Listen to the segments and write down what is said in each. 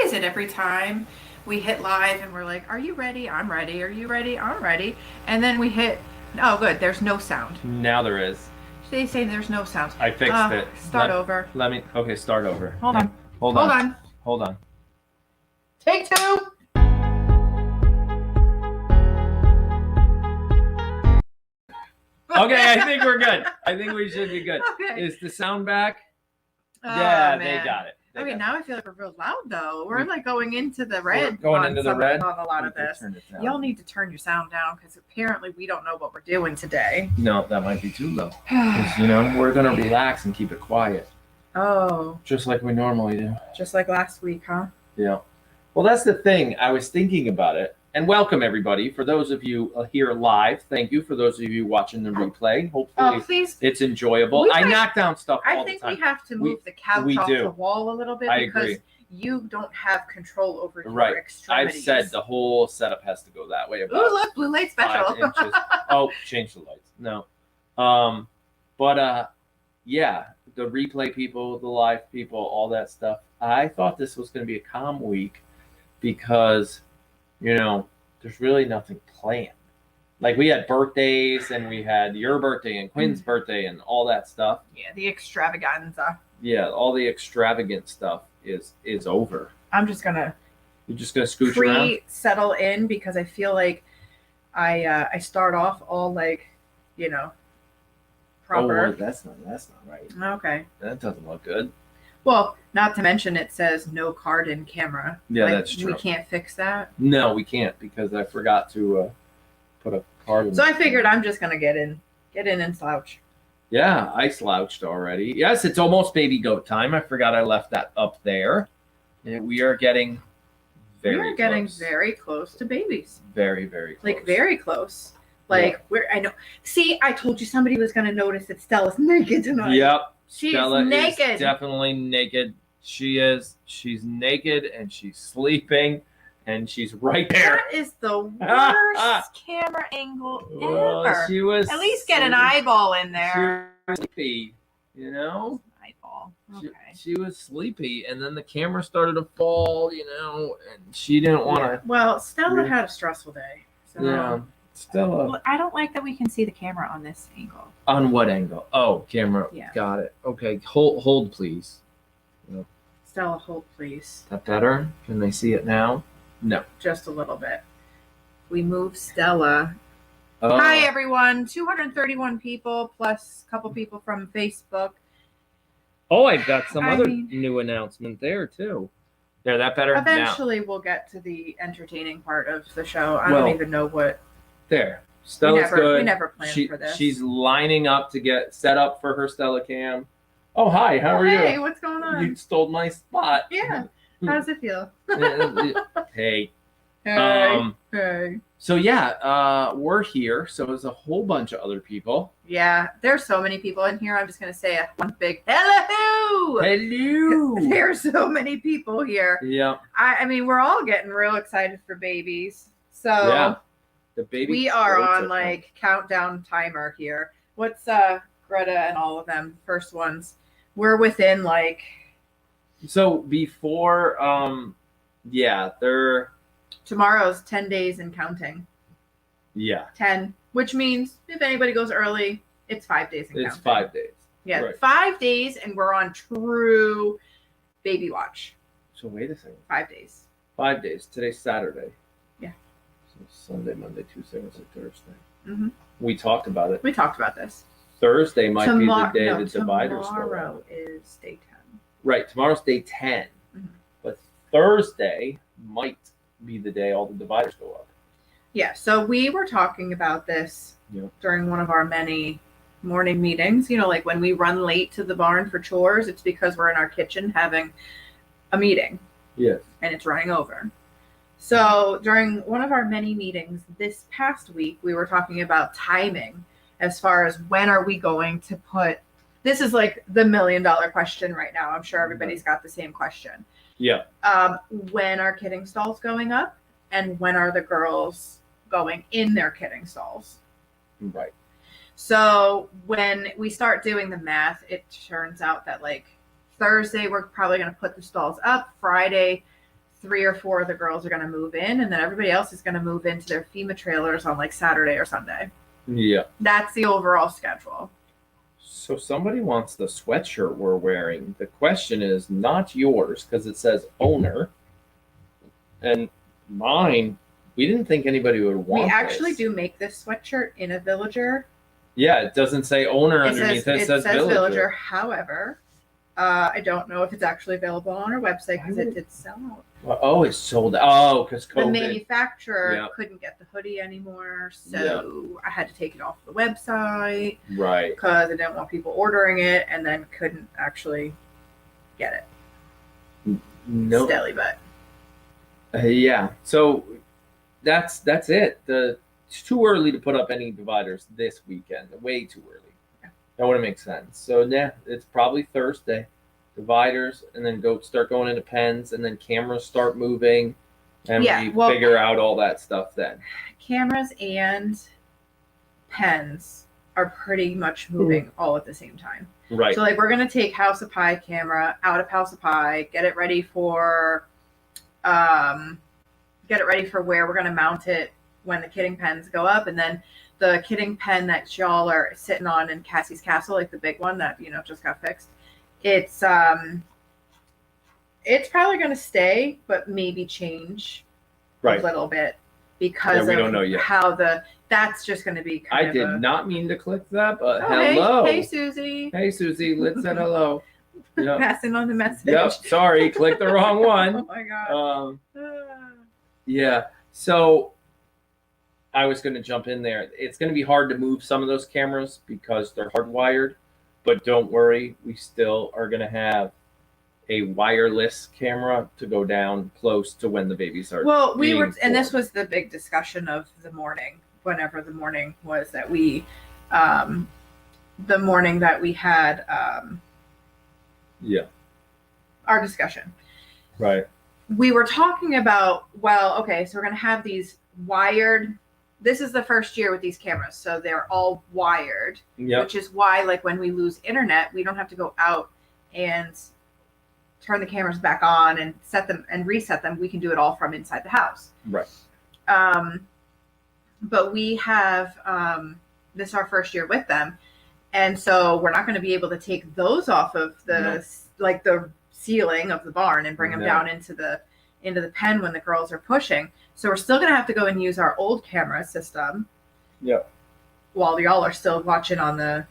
is it every time we hit live and we're like, are you ready? I'm ready. Are you ready? I'm ready. And then we hit, oh, good. There's no sound. Now there is. They say there's no sound. I fixed it. Start over. Okay, start over. Hold on. Hold on. Hold on. Take two. Okay, I think we're good. I think we should be good. Okay. Is the sound back? Oh, yeah, man. they got it. Okay, now I feel like we're real loud though. We're like going into the red. We're going into the red on a lot of this. Y'all need to turn your sound down because apparently we don't know what we're doing today. No, that might be too low. 'Cause, we're gonna relax and keep it quiet. Oh. Just like we normally do. Just like last week, huh? Yeah. Well, that's the thing. I was thinking about it. And welcome, everybody. For those of you here live, thank you. For those of you watching the replay, hopefully please. it's enjoyable. I knock down stuff all the time. I think we have to move the couch off the wall a little bit because you don't have control over your extremities. I've said the whole setup has to go that way. Ooh, look, blue light special. Oh, change the lights. No. Yeah, the replay people, the live people, all that stuff. I thought this was going to be a calm week because there's really nothing planned. Like we had birthdays and we had your birthday and Quinn's birthday and all that stuff. Yeah, the extravaganza. Yeah, all the extravagant stuff is over. You're just gonna scooch around? Settle in because I feel like I start off all like, proper. Oh, that's not right. Okay. That doesn't look good. Well, not to mention it says no card in camera. Yeah, that's true. We can't fix that. No, we can't because I forgot to put a card in. So I figured I'm just gonna get in and slouch. Yeah, I slouched already. Yes, it's almost baby goat time. I forgot I left that up there. And we are getting getting very close to babies. Very, very close. Like very close. Like I know. See, I told you somebody was gonna notice that Stella's naked tonight. Yep. She's Stella naked. Is definitely naked. She is. She's naked and she's sleeping and she's right there. That is the worst camera angle ever. She was at least get an eyeball in there. She was sleepy, Eyeball. Okay. She was sleepy and then the camera started to fall, and she didn't want to. Well, Stella had a stressful day. So. Yeah. Stella. Well, I don't like that we can see the camera on this angle. On what angle? Oh, camera. Yeah. Got it. Okay. Hold, please. Stella, hold, please. Is that better? Can they see it now? No. Just a little bit. We move Stella. Oh. Hi, everyone. 231 people plus a couple people from Facebook. Oh, I've got some new announcement there, too. There, that better? Eventually, we'll get to the entertaining part of the show. I don't even know what. There. Stella's good. We never planned for this. She's lining up to get set up for her Stella cam. Oh, hi. How are you? Hey, what's going on? You stole my spot. Yeah. How does it feel? Hey. Hey. So, yeah, we're here. So, there's a whole bunch of other people. Yeah, there's so many people in here. I'm just going to say one big hello. Hello. There's so many people here. Yeah. I mean, we're all getting real excited for babies. So, yeah. The baby we are on like countdown timer here. What's Greta and all of them first ones? We're within like. So before, they're. Tomorrow's 10 days and counting. Yeah. 10, which means if anybody goes early, it's 5 days and counting. It's 5 days. Yeah, right. 5 days, and we're on true baby watch. So wait a second. 5 days. 5 days. Today's Saturday. Yeah. So Sunday, Monday, Tuesday, Wednesday, Thursday. Mm-hmm. We talked about it. We talked about this. Thursday might be the day the dividers go out. Tomorrow is day 10. Right. Tomorrow's day 10. Mm-hmm. But Thursday might be the day all the dividers go up. Yeah. So we were talking about this during one of our many morning meetings. Like when we run late to the barn for chores, it's because we're in our kitchen having a meeting. Yes. And it's running over. So during one of our many meetings this past week, we were talking about timing as far as when are we going to put, this is like the $1 million question right now. I'm sure everybody's got the same question. Yeah. When are kidding stalls going up and when are the girls going in their kidding stalls? Right. So when we start doing the math, it turns out that like Thursday, we're probably going to put the stalls up. Friday 3 or 4 of the girls are going to move in, and then everybody else is going to move into their FEMA trailers on like Saturday or Sunday. Yeah. That's the overall schedule. So somebody wants the sweatshirt we're wearing. The question is not yours because it says owner, and mine. We didn't think anybody would want. We actually this. do make this sweatshirt in a villager. Yeah, it doesn't say owner underneath. It says villager. However, I don't know if it's actually available on our website because it did sell out. Oh, it's sold out. Oh, because COVID. The manufacturer couldn't get the hoodie anymore, so I had to take it off the website. Right. Because I didn't want people ordering it and then couldn't actually get it. No. Stelly butt. Yeah. So that's it. It's too early to put up any dividers this weekend. Way too early. Yeah. That wouldn't make sense. So yeah, it's probably Thursday. Dividers, and then start going into pens, and then cameras start moving, and we figure out all that stuff then. Cameras and pens are pretty much moving all at the same time. Right. So like we're gonna take House of Pie camera out of House of Pie, get it ready for where we're gonna mount it when the kidding pens go up, and then the kidding pen that y'all are sitting on in Cassie's Castle, like the big one that just got fixed. It's probably going to stay, but maybe change a little bit because we don't know yet. That's just going to be I did not mean to click that, but hello. Hey, Susie. Hey, Susie. Let's say hello. Yep. Passing on the message. Yep. Sorry, clicked the wrong one. Oh my God. Yeah. So I was going to jump in there. It's going to be hard to move some of those cameras because they're hardwired. But don't worry, we still are going to have a wireless camera to go down close to when the babies are. Well, and this was the big discussion of the morning, whenever the morning was that we, the morning that we had, our discussion. Right. We were talking about, so we're going to have these wired. This is the first year with these cameras, so they're all wired, which is why, like, when we lose internet, we don't have to go out and turn the cameras back on and set them and reset them. We can do it all from inside the house. Right. But we have this is our first year with them, and so we're not going to be able to take those off of the the ceiling of the barn and bring them down into the pen when the girls are pushing. So we're still going to have to go and use our old camera system. Yep. While y'all are still watching on the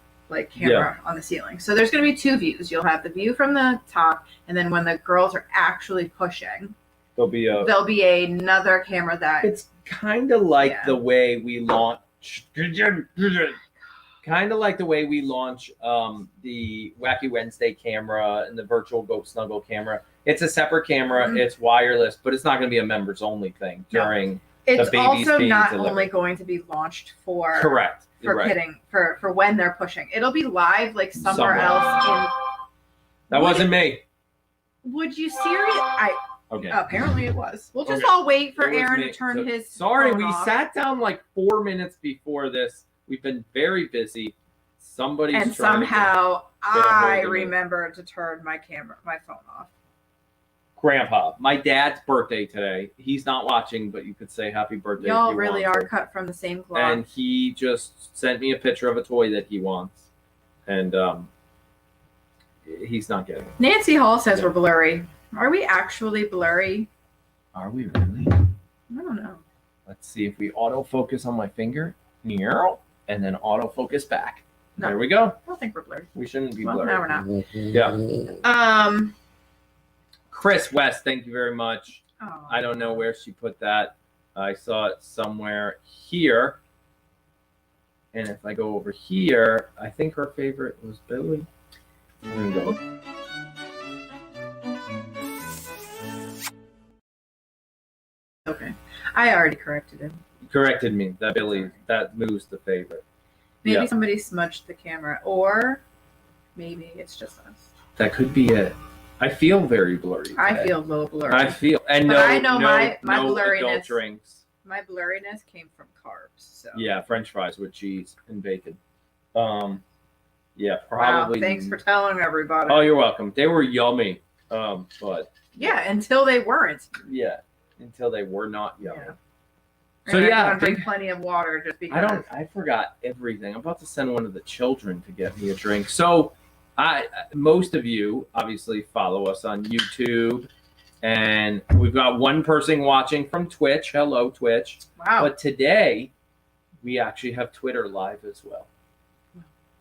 camera on the ceiling. So there's going to be 2 views. You'll have the view from the top, and then when the girls are actually pushing, there'll be another camera that. It's kind of like the way we launch. Kind of like the way we launch the Wacky Wednesday camera and the virtual Goat Snuggle camera. It's a separate camera. Mm-hmm. It's wireless, but it's not going to be a members only thing during the babies being delivered. It's also not only going to be launched for kidding for when they're pushing. It'll be live somewhere else. That wasn't me. Would you seriously? Okay. Apparently it was. We'll just all wait for Aaron to turn his. Sorry, phone we off. sat down 4 minutes before this. We've been very busy. Somehow I remembered to turn my phone off. Grandpa, my dad's birthday today. He's not watching, but you could say happy birthday. Y'all really are cut from the same cloth. And he just sent me a picture of a toy that he wants, and he's not getting it. Nancy Hall says we're blurry. Are we actually blurry? Are we really? I don't know. Let's see if we autofocus on my finger. And then autofocus back. No, there we go. I don't think we're blurry. We shouldn't be blurry. No, we're not. Yeah. Chris West, thank you very much. Oh. I don't know where she put that. I saw it somewhere here. And if I go over here, I think her favorite was Billy. There we go. Okay. I already corrected him. Corrected me. That Billy, that Moo's the favorite. Maybe somebody smudged the camera, or maybe it's just us. That could be it. I feel very blurry today. I feel a little blurry. I feel, and but I know my no blurriness. Adult drinks. My blurriness came from carbs. So yeah, French fries with cheese and bacon. Yeah, probably. Wow, thanks for telling everybody. Oh, you're welcome. They were yummy. But yeah, until they weren't. yeah, until they were not yummy. Yeah. So And yeah, I drink plenty of water just because. I forgot everything. I'm about to send one of the children to get me a drink. So most of you obviously follow us on YouTube, and we've got one person watching from Twitch. Hello, Twitch. Wow. But today we actually have Twitter live as well.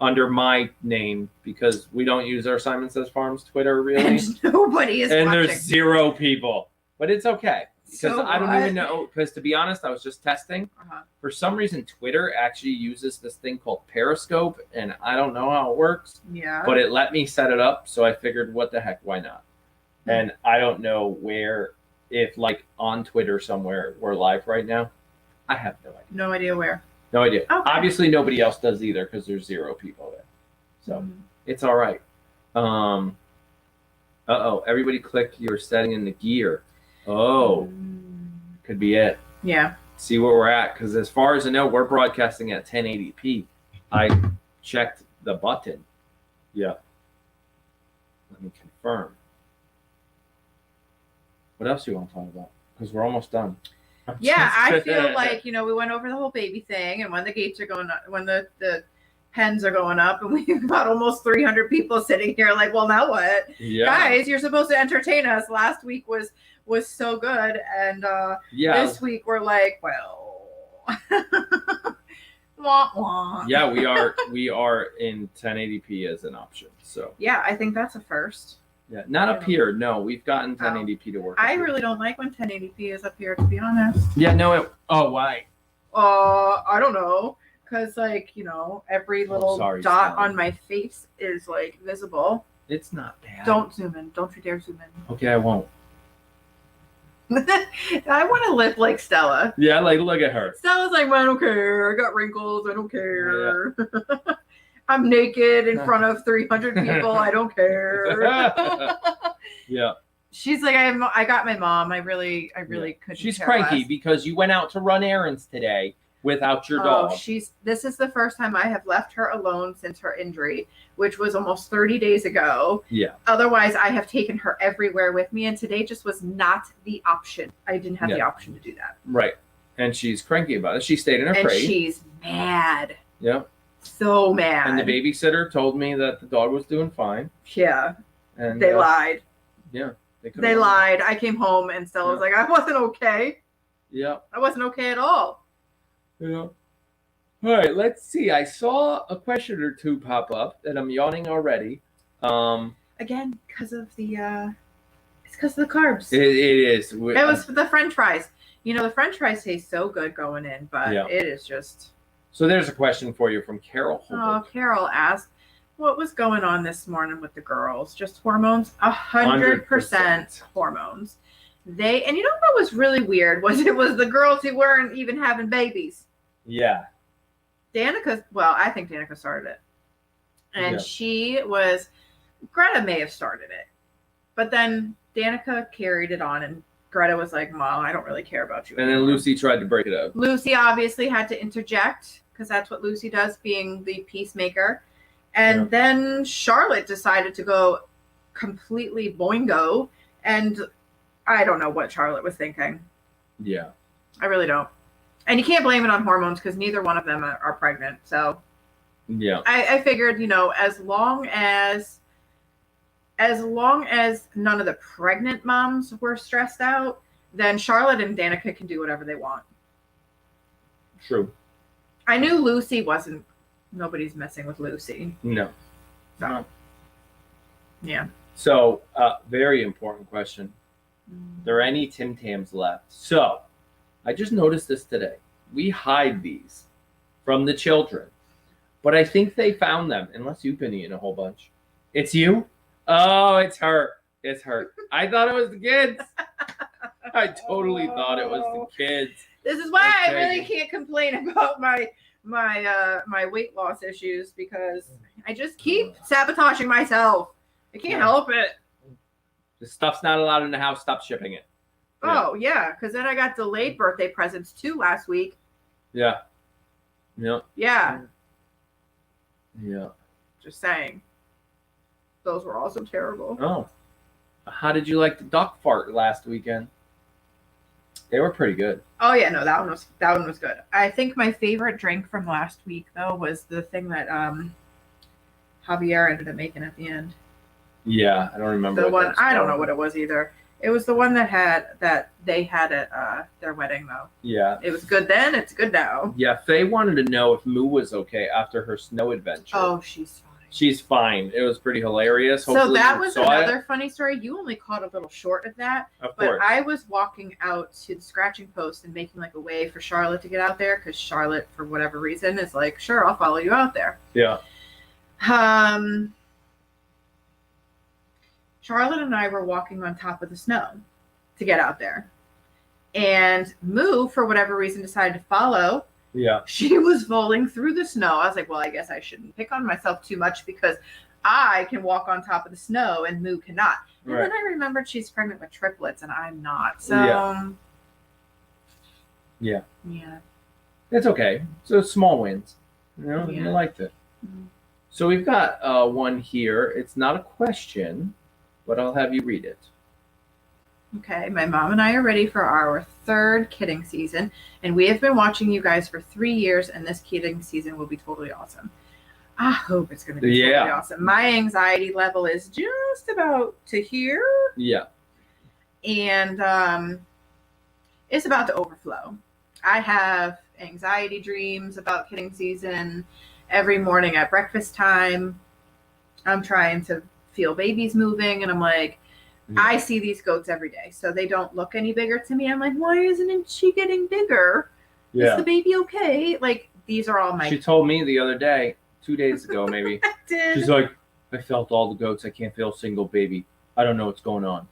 Under my name, because we don't use our Simon Says Farms Twitter really. And nobody is and watching. There's 0 people. But it's okay. Because So I don't what? even know. Because to be honest, I was just testing. For some reason, Twitter actually uses this thing called Periscope, and I don't know how it works. Yeah. But it let me set it up, so I figured, what the heck, why not? And I don't know if like on Twitter somewhere we're live right now. I have no idea. No idea where. No idea. Okay. Obviously, nobody else does either because there's 0 people there. So it's all right. Everybody click your setting in the gear. Oh, could be it. Yeah. See where we're at, because as far as I know, we're broadcasting at 1080p. I checked the button. Yeah. Let me confirm. What else do you want to talk about? Because we're almost done. Yeah, I feel like, we went over the whole baby thing, and when the gates are going up, when the pens are going up, and we've got almost 300 people sitting here like, well, now what? Yeah. Guys, you're supposed to entertain us. Last week was so good, and this week we're like, well, wah, wah. Yeah, we are in 1080p as an option. So yeah, I think that's a first. Yeah, not up here. No, we've gotten 1080p to work. I really don't like when 1080p is up here, to be honest. Yeah, no. Why? I don't know, because every little dot Stella. on my face is like visible. It's not bad. Don't zoom in. Don't you dare zoom in. Okay, I won't. I want to live like Stella. Yeah, like look at her. Stella's like, well, I don't care. I got wrinkles. I don't care. Yeah. I'm naked in front of 300 people. I don't care. Yeah. She's like, I got my mom. I really couldn't. She's care cranky less. because you went out to run errands today without your dog. This is the first time I have left her alone since her injury, which was almost 30 days ago. Yeah. Otherwise, I have taken her everywhere with me, and today just was not the option. I didn't have the option to do that. Right. And she's cranky about it. She stayed in her crate. And she's mad. Yeah. So mad. And the babysitter told me that the dog was doing fine. Yeah. And they lied. Yeah. They lied. I came home and Stella was like, I wasn't okay. Yeah. I wasn't okay at all. Yeah. All right, let's see. I saw a question or two pop up and I'm yawning already. Again, because of the it's because of the carbs. It is. It was the French fries. The French fries taste so good going in, but it is just. So there's a question for you from Carol Holbrook. Oh, Carol asked, what was going on this morning with the girls? Just hormones? 100% hormones. And what was really weird was it was the girls who weren't even having babies. Yeah. I think Danica started it. And Greta may have started it. But then Danica carried it on, and Greta was like, Mom, I don't really care about you anymore. And then Lucy tried to break it up. Lucy obviously had to interject, because that's what Lucy does, being the peacemaker. And then Charlotte decided to go completely boingo. And I don't know what Charlotte was thinking. Yeah. I really don't. And you can't blame it on hormones because neither one of them are pregnant. So yeah, I figured, as long as none of the pregnant moms were stressed out, then Charlotte and Danica can do whatever they want. True. I knew Lucy wasn't. Nobody's messing with Lucy. No. So. Yeah. So, very important question. Are there any Tim Tams left? So, I just noticed this today. We hide these from the children, but I think they found them, unless you've been eating a whole bunch. It's you? Oh, it's her. It's her. I thought it was the kids. I totally thought it was the kids. This is why I really can't complain about my weight loss issues, because I just keep sabotaging myself. I can't help it. The stuff's not allowed in the house. Stop shipping it. Oh, yeah, because then I got delayed birthday presents too last week. Yeah. Yeah. Yeah. Yeah. Just saying. Those were also terrible. Oh. How did you like the duck fart last weekend? They were pretty good. Oh yeah, no, that one was good. I think my favorite drink from last week though was the thing that Javier ended up making at the end. Yeah, I don't remember. The one I don't know what it was either. It was the one that they had at their wedding though. Yeah. It was good then. It's good now. Yeah, Faye wanted to know if Moo was okay after her snow adventure. Oh, she's fine. She's fine. It was pretty hilarious. So that was another funny story. You only caught a little short of that. Of but course. I was walking out to the scratching post and making like a way for Charlotte to get out there because Charlotte, for whatever reason, is like, sure, I'll follow you out there. Yeah. Charlotte and I were walking on top of the snow to get out there. And Moo, for whatever reason, decided to follow. Yeah. She was falling through the snow. I was like, well, I guess I shouldn't pick on myself too much because I can walk on top of the snow and Moo cannot. And then I remembered she's pregnant with triplets and I'm not. So, yeah. Yeah. It's okay. So small wins. You know, I liked it. Mm-hmm. So we've got one here. It's not a question, but I'll have you read it. Okay, my mom and I are ready for our third kidding season, and we have been watching you guys for 3 years, and this kidding season will be totally awesome. I hope it's going to be totally awesome. My anxiety level is just about to here. Yeah. And it's about to overflow. I have anxiety dreams about kidding season every morning at breakfast time. I'm trying to feel babies moving, and I'm like, I see these goats every day, so they don't look any bigger to me. I'm like, why isn't she getting bigger? Is the baby okay? Like, these are all my... She told me the other day, 2 days ago maybe. I did. She's like, I felt all the goats. I can't feel a single baby. I don't know what's going on.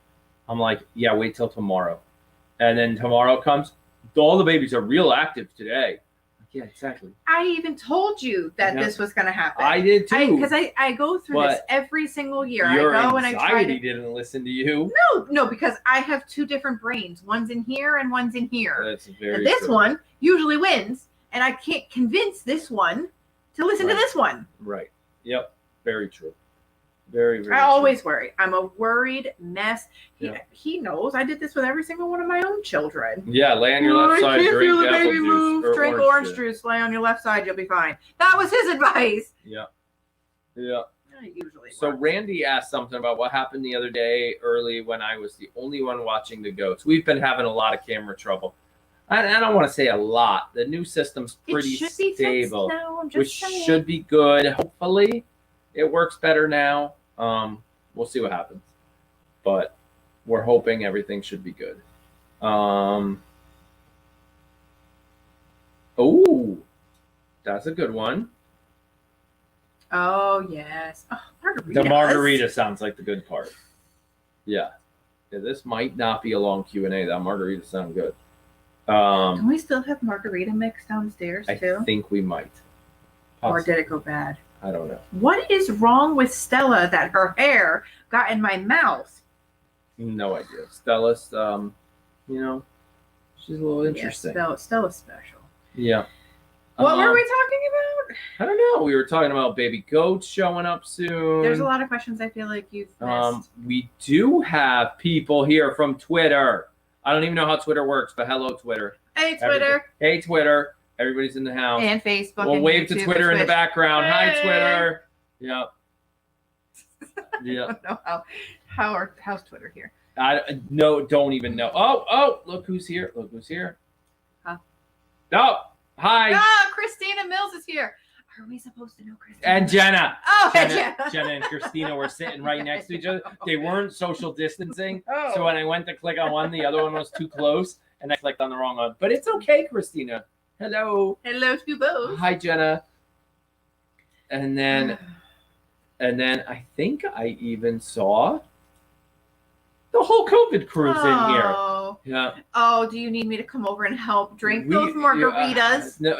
I'm like, yeah, wait till tomorrow. And then tomorrow comes, all the babies are real active today. Yeah, exactly. I even told you that this was going to happen. I did too. Because I go through this every single year. Your I go and I try to... didn't listen to you. No, because I have two different brains. One's in here and one's in here. That's very and this one usually wins, and I can't convince this one to listen to this one. Right. Yep. Very true. Very, very I always worry. I'm a worried mess. He knows. I did this with every single one of my own children. Yeah, lay on your left side, drink feel the apple baby juice, move. Drink orange juice. Lay on your left side. You'll be fine. That was his advice. Yeah. Yeah. Usually. So Randy asked something about what happened the other day early when I was the only one watching the goats. We've been having a lot of camera trouble. I don't want to say a lot. The new system's pretty stable, which should be good. Hopefully, it works better now. We'll see what happens, but we're hoping everything should be good. Oh, that's a good one. Oh yes, margaritas. The margarita sounds like the good part. Yeah, this might not be a long Q&A. That margarita sounds good. Can we still have margarita mix downstairs too? I think we might. Or did it go bad? I don't know. What is wrong with Stella that her hair got in my mouth? No idea. Stella's, she's a little interesting. Yeah, Stella's special. Yeah. What were we talking about? I don't know. We were talking about baby goats showing up soon. There's a lot of questions I feel like you've missed. We do have people here from Twitter. I don't even know how Twitter works, but hello, Twitter. Hey, Twitter. Hey, Twitter. Everybody's in the house. And Facebook. We'll and wave YouTube to Twitter in the background. Hey. Hi, Twitter. Yep. Yeah. I don't know how's Twitter here. Don't even know. Oh, look who's here. Huh? Oh, hi. Christina Mills is here. Are we supposed to know Christina? And Jenna. Oh, Jenna and Christina were sitting right next to each other. They weren't social distancing. Oh. So when I went to click on one, the other one was too close, and I clicked on the wrong one. But it's okay, Christina. Hello. Hello to you both. Hi, Jenna. And then I think I even saw the whole COVID crew's in here. Yeah. Oh, do you need me to come over and help drink those margaritas? No,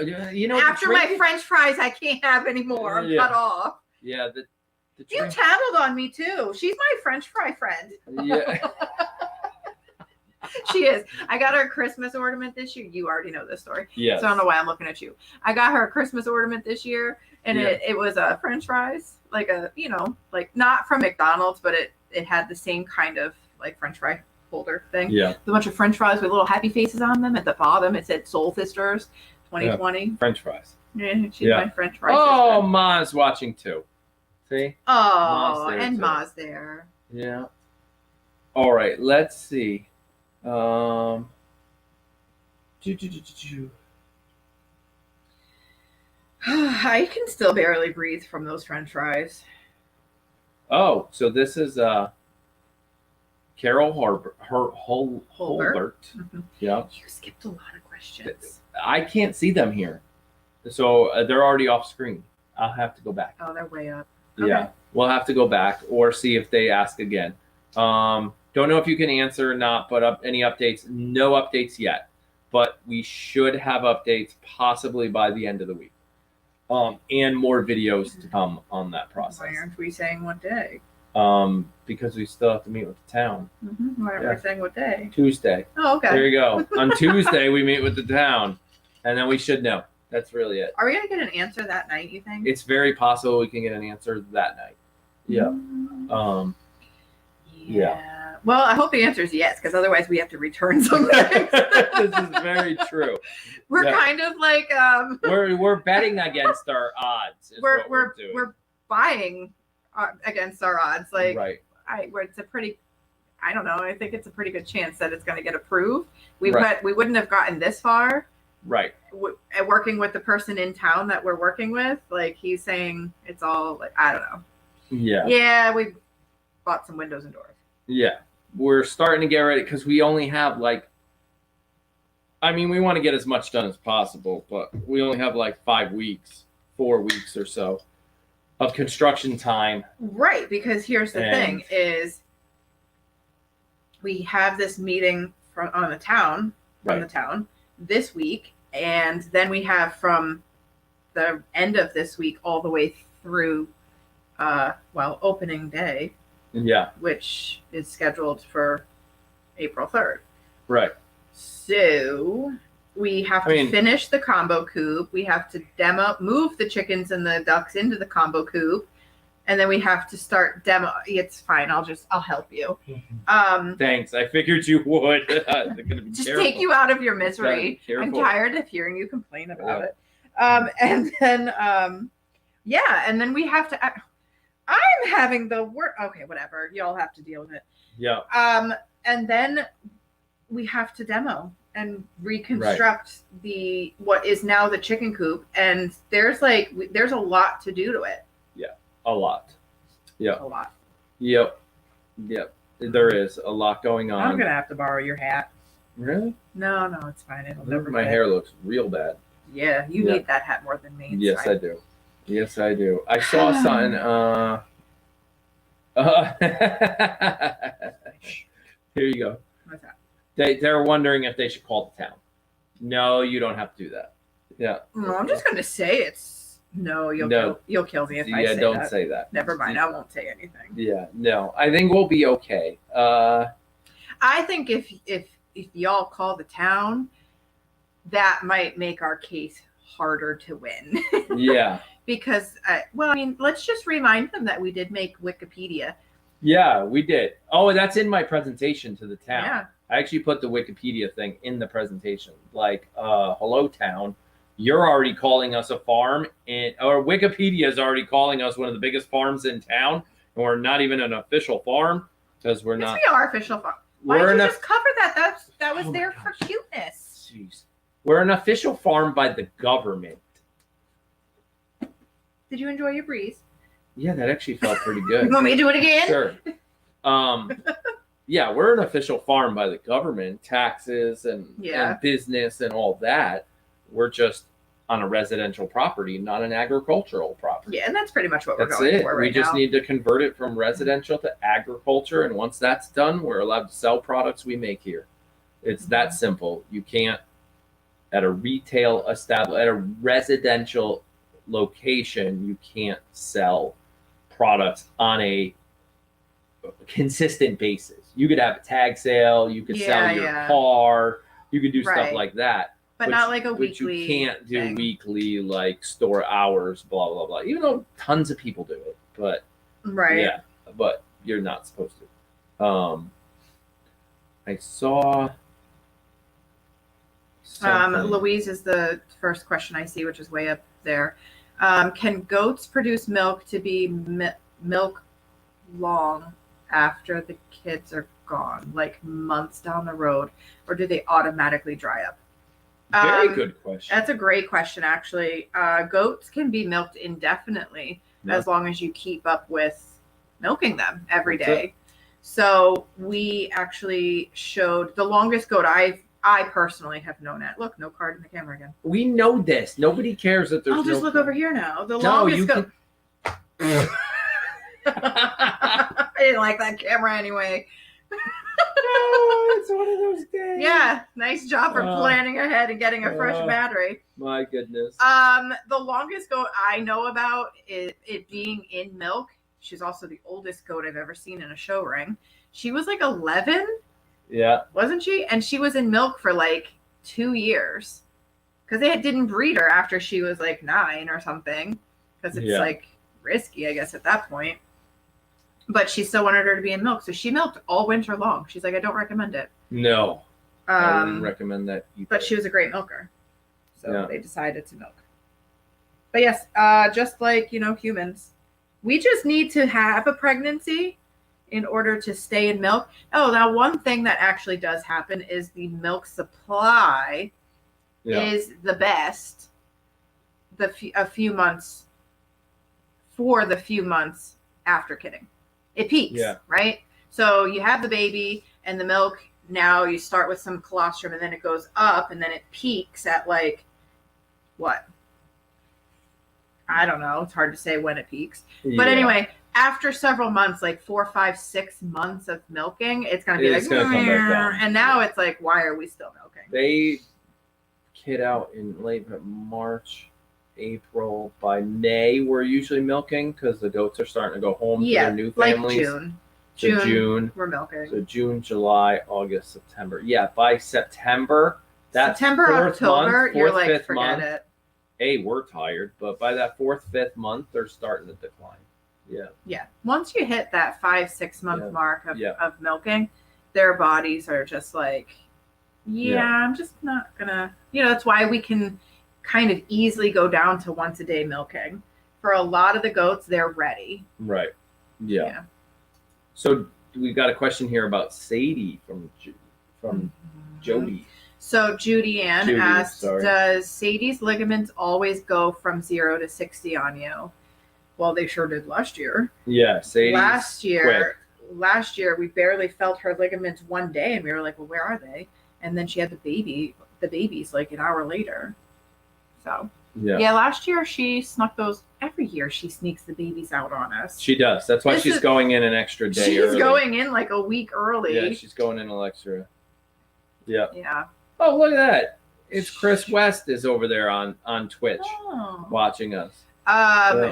after my French fries, I can't have anymore. I'm cut off. Yeah. You tattled on me too. She's my French fry friend. Yeah. She is. I got her a Christmas ornament this year. You already know this story. Yeah. So I don't know why I'm looking at you. I got her a Christmas ornament this year, and it was French fries, like like not from McDonald's, but it had the same kind of like French fry holder thing. Yeah. A bunch of French fries with little happy faces on them. At the bottom, it said Soul Sisters 2020. French fries. Yeah, she's my French fry Oh, sister. Ma's watching too. See? Oh, there and too. Ma's there. Yeah. All right, let's see. I can still barely breathe from those French fries. Oh, so this is Carol Holbert. Mm-hmm. Yeah. You skipped a lot of questions. I can't see them here. So they're already off screen. I'll have to go back. Oh, they're way up. Yeah. Okay. We'll have to go back or see if they ask again. Don't know if you can answer or not, but any updates? No updates yet. But we should have updates possibly by the end of the week. And more videos to come on that process. Why aren't we saying what day? Because we still have to meet with the town. Mm-hmm. Why aren't we saying what day? Tuesday. Oh, okay. There you go. On Tuesday, we meet with the town. And then we should know. That's really it. Are we going to get an answer that night, you think? It's very possible we can get an answer that night. Yeah. Yeah. Well, I hope the answer is yes, because otherwise we have to return something. This is very true. We're kind of like we're betting against our odds. We're doing. We're buying against our odds. Like right. Where it's a pretty. I don't know. I think it's a pretty good chance that it's going to get approved. We wouldn't have gotten this far. Right. Working with the person in town that we're working with, like he's saying it's all like I don't know. Yeah. Yeah, we bought some windows and doors. Yeah. We're starting to get ready because we only have we want to get as much done as possible, but we only have 4 weeks or so of construction time. Right, because here's the thing is we have this meeting from the town this week, and then we have from the end of this week all the way through opening day. Yeah. Which is scheduled for April 3rd. Right. So we have to finish the combo coop. We have to move the chickens and the ducks into the combo coop. And then we have to start demo. It's fine. I'll help you. Thanks. I figured you would. Just take you out of your misery. I'm tired of hearing you complain about it. And then we have to. I'm having the work. Okay, whatever. Y'all have to deal with it. Yeah. And then we have to demo and reconstruct what is now the chicken coop, and there's a lot to do to it. Yeah, a lot. Yeah. A lot. Yep. There is a lot going on. I'm gonna have to borrow your hat. Really? No, it's fine. It'll never. My hair looks real bad. Yeah, you need that hat more than me. Yes, I do. Yes, I do. I saw something. Here you go. What's that? They're wondering if they should call the town. No, you don't have to do that. Yeah. No, I'm just gonna say it's no. You'll kill me if I say that. Yeah, don't say that. Never mind. I won't say anything. Yeah. No, I think we'll be okay. I think if y'all call the town, that might make our case harder to win. Yeah. Because, let's just remind them that we did make Wikipedia. Yeah, we did. Oh, that's in my presentation to the town. Yeah. I actually put the Wikipedia thing in the presentation. Hello, town. You're already calling us a farm, or Wikipedia is already calling us one of the biggest farms in town, and we're not even an official farm because we're not. We are official farm. Why did you just cover that? That was there for cuteness. Jeez. We're an official farm by the government. Did you enjoy your breeze? Yeah, that actually felt pretty good. You want me to do it again? Sure. Yeah, we're an official farm by the government, taxes and business and all that. We're just on a residential property, not an agricultural property. Yeah, and that's pretty much what we're going for right now. We just need to convert it from residential to agriculture, and once that's done, we're allowed to sell products we make here. It's that simple. You can't, at a retail at a residential location, you can't sell products on a consistent basis. You could have a tag sale, you could sell your car, you could do stuff like that. But not like a which weekly. You can't do weekly, store hours, blah, blah, blah. Even though tons of people do it. But right. Yeah. But you're not supposed to. I saw something. Louise is the first question I see, which is way up there. Can goats produce milk to be milk long after the kids are gone, like months down the road, or do they automatically dry up? Very good question. That's a great question, actually. Goats can be milked indefinitely as long as you keep up with milking them every day. So we actually showed the longest goat I personally have known it. Look, no card in the camera again. We know this. Nobody cares that there's. I'll just look over here now. The No, longest you goat. I didn't like that camera anyway. Oh, it's one of those days. Yeah, nice job for planning ahead and getting a fresh battery. My goodness. The longest goat I know about is it being in milk. She's also the oldest goat I've ever seen in a show ring. She was like 11. Yeah. Wasn't she? And she was in milk for like 2 years because they didn't breed her after she was like 9 or something because it's like risky, I guess, at that point. But she still wanted her to be in milk, so she milked all winter long. She's like, I don't recommend it. No, I wouldn't recommend that either. But she was a great milker, so they decided to milk. But yes, just like humans, we just need to have a pregnancy in order to stay in milk. Oh, now one thing that actually does happen is the milk supply is the best a few months after kidding. It peaks, right? So you have the baby and the milk. Now you start with some colostrum and then it goes up and then it peaks at like what? I don't know. It's hard to say when it peaks. But anyway, after several months, like 4, 5, 6 months of milking, it's going to be like, come back down. And now it's like, why are we still milking? They kid out in late March, April. By May, we're usually milking because the goats are starting to go home to their new families. Like June, we're milking. So June, July, August, September. Yeah, by September, October, you're like, fifth forget month, it. Hey, we're tired, but by that 4th, 5th month, they're starting to decline. Yeah. Yeah. Once you hit that 5, 6 month mark of milking, their bodies are just like, I'm just not gonna. That's why we can kind of easily go down to once a day milking. For a lot of the goats, they're ready. Right. Yeah. So we've got a question here about Sadie from Jody. So Judy Ann asked, does Sadie's ligaments always go from 0 to 60 on you? Well, they sure did last year. Yeah, Sadie. Last year we barely felt her ligaments one day, and we were like, well, where are they? And then she had the babies like an hour later. So last year she snuck those. Every year she sneaks the babies out on us. She does. That's why she's going in an extra day early. She's going in like a week early. Yeah, she's going in an extra. Yeah. Yeah. Oh, look at that. It's Chris West is over there on Twitch watching us.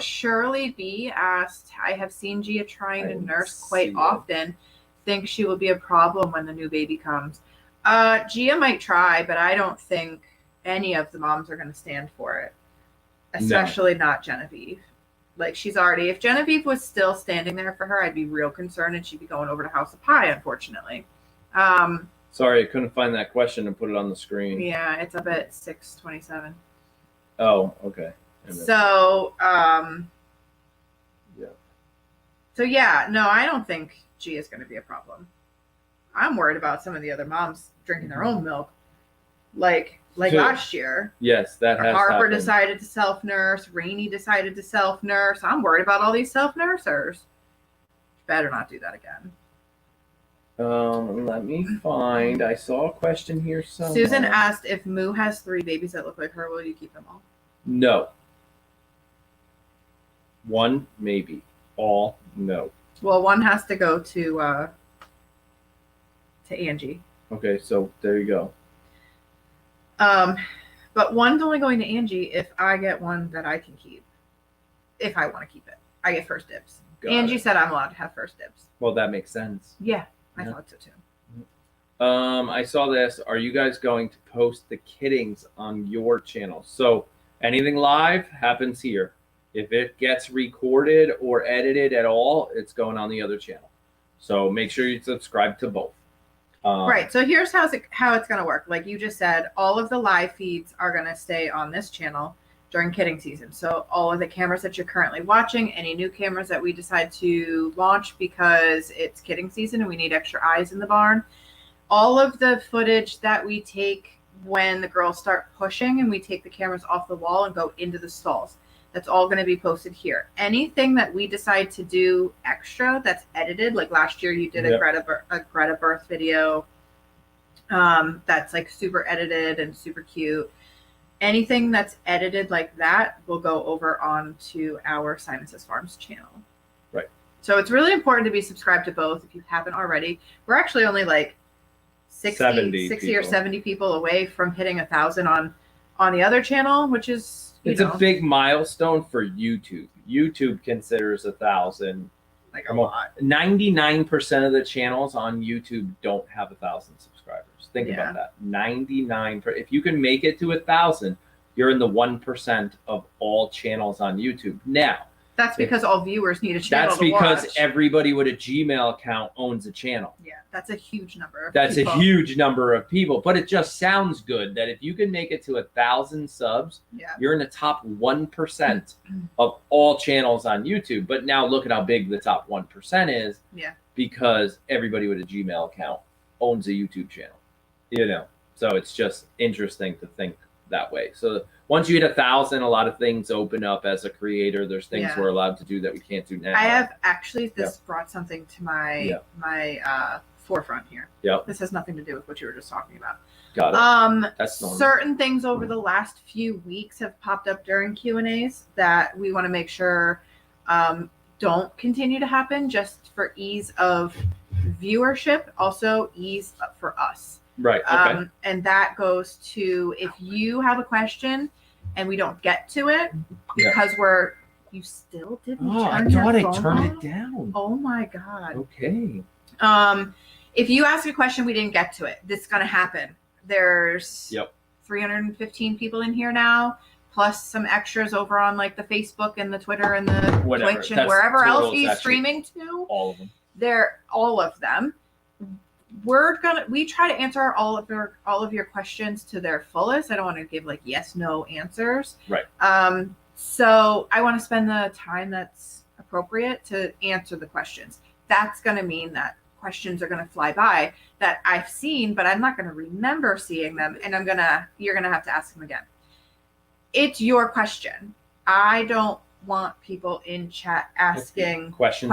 Shirley B asked, I have seen Gia trying to nurse quite often. Think she will be a problem when the new baby comes. Gia might try, but I don't think any of the moms are going to stand for it. Especially not Genevieve. Like, she's already, if Genevieve was still standing there for her, I'd be real concerned and she'd be going over to House of Pie, unfortunately. Sorry, I couldn't find that question and put it on the screen. Yeah, it's up at 6:27. Oh, okay. So, So, no, I don't think G is going to be a problem. I'm worried about some of the other moms drinking their own milk. Like last year. Yes, that has Harper happened. decided to self-nurse. Rainey decided to self-nurse. I'm worried about all these self-nursers. Better not do that again. Let me find. I saw a question here somewhere. Susan asked if Moo has 3 babies that look like her. Will you keep them all? No. 1, maybe. All, no. Well, 1 has to go to Angie. Okay, so there you go. But 1's only going to Angie if I get one that I can keep. If I want to keep it. I get first dibs. Angie said I'm allowed to have first dibs. Well, that makes sense. Yeah, I thought so too. I saw this. Are you guys going to post the kiddings on your channel? So anything live happens here. If it gets recorded or edited at all, it's going on the other channel. So make sure you subscribe to both. Right. So here's how it's going to work. Like you just said, all of the live feeds are going to stay on this channel during kidding season. So all of the cameras that you're currently watching, any new cameras that we decide to launch because it's kidding season and we need extra eyes in the barn, all of the footage that we take when the girls start pushing and we take the cameras off the wall and go into the stalls, that's all going to be posted here. Anything that we decide to do extra that's edited, like last year you did a Greta birth video that's like super edited and super cute. Anything that's edited like that will go over onto our Simon Says Farms channel. Right. So it's really important to be subscribed to both if you haven't already. We're actually only like 60 or 70 people away from hitting 1,000 on the other channel, which is it's a big milestone for YouTube. YouTube considers 1,000 like a lot. 99% of the channels on YouTube don't have 1,000 subscribers. Think about that. 99%. If you can make it to 1,000, you're in the 1% of all channels on YouTube. Now, that's because all viewers need a channel. That's because everybody with a Gmail account owns a channel. Yeah, that's a huge number. That's a huge number of people. But it just sounds good that if you can make it to 1,000 subs, you're in the top 1% of all channels on YouTube. But now look at how big the top 1% is. Yeah. Because everybody with a Gmail account owns a YouTube channel. You know, so it's just interesting to think that way. So once you hit 1,000, a lot of things open up as a creator. There's things we're allowed to do that we can't do now. I have actually brought something to my forefront here. Yep. This has nothing to do with what you were just talking about. Got it. That's normal. Certain things over the last few weeks have popped up during Q&As that we want to make sure don't continue to happen, just for ease of viewership, also ease for us. Right. Okay. And that goes to if you have a question and we don't get to it because you still didn't turn your phone I turned it down. Oh my God. Okay. If you ask a question, we didn't get to it. This is going to happen. There's 315 people in here now, plus some extras over on like the Facebook and the Twitter and the Twitch and wherever else he's streaming to. All of them. They're all of them. We try to answer all of your questions to their fullest. I don't want to give like yes, no answers. Right. So I want to spend the time that's appropriate to answer the questions. That's going to mean that questions are going to fly by that I've seen, but I'm not going to remember seeing them. And you're going to have to ask them again. It's your question. I don't want people in chat asking questions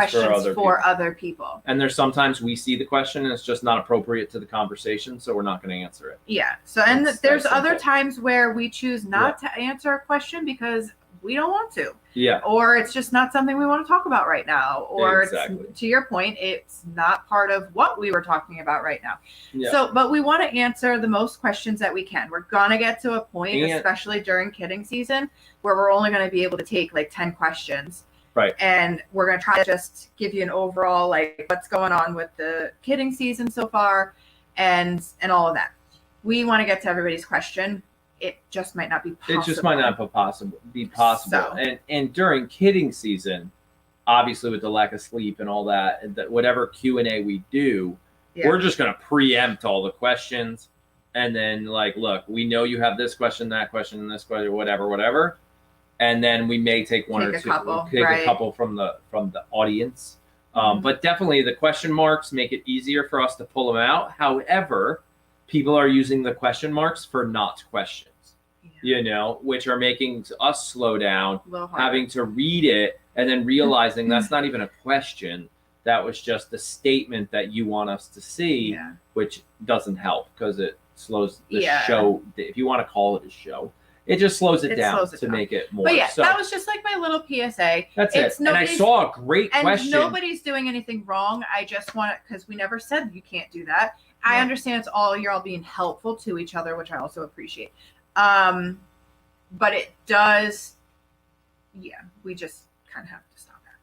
for other people. And there's sometimes we see the question and it's just not appropriate to the conversation, so we're not going to answer it. Yeah. So there's other times where we choose not to answer a question because we don't want to. Yeah. Or it's just not something we want to talk about right now. Or it's, to your point, it's not part of what we were talking about right now. Yeah. So, but we want to answer the most questions that we can. We're going to get to a point, especially during kidding season, where we're only going to be able to take like 10 questions. Right. And we're going to try to just give you an overall, like what's going on with the kidding season so far and all of that. We want to get to everybody's question. It just might not be possible. It just might not be possible. So. And during kidding season, obviously with the lack of sleep and all that whatever Q&A we do, we're just going to preempt all the questions. And then like, look, we know you have this question, that question, and this question, whatever. And then we may take one or two, a couple from the audience. But definitely the question marks make it easier for us to pull them out. However, people are using the question marks for not questions, which are making us slow down, having to read it and then realizing that's not even a question. That was just a statement that you want us to see, which doesn't help because it slows the show. If you want to call it a show, it just slows it down to make it more. But that was just like my little PSA. That's it. And I saw a great question. And nobody's doing anything wrong. I just want it because we never said you can't do that. I understand you're all being helpful to each other, which I also appreciate. But it does, we just kind of have to stop that.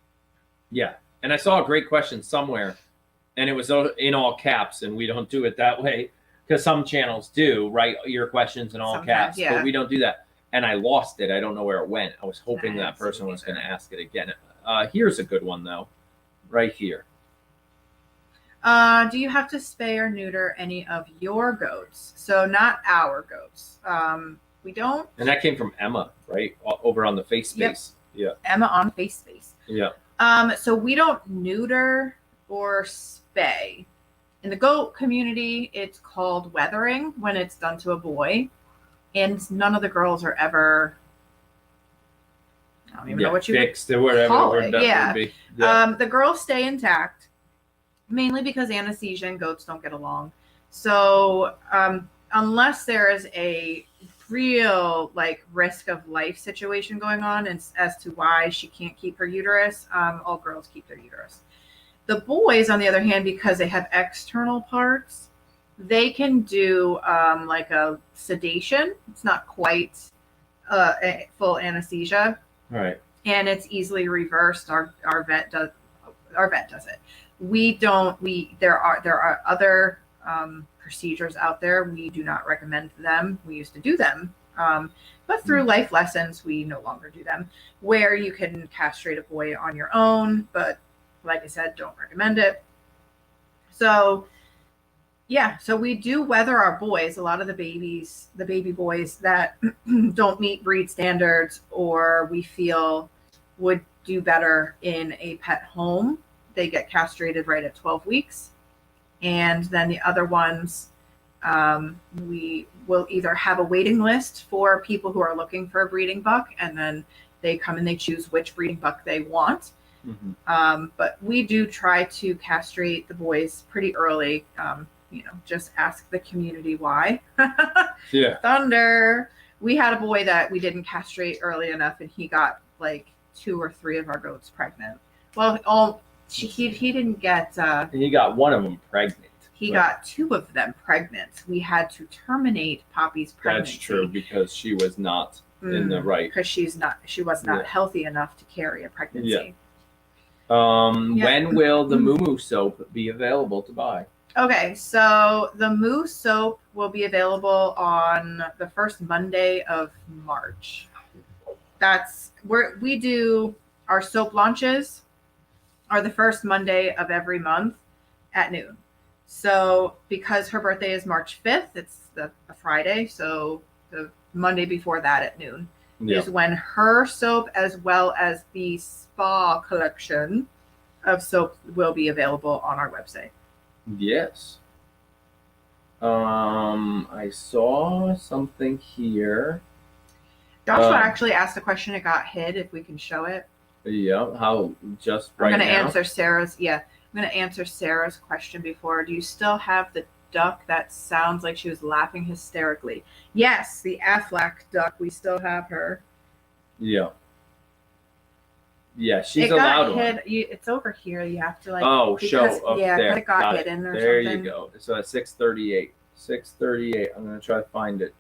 Yeah. And I saw a great question somewhere and it was in all caps, and we don't do it that way because some channels do write your questions in all caps, but we don't do that. And I lost it. I don't know where it went. I was hoping that person was going to ask it again. Here's a good one though, right here. Do you have to spay or neuter any of your goats? So not our goats. We don't. And that came from Emma, right? Over on the face space. Yep. Yeah. Emma on face space. Yeah. So we don't neuter or spay. In the goat community, it's called weathering when it's done to a boy. And none of the girls are ever, I don't even know what you fixed or whatever call the word it. that Yeah. would be. Yeah. The girls stay intact, mainly because anesthesia and goats don't get along. So unless there is a real like risk of life situation going on and as to why she can't keep her uterus, all girls keep their uterus. The boys, on the other hand, because they have external parts, they can do like a sedation. It's not quite a full anesthesia, Right. and it's easily reversed. Our vet does it. We don't. There are other procedures out there. We do not recommend them. We used to do them, but through life lessons, we no longer do them. Where you can castrate a boy on your own, but like I said, don't recommend it. So yeah, so we do weather our boys. A lot of the baby boys that don't meet breed standards or we feel would do better in a pet home, they get castrated right at 12 weeks. And then the other ones, we will either have a waiting list for people who are looking for a breeding buck, and then they come and they choose which breeding buck they want. Mm-hmm. But we do try to castrate the boys pretty early. Just ask the community why. Yeah. Thunder. We had a boy that we didn't castrate early enough, and he got like 2 or 3 of our goats pregnant. Well, he didn't get. He got one of them pregnant. He got 2 of them pregnant. We had to terminate Poppy's pregnancy. That's true, because she was not in the right. Because she was not healthy enough to carry a pregnancy. Yeah. When will the Moomoo soap be available to buy? Okay, so the Moo soap will be available on the first Monday of March. That's where we do our soap launches are the first Monday of every month at noon. So because her birthday is March 5th, it's a Friday, so the Monday before that at noon is when her soap as well as the spa collection of soap will be available on our website. Yes. I saw something here. Joshua actually asked a question. It got hid. If we can show it. Yeah. How just right now? I'm going to answer Sarah's. Yeah, I'm going to answer Sarah's question before. Do you still have the duck that sounds like she was laughing hysterically? Yes, the Aflac duck. We still have her. Yeah. Yeah, she's a loud one. It's over here. You have to like. Show up there. Yeah, it got hidden or there something. You go. So at 6:38. 6:38. I'm gonna try to find it.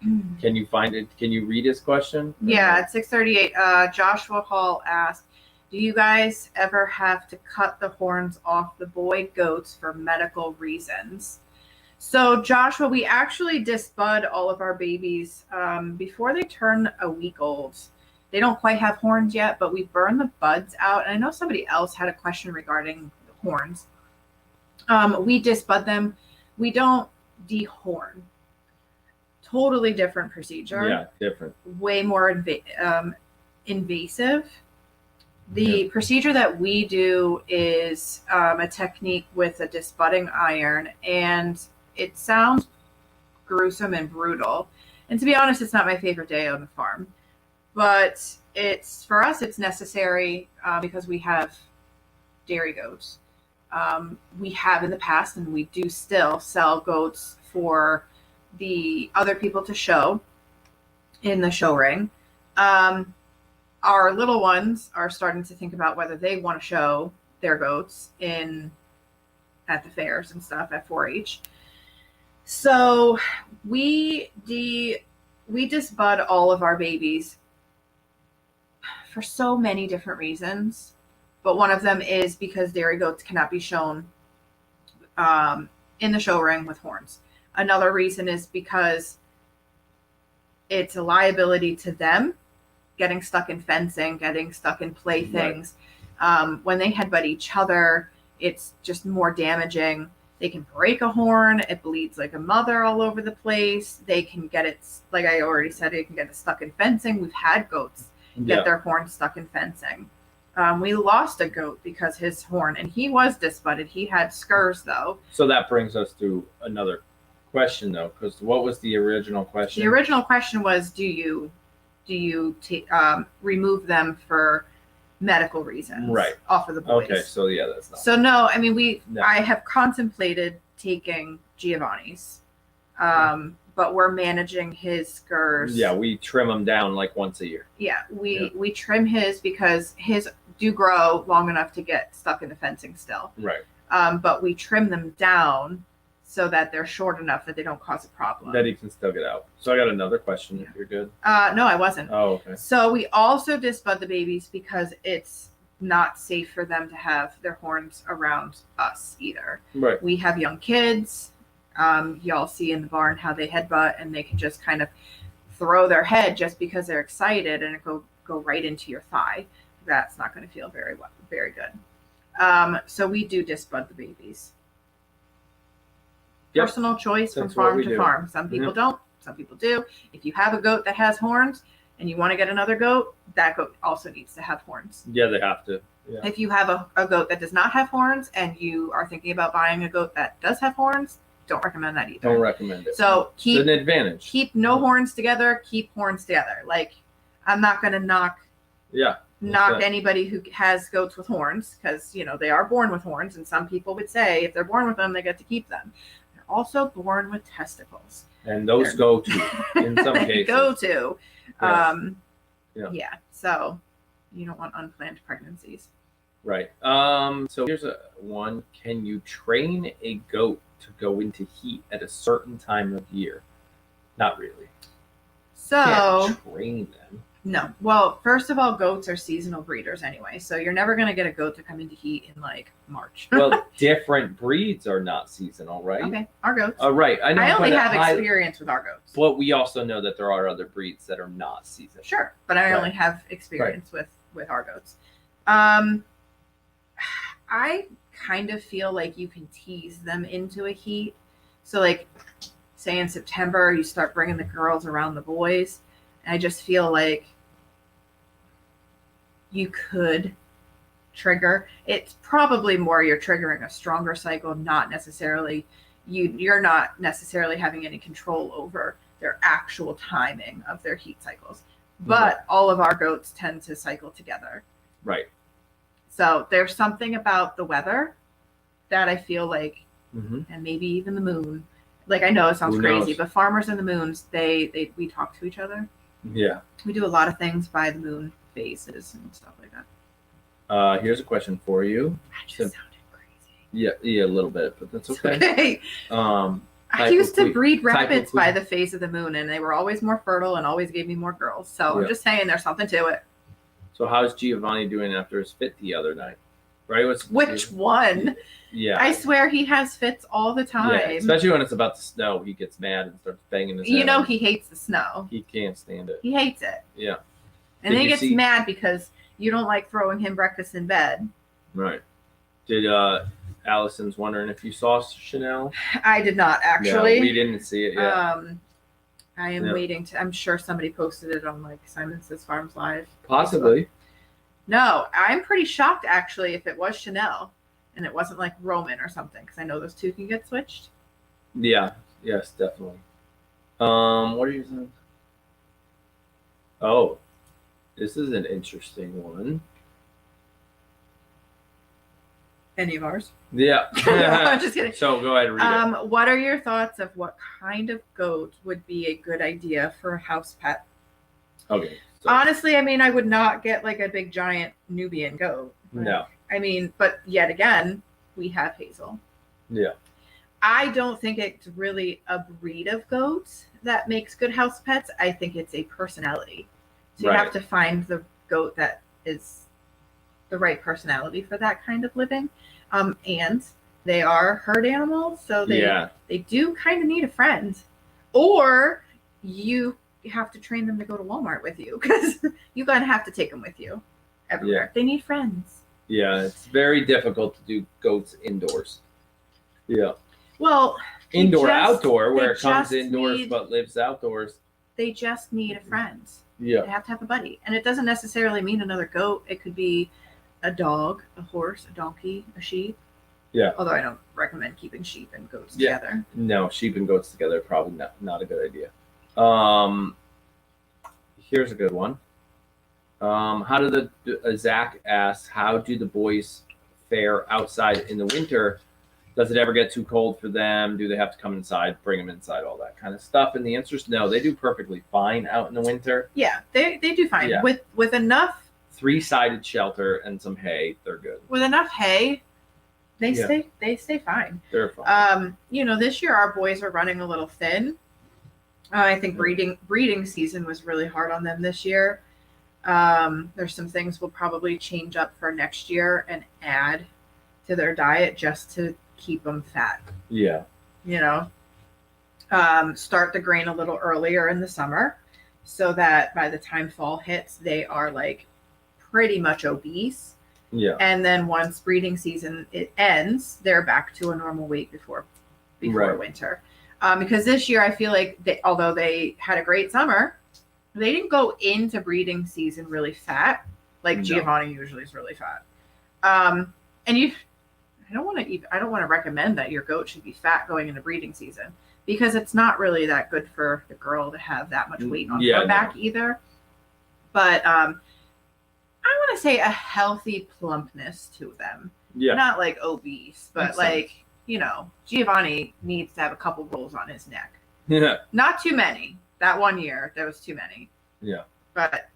Can you find it? Can you read his question? Yeah, at 6:38. Joshua Hall asked, "Do you guys ever have to cut the horns off the boy goats for medical reasons?" So Joshua, we actually disbud all of our babies before they turn a week old. They don't quite have horns yet, but we burn the buds out. And I know somebody else had a question regarding the horns. We disbud them. We don't dehorn. Totally different procedure. Yeah, different. Way more invasive. The procedure that we do is a technique with a disbudding iron, and it sounds gruesome and brutal. And to be honest, it's not my favorite day on the farm. But for us, it's necessary because we have dairy goats. We have in the past, and we do still sell goats for the other people to show in the show ring. Our little ones are starting to think about whether they want to show their goats at the fairs and stuff at 4-H. So we disbud all of our babies for so many different reasons, but one of them is because dairy goats cannot be shown in the show ring with horns. Another reason is because it's a liability to them, getting stuck in fencing, getting stuck in playthings. Right. When they headbutt each other, it's just more damaging. They can break a horn. It bleeds like a mother all over the place. They can get it, like I already said, they can get it stuck in fencing. We've had goats get their horn stuck in fencing. We lost a goat because his horn, and he was disbudded. He had scurs though. So that brings us to another question though, because what was the original question? The original question was, do you remove them for medical reasons, right, off of the boys? Okay, so yeah, that's not. So no, I mean I have contemplated taking Giovanni's, but we're managing his scurs. Yeah, we trim them down like once a year. Yeah, we trim his because his do grow long enough to get stuck in the fencing still. Right. But we trim them down so that they're short enough that they don't cause a problem. That he can still get out. So I got another question if you're good. No, I wasn't. Oh, okay. So we also disbud the babies because it's not safe for them to have their horns around us either. Right. We have young kids. Y'all see in the barn how they headbutt and they can just kind of throw their head just because they're excited and it go right into your thigh. That's not going to feel very good. So we do disbud the babies. Yep. Personal choice from farm to farm. Some people don't. Some people do. If you have a goat that has horns and you want to get another goat, that goat also needs to have horns. Yeah, they have to. Yeah. If you have a goat that does not have horns and you are thinking about buying a goat that does have horns, don't recommend that either. Don't recommend it. So it's an advantage. Keep no horns together. Keep horns together. Like, I'm not going to knock anybody who has goats with horns because, they are born with horns. And some people would say if they're born with them, they get to keep them. They're also born with testicles. And those go to, in some cases. Go to. Yeah. So you don't want unplanned pregnancies. Right. So here's one. Can you train a goat to go into heat at a certain time of year? Not really. So can't train them. No. Well, first of all, goats are seasonal breeders anyway, so you're never going to get a goat to come into heat in like March. Well, different breeds are not seasonal, right? Okay, our goats. Right. I only have experience with our goats. But we also know that there are other breeds that are not seasonal. Sure, but I only have experience with our goats. I kind of feel like you can tease them into a heat. So like, say in September, you start bringing the girls around the boys. I just feel like you could trigger. It's probably more you're triggering a stronger cycle, not necessarily you're not necessarily having any control over their actual timing of their heat cycles. But all of our goats tend to cycle together. Right. So there's something about the weather that I feel like, and maybe even the moon. Like, I know it sounds crazy, but farmers and the moons, we talk to each other. Yeah. We do a lot of things by the moon phases and stuff like that. Here's a question for you. I just sounded crazy. Yeah, a little bit, but that's okay. I used to breed rabbits by the phase of the moon, and they were always more fertile and always gave me more girls. So I'm just saying there's something to it. So how's Giovanni doing after his fit the other night? Right? Which one? Yeah. I swear he has fits all the time. Yeah, especially when it's about to snow, he gets mad and starts banging his head. He hates the snow. He can't stand it. He hates it. Yeah. And then he gets mad because you don't like throwing him breakfast in bed. Right. Did Allison's wondering if you saw Chanel? I did not actually. No, we didn't see it yet. I am waiting I'm sure somebody posted it on like Simon Says Farms Live. Possibly. No, I'm pretty shocked actually if it was Chanel and it wasn't like Roman or something, because I know those two can get switched. Yeah. Yes, definitely. What are you saying? Oh, this is an interesting one. Any of ours? Yeah. I'm just kidding. So go ahead and read it. What are your thoughts of what kind of goat would be a good idea for a house pet? Okay. So. Honestly, I mean, I would not get like a big giant Nubian goat. No. I mean, but yet again, we have Hazel. Yeah. I don't think it's really a breed of goats that makes good house pets. I think it's a personality. So you have to find the goat that is the right personality for that kind of living. And they are herd animals, so they do kind of need a friend. Or you have to train them to go to Walmart with you, because you're going to have to take them with you everywhere. Yeah. They need friends. Yeah, it's very difficult to do goats indoors. Yeah. Well, Indoor, outdoor, where it comes just indoors need- but lives outdoors. They just need a friend. Yeah. They have to have a buddy. And it doesn't necessarily mean another goat. It could be a dog, a horse, a donkey, a sheep. Yeah. Although I don't recommend keeping sheep and goats Yeah. together. No, sheep and goats together probably not a good idea. Here's a good one. How do Zach asks, how do the boys fare outside in the winter? Does it ever get too cold for them? Do they have to come inside, bring them inside, all that kind of stuff? And the answer is no. They do perfectly fine out in the winter. Yeah, they do fine. Yeah. With enough 3-sided shelter and some hay, they're good. With enough hay, they stay fine. They're fine. This year our boys are running a little thin. I think breeding season was really hard on them this year. There's some things we'll probably change up for next year and add to their diet just to keep them fat. Yeah. Start the grain a little earlier in the summer so that by the time fall hits, they are like pretty much obese. Yeah. And then once breeding season it ends, they're back to a normal weight before Right. winter. Because this year I feel like although they had a great summer, they didn't go into breeding season really fat. Like No. Giovanni usually is really fat. I don't want to recommend that your goat should be fat going into breeding season because it's not really that good for the girl to have that much weight on her back either. But I want to say a healthy plumpness to them. Yeah. Not like obese, but Makes sense. Giovanni needs to have a couple rolls on his neck. Yeah. Not too many. That 1 year, there was too many. Yeah. But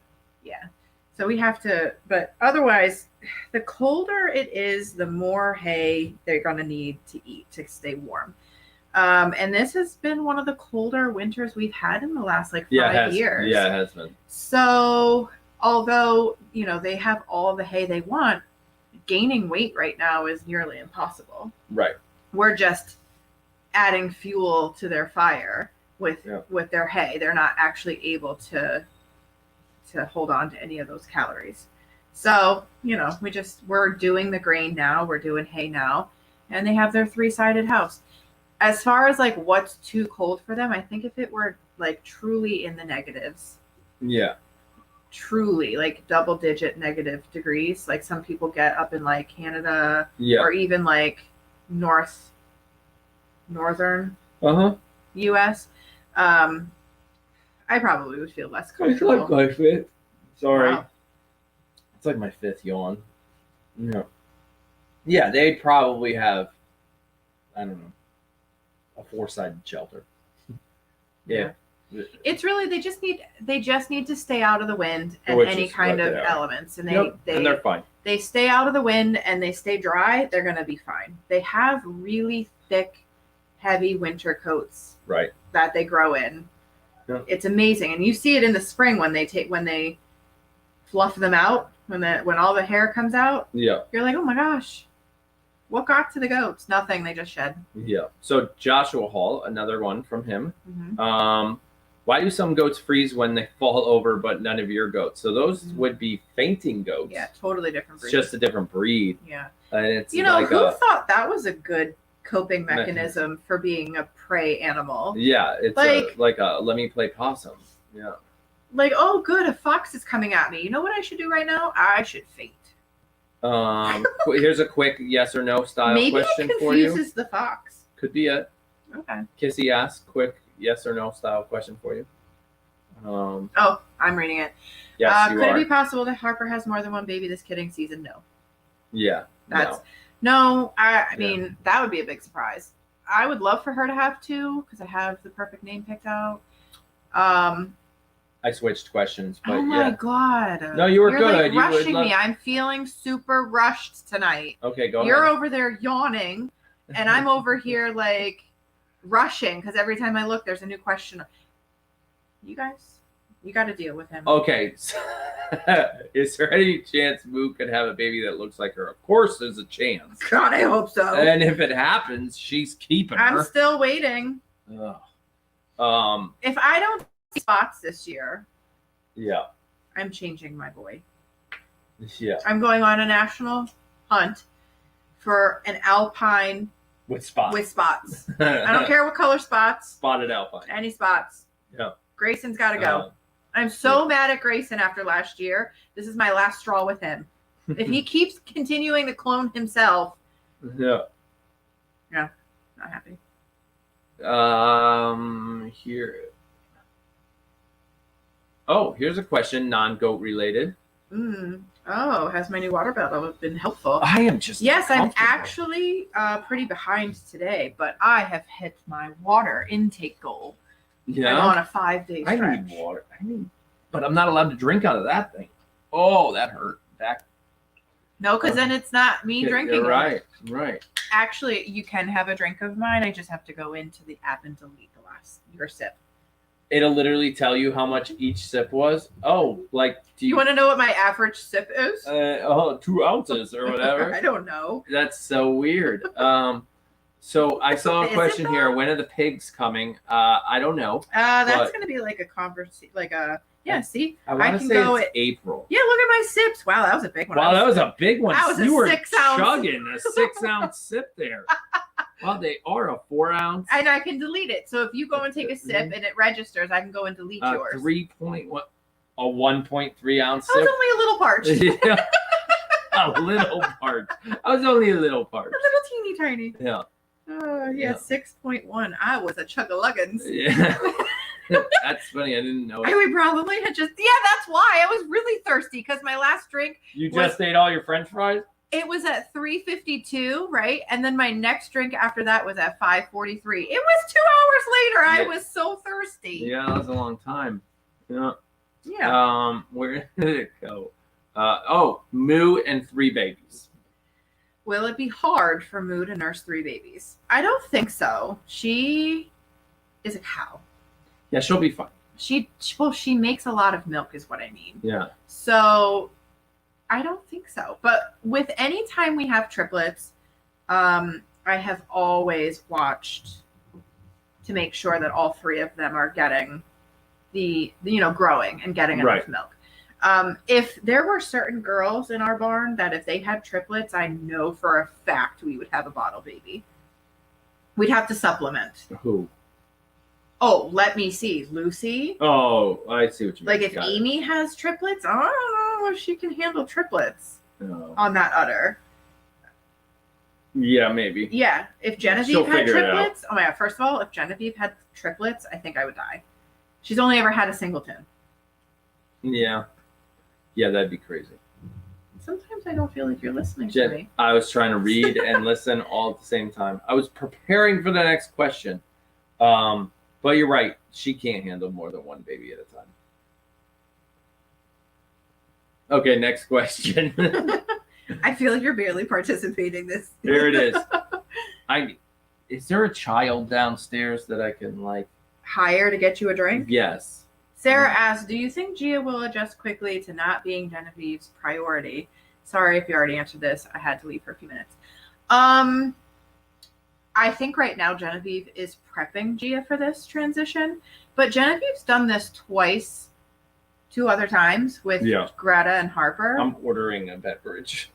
yeah. So we have to, but otherwise, the colder it is, the more hay they're going to need to eat to stay warm. And this has been one of the colder winters we've had in the last 5 years. Yeah, it has been. So although, they have all the hay they want, gaining weight right now is nearly impossible. Right. We're just adding fuel to their fire with their hay. They're not actually able to hold on to any of those calories. So, we're doing the grain now, we're doing hay now, and they have their 3-sided house. As far as what's too cold for them, I think if it were truly in the negatives. Yeah. Truly double-digit negative degrees, like some people get up in Canada or even northern US. I probably would feel less comfortable. It's like my fifth. Sorry. Wow. It's like my 5th yawn. No. Yeah, they'd probably have, I don't know, a 4-sided shelter. Yeah. It's really they just need to stay out of the wind and any kind of elements, and and they're fine. They stay out of the wind and they stay dry. They're gonna be fine. They have really thick, heavy winter coats, right, that they grow in. Yeah. It's amazing, and you see it in the spring when they fluff them out when all the hair comes out. Yeah, you're like, oh my gosh, what got to the goats? Nothing. They just shed. Yeah. So Joshua Hall, another one from him. Mm-hmm. Why do some goats freeze when they fall over, but none of your goats? So those would be fainting goats. Yeah, totally different breed. It's just a different breed. Yeah. And it's who thought that was a good coping mechanism for being a prey animal? Yeah, it's like a let me play possum. Yeah. Oh, good, a fox is coming at me. You know what I should do right now? I should faint. Here's a quick yes or no style question for you. Maybe it confuses the fox. Could be it. Okay. Kissy asks, quick yes or no style question for you. I'm reading it. Yes, you could are. it be possible that Harper has more than one baby this kidding season? No. Yeah. I mean, that would be a big surprise. I would love for her to have 2 because I have the perfect name picked out. I switched questions, but oh my god! No, you were You're good. Rushing me. I'm feeling super rushed tonight. Okay, go ahead. You're over there yawning, and I'm over here rushing because every time I look, there's a new question. You guys, you got to deal with him. Okay. Is there any chance Moo could have a baby that looks like her? Of course, there's a chance. God, I hope so. And if it happens, she's keeping her. I'm still waiting. Ugh. If I don't see spots this year, yeah, I'm changing my boy. Yeah. I'm going on a national hunt for an alpine With spots. with spots. I don't care what color spots. Spotted alpine. Any spots. Yeah. Grayson's got to go. I'm so mad at Grayson after last year. This is my last straw with him. If he keeps continuing to clone himself, Yeah. not happy. Here. Oh, here's a question, non-goat related. Oh, has my new water bottle been helpful? I am just Yes, I'm actually pretty behind today, but I have hit my water intake goal. Yeah. I'm on a 5-day stretch. I need water. But I'm not allowed to drink out of that thing. Oh, that hurt. No, because then it's not me drinking. You're right. Right. Actually, you can have a drink of mine. I just have to go into the app and delete your sip. It'll literally tell you how much each sip was. Oh, like do you want to know what my average sip is? 2 ounces or whatever. I don't know. That's so weird. So I saw a question here. When are the pigs coming? I don't know. That's going to be like a conversation, see, I want to say it's April. Yeah, look at my sips. Wow, that was a big one. Wow, that was a big one. That was you a were 6 ounce. chugging a 6 ounce sip there. Well, they are a 4 ounce. And I can delete it. So if you go and take a sip and it registers, I can go and delete yours. 1.3 ounce I sip. was only a little parched. Yeah. A little part. I was only a little part. A little teeny tiny. Yeah. Yeah. 6.1. I was a chug-a-luggins. Yeah. That's funny. I didn't know. And we probably had that's why I was really thirsty because my last drink. You just ate all your French fries? It was at 3:52, right? And then my next drink after that was at 5:43. It was 2 hours later. I was so thirsty. Yeah, that was a long time. Yeah. Yeah. Where did it go? Moo and 3 babies. Will it be hard for Moo to nurse 3 babies? I don't think so. She is a cow. Yeah, she'll be fine. She makes a lot of milk is what I mean. Yeah. So I don't think so. But with any time we have triplets, I have always watched to make sure that all 3 of them are getting growing and getting enough milk. If there were certain girls in our barn that if they had triplets, I know for a fact we would have a bottle baby. We'd have to supplement. Who? Oh, let me see. Lucy? Oh, I see what you mean. Like if Amy has triplets, I don't know if she can handle triplets on that udder. Yeah, maybe. Yeah. If Genevieve had triplets, oh my God. First of all, if Genevieve had triplets, I think I would die. She's only ever had a singleton. Yeah. Yeah, that'd be crazy. Sometimes I don't feel like you're listening to me. I was trying to read and listen all at the same time. I was preparing for the next question. But you're right. She can't handle more than 1 baby at a time. Okay, next question. I feel like you're barely participating this. There it is. Is there a child downstairs that I can hire to get you a drink? Yes. Sarah asks, do you think Gia will adjust quickly to not being Genevieve's priority? Sorry if you already answered this. I had to leave for a few minutes. I think right now Genevieve is prepping Gia for this transition, but Genevieve's done this twice, 2 other times with Greta and Harper. I'm ordering a beverage.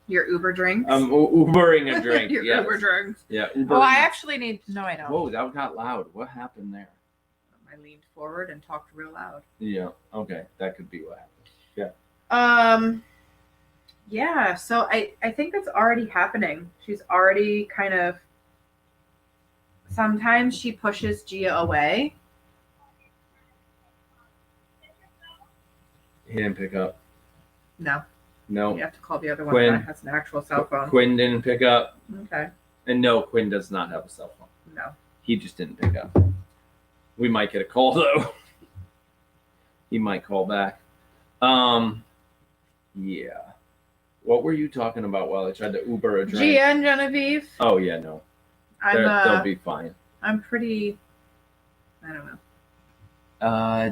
Your Uber drinks? I'm Ubering a drink. Your Uber drinks. Yeah. Uber. Oh, I actually need. No, I don't. Whoa, that got loud. What happened there? I leaned forward and talked real loud. Yeah. Okay, that could be what happened. Yeah. Yeah. So I think that's already happening. She's already kind of. Sometimes she pushes Gia away. He didn't pick up. No. No. You have to call the other one that has an actual cell phone. Quinn didn't pick up. Okay. And no, Quinn does not have a cell phone. No. He just didn't pick up. We might get a call though. He might call back. Yeah. What were you talking about while I tried to Uber a drink? Gia and Genevieve. Oh yeah, no. They'll be fine. I'm pretty. I don't know. I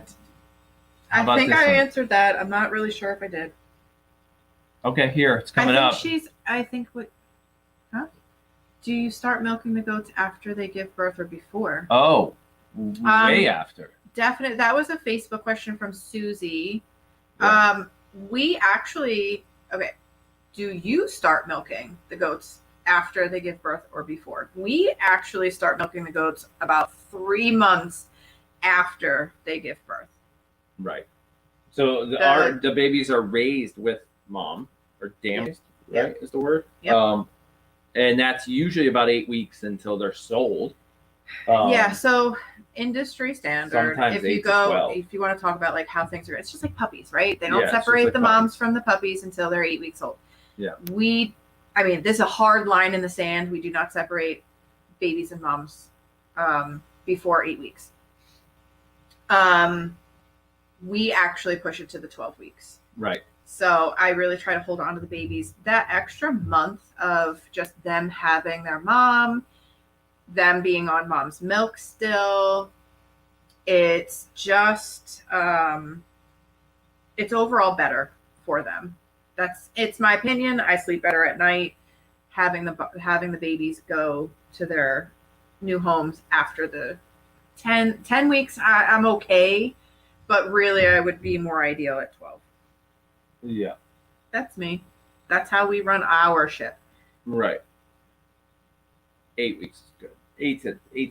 think I answered that. I'm not really sure if I did. Okay, here it's coming up. Do you start milking the goats after they give birth or before? Oh, way after. Definitely. That was a Facebook question from Susie. Yeah. We actually do you start milking the goats after they give birth or before? We actually start milking the goats about 3 months after they give birth. Right. So the babies are raised with mom, or damaged, right? Is the word. Yep. And that's usually about 8 weeks until they're sold. Yeah, so industry standard. Sometimes If you 8 to 12. if you want to talk about like how things are, it's just like puppies, right? They don't Yeah, it's just separate like the puppies. moms from the puppies until they're 8 weeks old. Yeah. I mean, this is a hard line in the sand. We do not separate babies and moms before 8 weeks. We actually push it to the 12 weeks. Right. So I really try to hold on to the babies. That extra month of just them having their mom, them being on mom's milk still, it's just it's overall better for them. It's my opinion. I sleep better at night having the babies go to their new homes after the 10 weeks. I'm okay, but really I would be more ideal at 12. Yeah. That's me. That's how we run our ship. Right. 8 weeks is good. 8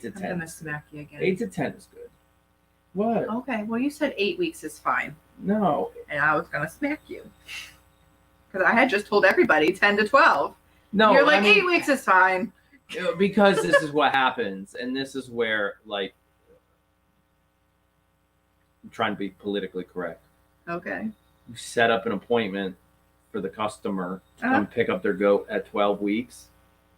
to 10. I'm gonna smack you again. 8 to 10 is good. What? Okay, well you said 8 weeks is fine, No. and I was gonna smack you because I had just told everybody 10 to 12. No. You're like, I mean, 8 weeks is fine. because this is what happens, and this is where, like, I'm trying to be politically correct. Okay. You set up an appointment for the customer to come pick up their goat at 12 weeks,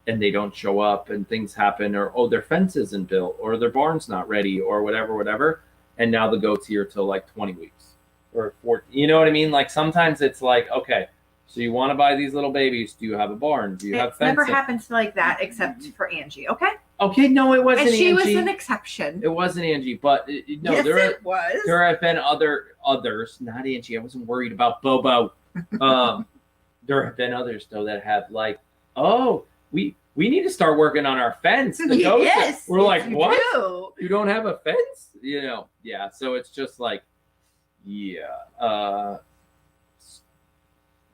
and they don't show up, and things happen, or their fence isn't built, or their barn's not ready, or whatever, and now the goat's here till like 20 weeks or 14. You know what I mean? Like, sometimes it's like, okay, so you want to buy these little babies? Do you have a barn? Do you have fencing? Never happens like that except for Angie. Okay. Okay, no, it wasn't. And she Angie. was an exception. It wasn't Angie, but no, yes, it was. There have been others, not Angie. I wasn't worried about Bobo. There have been others though that have like, oh, we need to start working on our fence. The goats. Yes, we're like, what? Do. You don't have a fence? You know, yeah. So it's just like, yeah,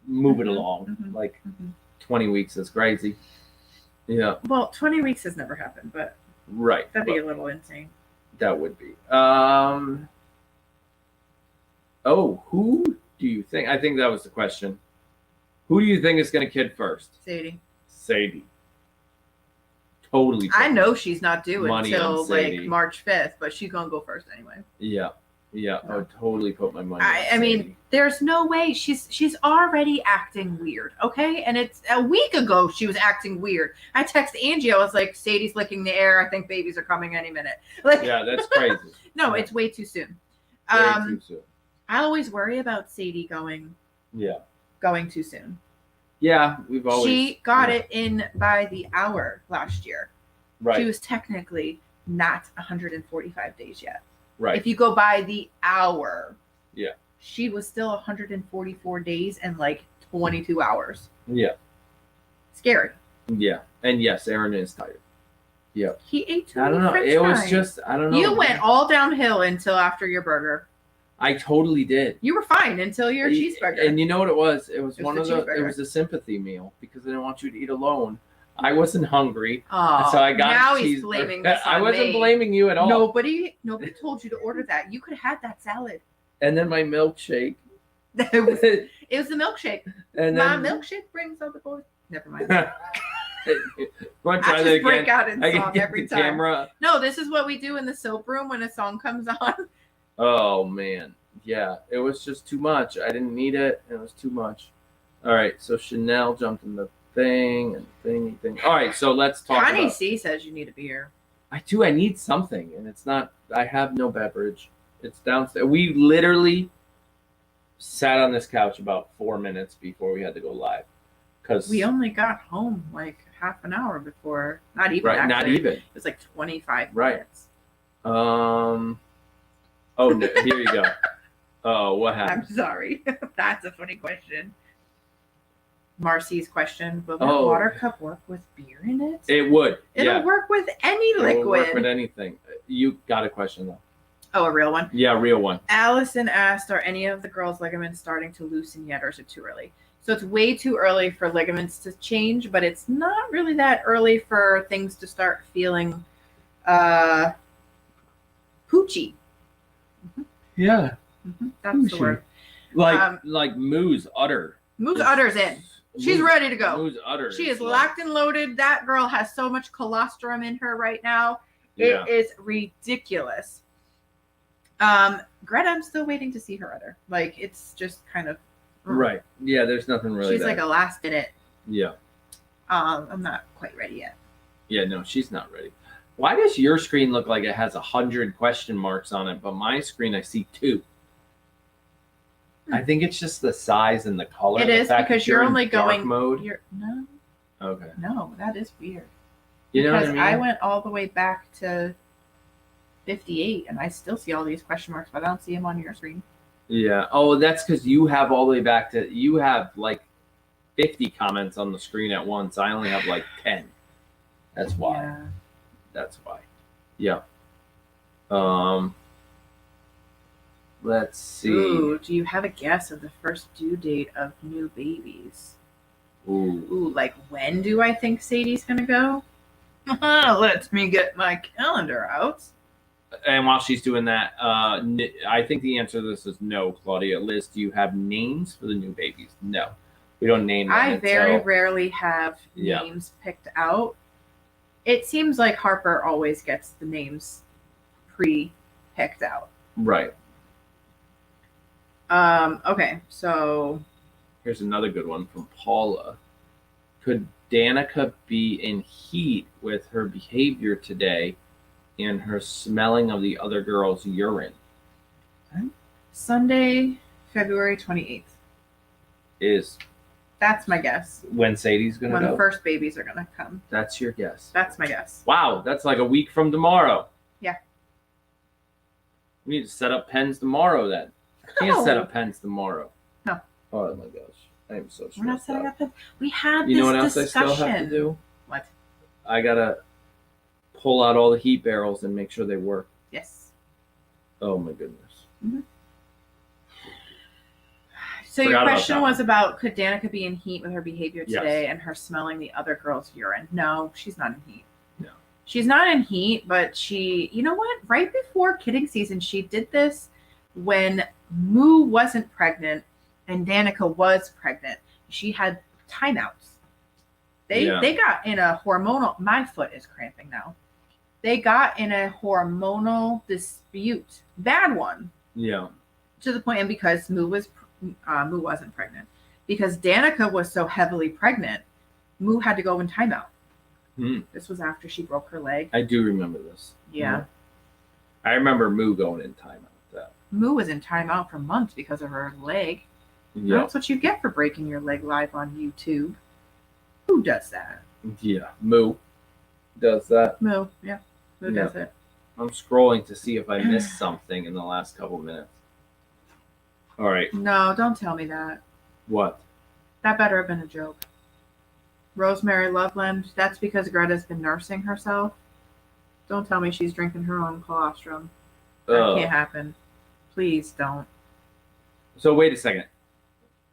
move it along. Like 20 weeks is crazy. Yeah. Well, 20 weeks has never happened, but right. That'd be a little insane. That would be. Who do you think? I think that was the question. Who do you think is going to kid first? Sadie. Totally. I know she's not due money until on Sadie. like March 5th, but she's going to go first anyway. Yeah. I would totally put my money on I mean, Sadie. there's no way. She's already acting weird, okay? And it's a week ago she was acting weird. I texted Angie. I was like, Sadie's licking the air. I think babies are coming any minute. Like, yeah, that's crazy. No, it's way too soon. Way too soon. I always worry about Sadie going too soon. Yeah, we've always. She got it in by the hour last year. Right. She was technically not 145 days yet. Right. If you go by the hour, she was still 144 days and like 22 hours. Yeah. Scary. Yeah. And yes, Aaron is tired. Yeah. He ate too I don't know. French It was fries. just, I don't know. You went all downhill until after your burger. I totally did. You were fine until your cheeseburger. And you know what it was? It was one of the. cheeseburger. It was a sympathy meal because I didn't want you to eat alone. I wasn't hungry, Oh, so I got now a he's cheeseburger. blaming this I on wasn't me. blaming you at all. Nobody told you to order that. You could have had that salad. And then my milkshake. It was the milkshake. And My then milkshake brings all the boys. Never mind. Want to try I that just break again? out in I can song get every the time. camera. No, this is what we do in the soap room when a song comes on. Oh man, yeah, it was just too much. I didn't need it. It was too much. All right, so Chanel jumped in the thing and thing. All right, so let's talk Connie about. C says you need a beer. I do. I need something, and it's not. I have no beverage. It's downstairs. We literally sat on this couch about 4 minutes before we had to go live, because We only got home like half an hour before. Not even. right, actually. not even. It was like 25 Right. minutes. Oh, no, here you go. Oh, what happened? I'm sorry. That's a funny question. Marcy's question: will that Oh. water cup work with beer in it? It would. It'll Yeah. work with any It will work with liquid. anything. You got a question though. Oh, a real one. Yeah, real one. Allison asked, are any of the girls' ligaments starting to loosen yet, or is it too early? So it's way too early for ligaments to change, but it's not really that early for things to start feeling poochy. Yeah. That's Poochy. the word. Like Moo's udder. Moo's udder's in. She's ready to go. Moo's udder. She is locked and loaded. That girl has so much colostrum in her right now. Yeah. It is ridiculous. Greta, I'm still waiting to see her udder. Like, it's just kind of right. Yeah, there's nothing really. She's like a last minute. Yeah. I'm not quite ready yet. Yeah, no, she's not ready. Why does your screen look like it has 100 question marks on it, but my screen I see 2? I think it's just the size and the color. It is because you're only going mode. No. Okay. No, that is weird. You know because what I mean? I went all the way back to 58, and I still see all these question marks, but I don't see them on your screen. Yeah. Oh, that's because you have all the way back to you have like 50 comments on the screen at once. I only have like 10. That's why. Yeah. That's why. Yeah. Let's see. Ooh, do you have a guess of the first due date of new babies? Ooh, like when do I think Sadie's gonna go? Let me get my calendar out. And while she's doing that, I think the answer to this is no, Claudia. Liz, do you have names for the new babies? No. We don't name them. I very rarely have names picked out. It seems like Harper always gets the names pre-picked out. Right. Okay, so here's another good one from Paula. Could Danica be in heat with her behavior today and her smelling of the other girl's urine? Sunday, February 28th. That's my guess. When Sadie's going to go? When the first babies are going to come. That's your guess. That's my guess. Wow, that's like a week from tomorrow. Yeah. We need to set up pens tomorrow then. I can't set up pens tomorrow. No. Oh my gosh. I am so stressed We're not setting up pens. We had You know what this else discussion. I still have to do? What? I got to pull out all the heat barrels and make sure they work. Yes. Oh my goodness. Mm-hmm. So your question was about could Danica be in heat with her behavior today and her smelling the other girl's urine? No, she's not in heat. No. She's not in heat, but she, you know what? Right before kidding season, she did this when Moo wasn't pregnant and Danica was pregnant. She had timeouts. They got in a hormonal, my foot is cramping now. They got in a hormonal dispute. Bad one. Yeah. To the point, and because Moo wasn't pregnant. Because Danica was so heavily pregnant, Moo had to go in timeout. This was after she broke her leg. I do remember this. Yeah. I remember Moo going in timeout. Moo was in timeout for months because of her leg. Yeah. That's what you get for breaking your leg live on YouTube. Who does that? Yeah. Moo does that. Moo. Yeah. Moo does it. I'm scrolling to see if I missed something in the last couple minutes. All right. No, don't tell me that. What? That better have been a joke. Rosemary Loveland, that's because Greta's been nursing herself. Don't tell me she's drinking her own colostrum. That can't happen. Please don't. So wait a second.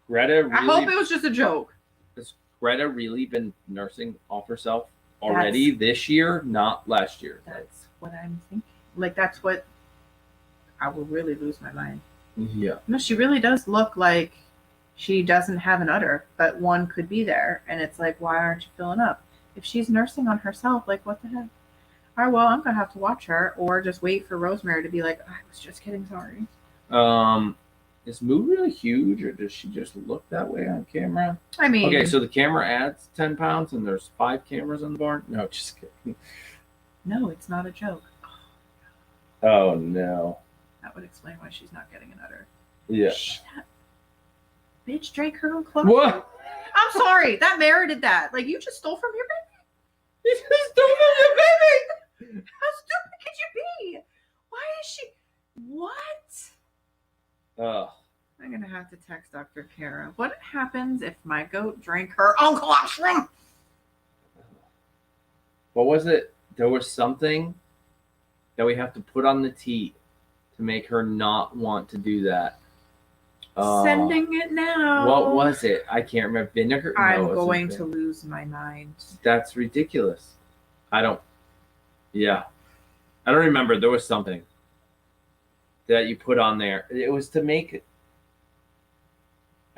Greta I hope it was just a joke. Has Greta really been nursing off herself already this year, not last year? That's what I'm thinking. Like, that's what I will really lose my mind. Yeah. No, she really does look like she doesn't have an udder, but one could be there. And it's like, why aren't you filling up? If she's nursing on herself, like, what the heck? All right, well, I'm going to have to watch her or just wait for Rosemary to be like, I was just kidding, sorry. Is Moo really huge, or does she just look that way on camera? I mean... Okay, so the camera adds 10 pounds and there's 5 cameras on the barn? No, just kidding. No, it's not a joke. Oh, no. That would explain why she's not getting an udder. Yeah. Bitch drank her own clothes. What? I'm sorry. That merited that. Like, you just stole from your baby. You just stole from your baby! How stupid could you be? Why is she... What? Ugh. I'm going to have to text Dr. Kara. What happens if my goat drank her own colostrum? What was it? There was something that we have to put on the teat to make her not want to do that. Sending it now. What was it? I can't remember. Vinegar? No, I'm it wasn't going to vinegar. lose my mind. That's ridiculous. I don't remember. There was something that you put on there. It was to make it.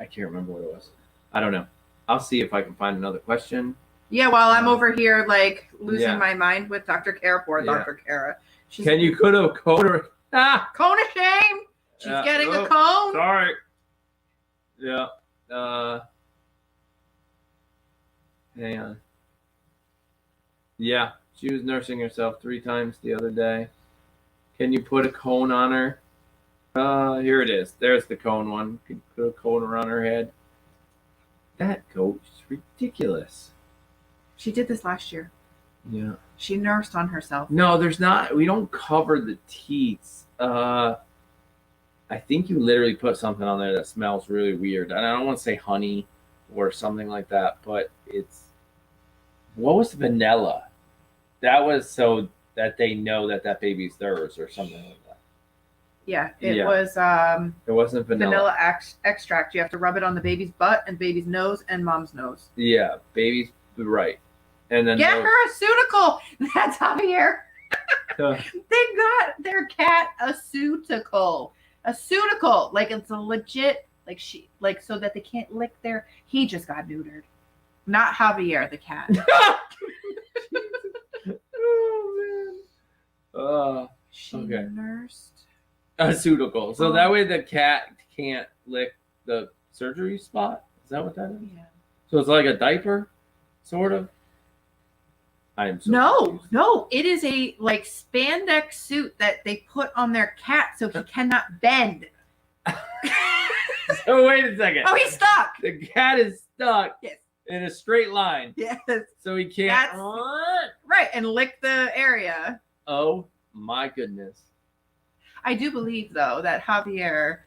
I can't remember what it was. I don't know. I'll see if I can find another question. Yeah, while I'm over here, like, losing Yeah. my mind with Dr. Kara. Poor Yeah. Dr. Kara. Can you put a cone or Cone of shame. She's getting a oh, cone. Sorry. Yeah. Hang on. Yeah, she was nursing herself 3 times the other day. Can you put a cone on her? Here it is. There's the cone one. Can you put a cone around her head? That goat is ridiculous. She did this last year. Yeah. She nursed on herself. No, there's not. We don't cover the teats. I think you literally put something on there that smells really weird. And I don't want to say honey or something like that, but it's. What was vanilla? That was so that they know that that baby's theirs or something like that. Yeah, it Yeah. was It wasn't vanilla. extract. You have to rub it on the baby's butt and baby's nose and mom's nose. Yeah, baby's right. And then Get her a Suticle. That's Javier. Uh, They got their cat a Suticle. A Suticle. Like, it's a legit, so that they can't lick their. He just got neutered. Not Javier, the cat. oh man. She Okay. nursed. A Suticle. So that way the cat can't lick the surgery spot? Is that what that is? Yeah. So it's like a diaper, sort of? I am so confused. No. It is a spandex suit that they put on their cat so he cannot bend. So wait a second. Oh, he's stuck. The cat is stuck Yes. in a straight line. Yes. So he can't. Right, and lick the area. Oh my goodness. I do believe, though, that Javier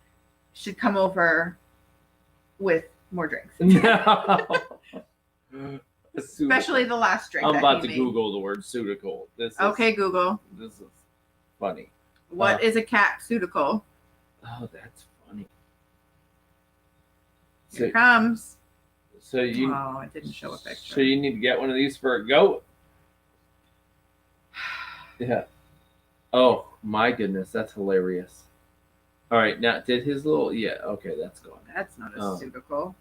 should come over with more drinks. No. Especially the last drink. I'm that about he to made. Google the word Suticle. Okay, Google. This is funny. What is a cat Suticle? Oh, that's funny. Here it comes. So you. Oh, it didn't show a picture. So you need to get one of these for a goat. Yeah. Oh my goodness, that's hilarious. All right, now did his little okay, that's gone. That's not a Suticle.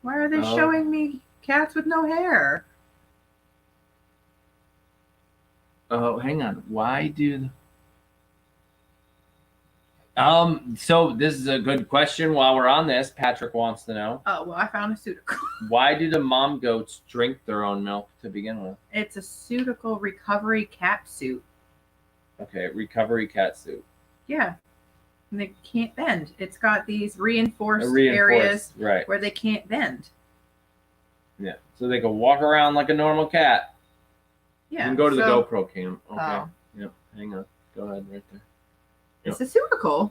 Why are they Oh. showing me cats with no hair? Oh, hang on. Why do? So this is a good question. While we're on this, Patrick wants to know Oh, well, I found a Suticle. why do the mom goats drink their own milk to begin with? It's a Suticle recovery cat suit. Okay, recovery cat suit. Yeah. And they can't bend. It's got these reinforced areas right? where they can't bend. Yeah, so they can walk around like a normal cat. Yeah. You can go to the so GoPro cam. Okay. Oh. Yep. Hang on. Go ahead, right there. It's a Suticle.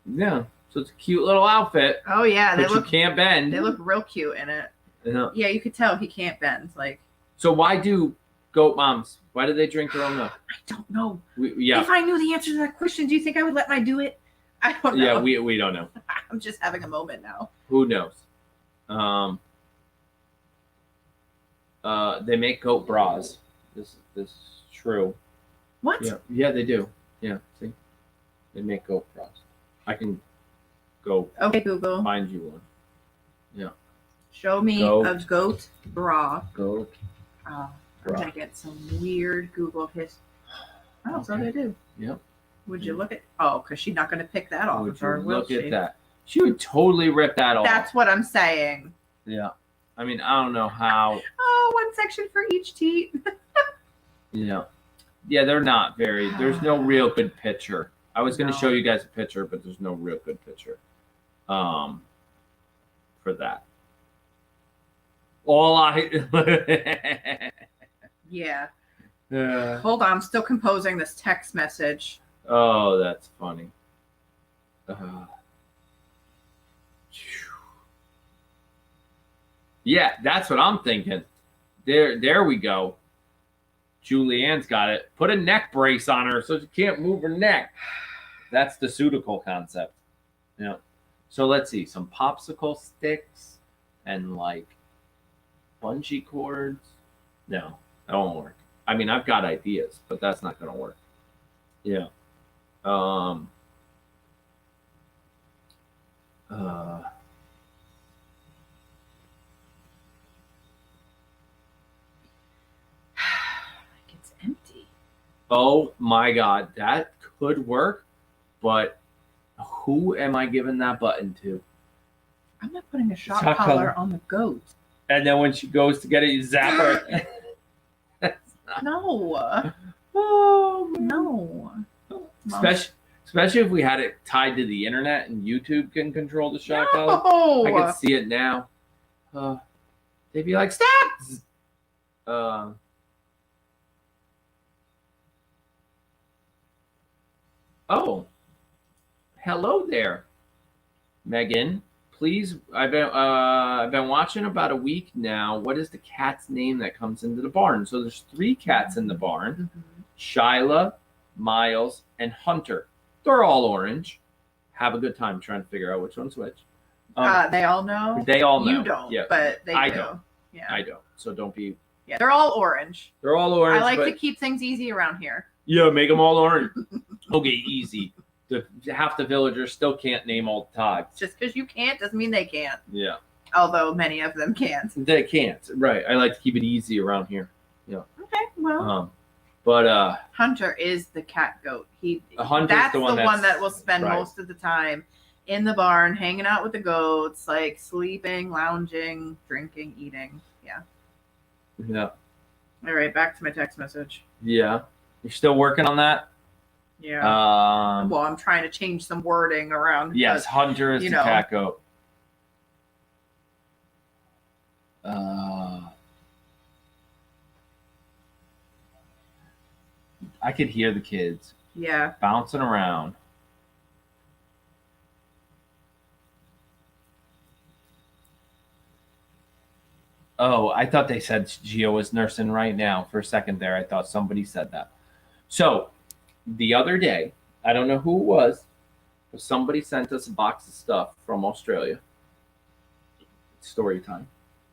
Yeah. So it's a cute little outfit. Oh yeah, But you can't bend. They look real cute in it. Yeah. Yeah, you could tell he can't bend. Like, So why do goat moms? Why do they drink their own milk? I don't know. Yeah. If I knew the answer to that question, do you think I would let mine do it? I don't know. Yeah, we don't know. I'm just having a moment now. Who knows? They make goat bras. This is true. What? Yeah, they do. Yeah, see, they make goat bras. I can go Okay, Google. find you one. Show me Goat. a goat bra. Goat. Oh, I'm Bra. gonna get some weird Google history. Oh, so Okay. they do. Yep. Would you look at? Oh, because she's not gonna pick that off Would of her, you will look she? at that? She would totally rip that off. That's what I'm saying. Yeah. I mean, I don't know how. Oh, one section for each teat. Yeah. Yeah, they're not very. There's no real good picture. I was going to No. show you guys a picture, but there's no real good picture. For that. All I. Yeah. Uh, Hold on, I'm still composing this text message. oh, that's funny. Yeah, that's what I'm thinking. There we go. Julianne's got it. Put a neck brace on her so she can't move her neck. That's the pseudocol concept. Yeah. So let's see, some popsicle sticks and like bungee cords. No, that won't work. I mean, I've got ideas, but that's not going to work. Yeah. It's empty. Oh my God, that could work, but who am I giving that button to? I'm not putting a shock Shock collar collar. on the goat. And then when she goes to get it, you zap her. No. Oh, man. No. Especially if we had it tied to the internet and YouTube can control the shock collar. No. I can see it now. They'd be like, stop! Oh. Hello there, Megan. Please, I've been watching about a week now. What is the cat's name that comes into the barn? So there's 3 cats in the barn. Mhm. Shyla, Miles, and Hunter. They're all orange. Have a good time trying to figure out which one's which. They all know. They all know. You don't, Yeah. but they I do. don't. Yeah. I don't. So don't be. Yeah, they're all orange. They're all orange. I like but, to keep things easy around here. Yeah, make them all orange. Okay, easy. Half the villagers still can't name all the dogs. Just because you can't doesn't mean they can't. Yeah. Although many of them can't. They can't. Right. I like to keep it easy around here. Yeah. Okay, well. But Hunter is the cat goat. Hunter's That's the one that will spend right. most of the time in the barn, hanging out with the goats, like sleeping, lounging, drinking, eating. Yeah. Yeah. All right, back to my text message. Yeah. You're still working on that? Yeah. Well, I'm trying to change some wording around. Yes, Hunter is the cat goat. I could hear the kids. Yeah. Bouncing around. Oh, I thought they said Gio was nursing right now. For a second there, I thought somebody said that. So, the other day, I don't know who it was, but somebody sent us a box of stuff from Australia. Story time.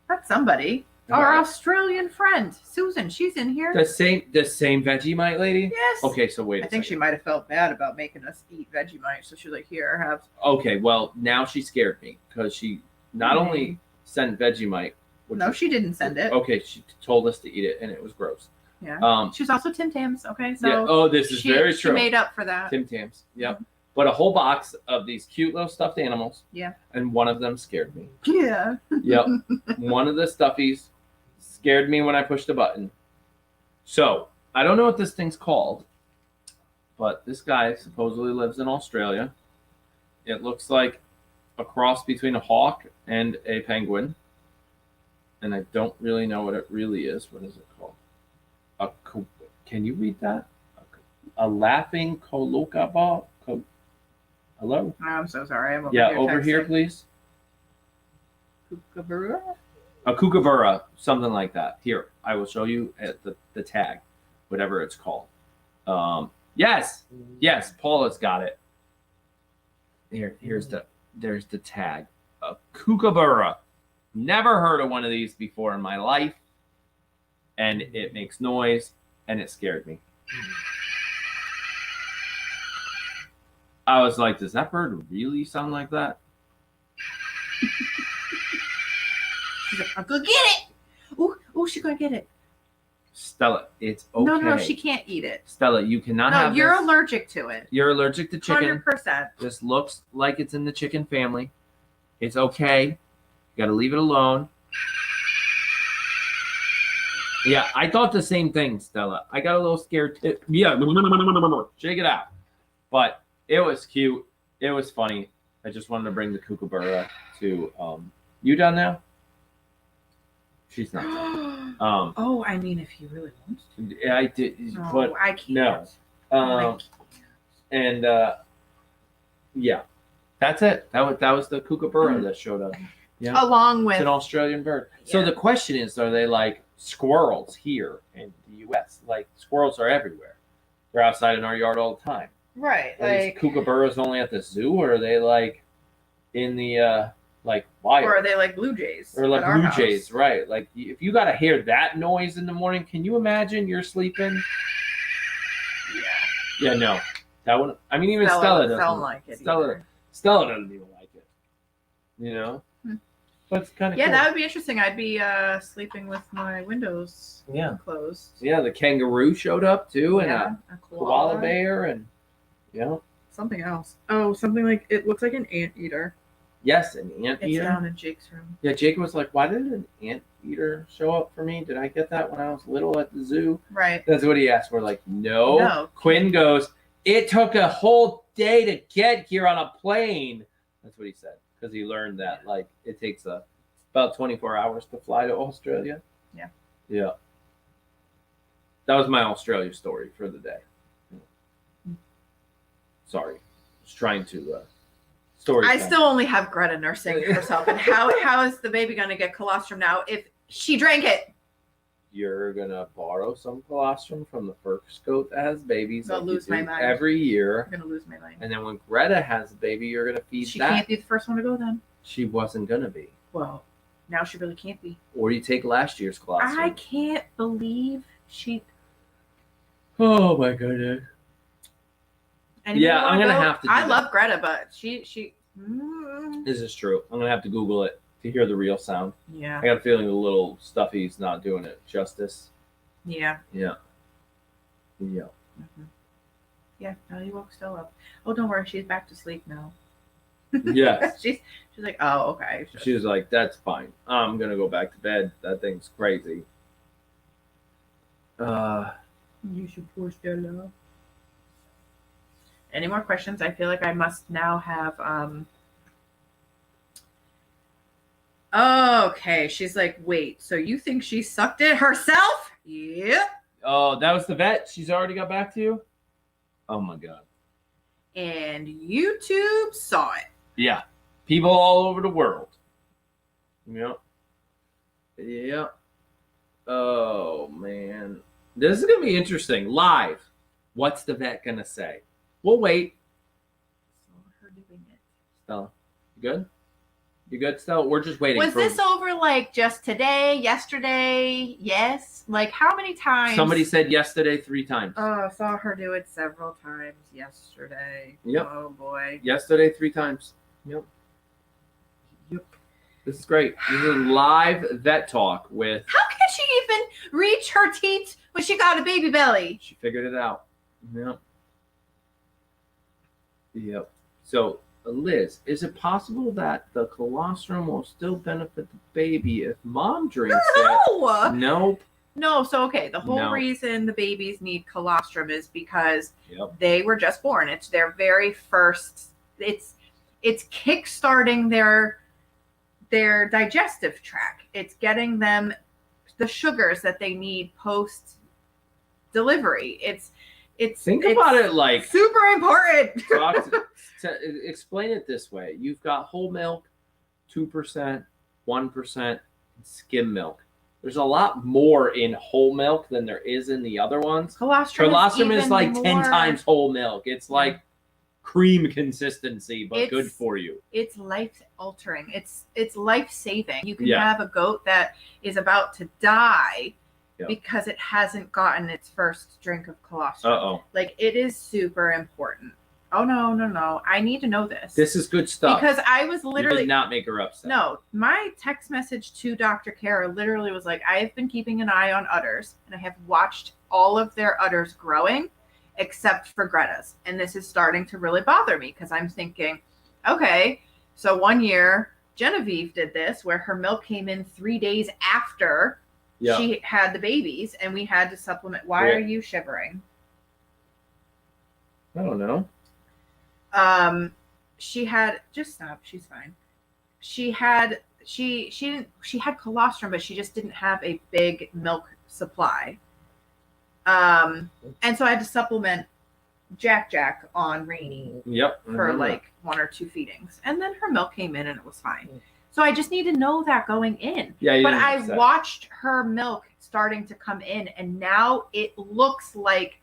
That's somebody. Our Australian friend, Susan. She's in here. The same Vegemite lady? Yes. Okay, so wait a I think second. she might have felt bad about making us eat Vegemite, so she's like, here, have. Okay, well, now she scared me because she not only sent Vegemite. No, she didn't send it. Okay, she told us to eat it, and it was gross. Yeah. She was also Tim Tams. Okay, so. Yeah. Oh, this is very true. She made up for that. Tim Tams. Yep. Mm-hmm. But a whole box of these cute little stuffed animals. Yeah. And one of them scared me. Yeah. Yep. One of the stuffies scared me when I pushed a button. So, I don't know what this thing's called, but this guy supposedly lives in Australia. It looks like a cross between a hawk and a penguin. And I don't really know what it really is. What is it called? Can you read that? A laughing colocaba? Hello? I'm so sorry. I'm over here, please. Kookaburra? A kookaburra, something like that. Here, I will show you at the tag, whatever it's called. Yes, Paula's got it. There's the tag. A kookaburra. Never heard of one of these before in my life, and it makes noise, and it scared me. I was like, does that bird really sound like that? She's like, I'm gonna get it. Ooh, she's gonna get it. Stella, it's okay. No, she can't eat it. Stella, you cannot have this. No, you're allergic to it. You're allergic to chicken. 100%. This looks like it's in the chicken family. It's okay. You gotta leave it alone. Yeah, I thought the same thing, Stella. I got a little scared too. Yeah, shake it out. But it was cute. It was funny. I just wanted to bring the kookaburra to you done now? She's not done. Oh, I mean, if you really want to. Yeah, I did. No, but I can't. No. I can't. And yeah, that's it. That was the kookaburra that showed up. Yeah, along with it's an Australian bird. So the question is, are they like squirrels here in the U.S.? Like squirrels are everywhere. They're outside in our yard all the time. Right. Are these Like, kookaburras only at the zoo, or are they like in the like wild? or are they like blue jays? Or like at our blue house? jays, right? Like if you gotta hear that noise in the morning, can you imagine you're sleeping? Yeah. Yeah, no, that one. I mean, even Stella doesn't like it. Stella doesn't even like it. You know, but it's kind of Yeah, cool. that would be interesting. I'd be sleeping with my windows closed. Yeah, the kangaroo showed up too, and Yeah, a koala bear, and something else. Oh, something like it looks like an anteater. yes, an anteater. It's down in Jake's room. Yeah, Jake was like, "Why did an anteater show up for me? Did I get that when I was little at the zoo?" Right. That's what he asked. We're like, "No." No. Quinn goes, "It took a whole day to get here on a plane." That's what he said, because he learned that like it takes about 24 hours to fly to Australia. Yeah. Yeah. That was my Australia story for the day. Sorry, I was trying to. Story. I still only have Greta nursing herself, and how is the baby going to get colostrum now if she drank it? You're gonna borrow some colostrum from the first goat that has babies. I'll lose my mind every year. I'm gonna lose my mind. And then when Greta has a baby, you're gonna feed She that. can't be the first one to go then. She wasn't gonna be. Well, now she really can't be. Or you take last year's colostrum. I can't believe she. Oh my goodness. Yeah, I'm gonna have to. I love Greta, but she. This is true. I'm gonna have to Google it to hear the real sound. Yeah. I got a feeling the little stuffy's not doing it justice. Yeah. Yeah. Yeah. Mm-hmm. Yeah. Now you woke Stella up. Oh, don't worry, she's back to sleep now. Yes. she's like, oh, okay. She was like, "That's fine. I'm gonna go back to bed. That thing's crazy." You should poor Stella. Any more questions? I feel like I must now have Okay, she's like, wait, so you think she sucked it herself? Yep. Oh, that was the vet? She's already got back to you? Oh my god. And YouTube saw it. Yeah. People all over the world. Yep. Yep. Oh man. This is gonna be interesting. Live. What's the vet gonna say? We'll wait. Saw her doing it. Stella, you good? You good, Stella? We're just waiting. Was this over like just today, yesterday? Yes. Like how many times? Somebody said yesterday 3 times. Oh, I saw her do it several times yesterday. Yep. Oh boy. Yesterday 3 times. Yep. Yep. This is great. This is a live vet talk with. How can she even reach her teats when she got a baby belly? She figured it out. Yep. Yep. So, Liz, is it possible that the colostrum will still benefit the baby if mom drinks it? No. Nope. No. So okay, the whole No. reason the babies need colostrum is because Yep. they were just born. It's their very first. It's kickstarting their digestive tract. It's getting them the sugars that they need post delivery. It's Think about it like super important. explain it this way. You've got whole milk, 2%, 1%, and skim milk. There's a lot more in whole milk than there is in the other ones. Colostrum is like 10 times whole milk. It's like cream consistency, but good for you. It's life altering. It's life saving. You can have a goat that is about to die because it hasn't gotten its first drink of colostrum. Like it is super important. Oh no. I need to know this. This is good stuff. Because I was literally you did not make her upset. No, my text message to Dr. Kara literally was like, I have been keeping an eye on udders and I have watched all of their udders growing except for Greta's. And this is starting to really bother me because I'm thinking, okay, so one year Genevieve did this where her milk came in 3 days after she had the babies and we had to supplement. Why are you shivering? I don't know. She had just stop. She's fine. She had colostrum, but she just didn't have a big milk supply. And so I had to supplement Jack on Rainy. For like 1 or 2 feedings, and then her milk came in and it was fine. So I just need to know that going in. But I watched her milk starting to come in, and now it looks like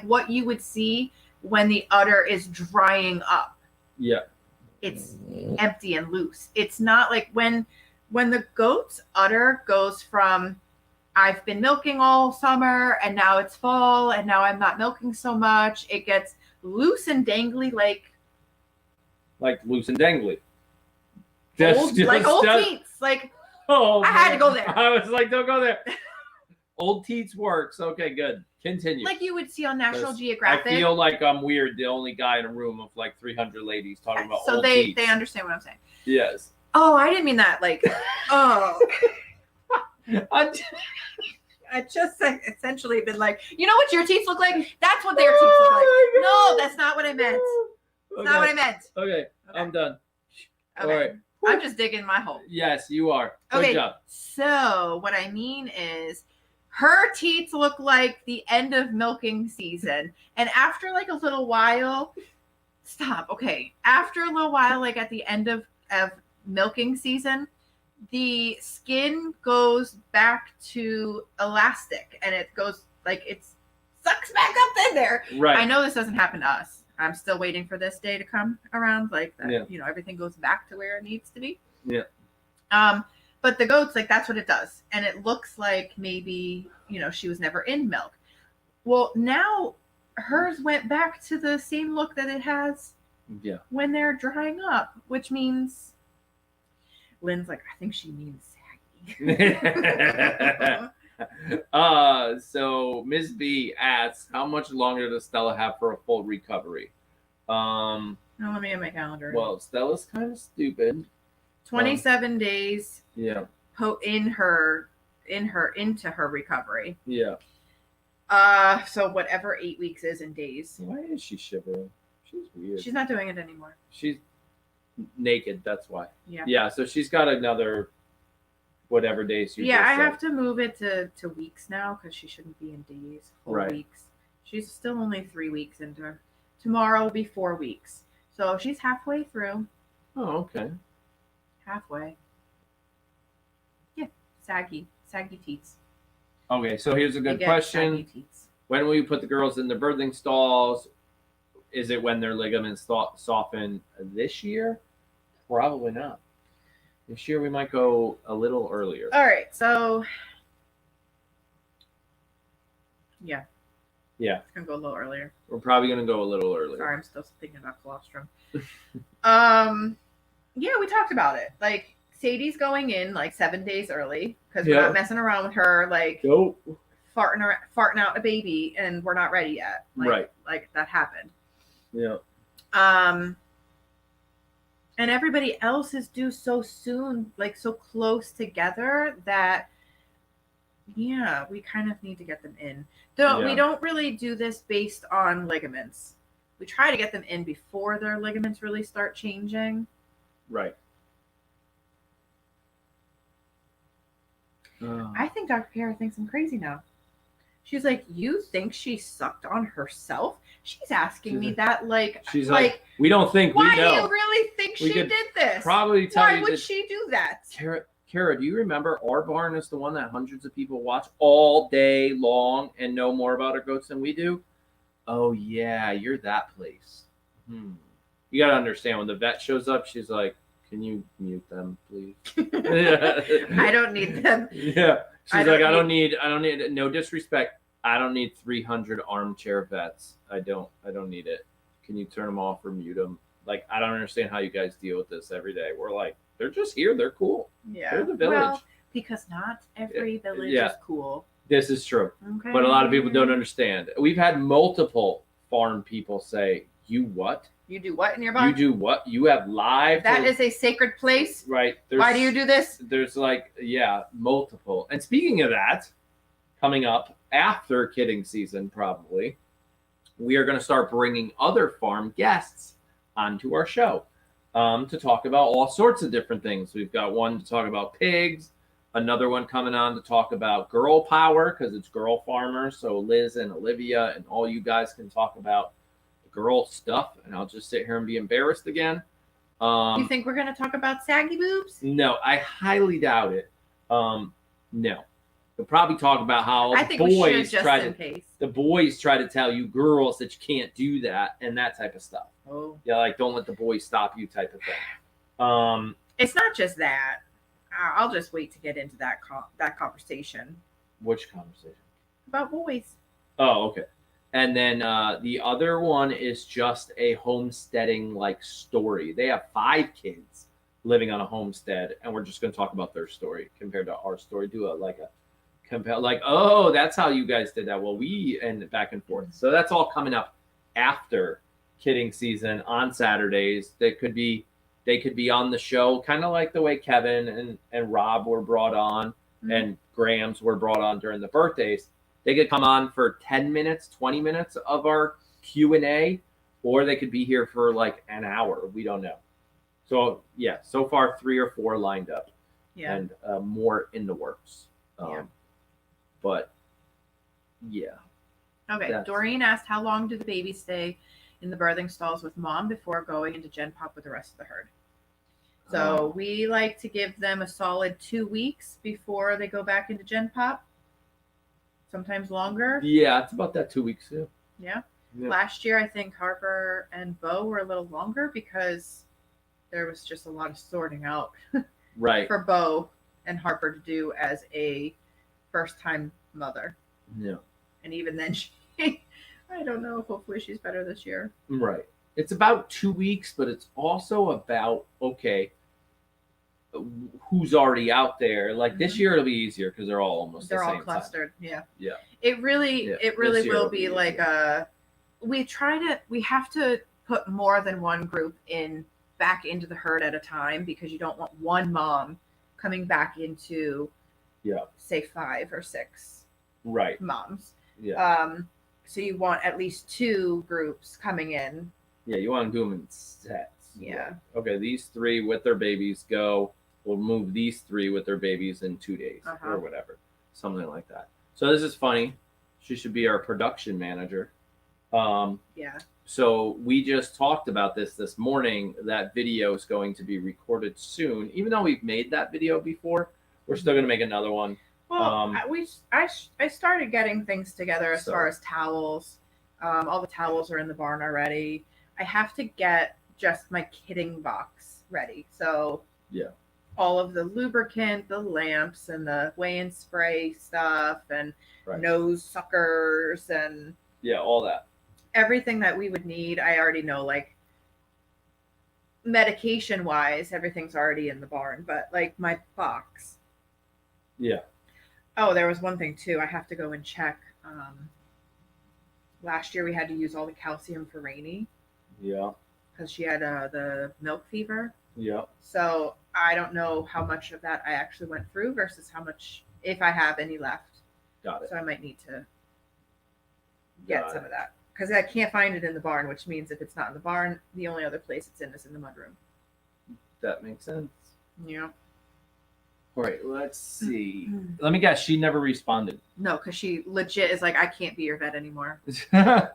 what you would see when the udder is drying up. Yeah. It's empty and loose. It's not like when the goat's udder goes from I've been milking all summer and now it's fall and now I'm not milking so much. It gets loose and dangly like loose and dangly. Old teats. Like oh, I had to go there. I was like, don't go there. Old teats works. Okay, good. Continue. Like you would see on National Geographic. I feel like I'm weird, the only guy in a room of like 300 ladies talking about so old they teats. understand what I'm saying. Yes. Oh, I didn't mean that. Like, oh. I just essentially been like, you know what your teeth look like? That's what their teeth look like. No, that's not what I meant. That's not what I meant. Okay, I'm done. Okay. All right. I'm just digging my hole. Yes, you are. Good job. So what I mean is her teats look like the end of milking season. And after like a little while, stop. Okay. After a little while, like at the end of milking season, the skin goes back to elastic and it goes like it sucks back up in there. Right. I know this doesn't happen to us. I'm still waiting for this day to come around, like that, yeah. You know, everything goes back to where it needs to be. Yeah. But the goats, like that's what it does. And it looks like maybe, you know, she was never in milk. Well, now hers went back to the same look that it has when they're drying up, which means Lynn's like, I think she means saggy. So Ms. B asks, how much longer does Stella have for a full recovery? Now let me get my calendar. Well, Stella's kind of stupid. 27 days. Yeah. Into her recovery. Yeah. So whatever 8 weeks is in days. Why is she shivering? She's weird. She's not doing it anymore. She's naked. That's why. Yeah. Yeah. So she's got another whatever days you. Yeah, I have to move it to weeks now because she shouldn't be in days. Full weeks. She's still only 3 weeks into her. Tomorrow will be 4 weeks. So she's halfway through. Oh, okay. Halfway. Yeah, saggy teats. Okay, so here's a good question. When will you put the girls in the birthing stalls? Is it when their ligaments soften this year? Probably not. This year we might go a little earlier. All right, so yeah. It's gonna go a little earlier. We're probably gonna go a little earlier. Sorry, I'm still thinking about colostrum. Yeah, we talked about it. Like Sadie's going in like 7 days early because we're not messing around with her, like farting out a baby, and we're not ready yet. Like that happened. Yeah. And everybody else is due so soon, like so close together that we kind of need to get them in. We don't really do this based on ligaments. We try to get them in before their ligaments really start changing. Right. I think Dr. Kara thinks I'm crazy now. She's like, you think she sucked on herself? She's asking me that like... She's like, we don't think we know. Why do you really think she did this? Probably tell Why would she do that? Kara, do you remember our barn is the one that hundreds of people watch all day long and know more about our goats than we do? Oh, yeah, you're that place. You got to understand, when the vet shows up, she's like, can you mute them, please? I don't need them. Yeah. She's like, I don't need, no disrespect. I don't need 300 armchair vets. I don't need it. Can you turn them off or mute them? Like, I don't understand how you guys deal with this every day. We're like, they're just here. They're cool. Yeah. They're the village. Well, because not every village is cool. This is true. Okay. But a lot of people don't understand. We've had multiple farm people say, you what? You do what in your barn? You do what? You have live? That is a sacred place? Right. Why do you do this? There's like, multiple. And speaking of that, coming up after kidding season, probably, we are going to start bringing other farm guests onto our show to talk about all sorts of different things. We've got one to talk about pigs, another one coming on to talk about girl power because it's girl farmers. So Liz and Olivia and all you guys can talk about girl stuff, and I'll just sit here and be embarrassed again. You think we're going to talk about saggy boobs? No, I highly doubt it. No. They'll probably talk about how I think we should boys just try in to case. the boys try to tell you girls that you can't do that and that type of stuff. Oh. Yeah, like don't let the boys stop you type of thing. It's not just that. I'll just wait to get into that conversation Which conversation? about boys. Oh, okay. And then the other one is just a homesteading like story. They have 5 kids living on a homestead, and we're just going to talk about their story compared to our story. Do a compare, like, oh, that's how you guys did that. Well, we and back and forth. So that's all coming up after kidding season on Saturdays. They could be on the show, kind of like the way Kevin and Rob were brought on, and Grams were brought on during the birthdays. They could come on for 10 minutes, 20 minutes of our Q&A, or they could be here for like an hour. We don't know. So, yeah, so far 3 or 4 lined up, and more in the works. But, yeah. Okay, Doreen asked, how long do the babies stay in the birthing stalls with mom before going into Gen Pop with the rest of the herd? So we like to give them a solid 2 weeks before they go back into Gen Pop. Sometimes longer. Yeah, it's about that 2 weeks. Yeah. Last year, I think Harper and Bo were a little longer because there was just a lot of sorting out right for Bo and Harper to do as a first-time mother. Yeah. And even then, I don't know. Hopefully she's better this year. Right. It's about 2 weeks, but it's also about, okay, who's already out there. Like this year it'll be easier because they're all almost they're the all same clustered. time. Yeah. It really will be like we have to put more than one group back into the herd at a time because you don't want one mom coming back into say 5 or 6 moms. So you want at least 2 groups coming in. Yeah, you want to do them in sets. Yeah. Okay, these 3 with their babies go. We'll move these 3 with their babies in 2 days or whatever. Something like that. So this is funny. She should be our production manager. So we just talked about this morning. That video is going to be recorded soon. Even though we've made that video before, we're still going to make another one. Well, I started getting things together as far as towels. All the towels are in the barn already. I have to get just my kidding box ready. So all of the lubricant, the lamps, and the weigh and spray stuff, and nose suckers, and all that. Everything that we would need, I already know. Like medication wise, everything's already in the barn. But like my box. Yeah. Oh, there was one thing too. I have to go and check. Last year we had to use all the calcium for Rainey. Yeah. Because she had the milk fever. Yeah. So I don't know how much of that I actually went through versus how much, if I have any left. Got it. So I might need to get some of that. Because I can't find it in the barn, which means if it's not in the barn, the only other place it's in is in the mudroom. That makes sense. Yeah. All right, let's see. Let me guess. She never responded. No, because she legit is like, I can't be your vet anymore. No.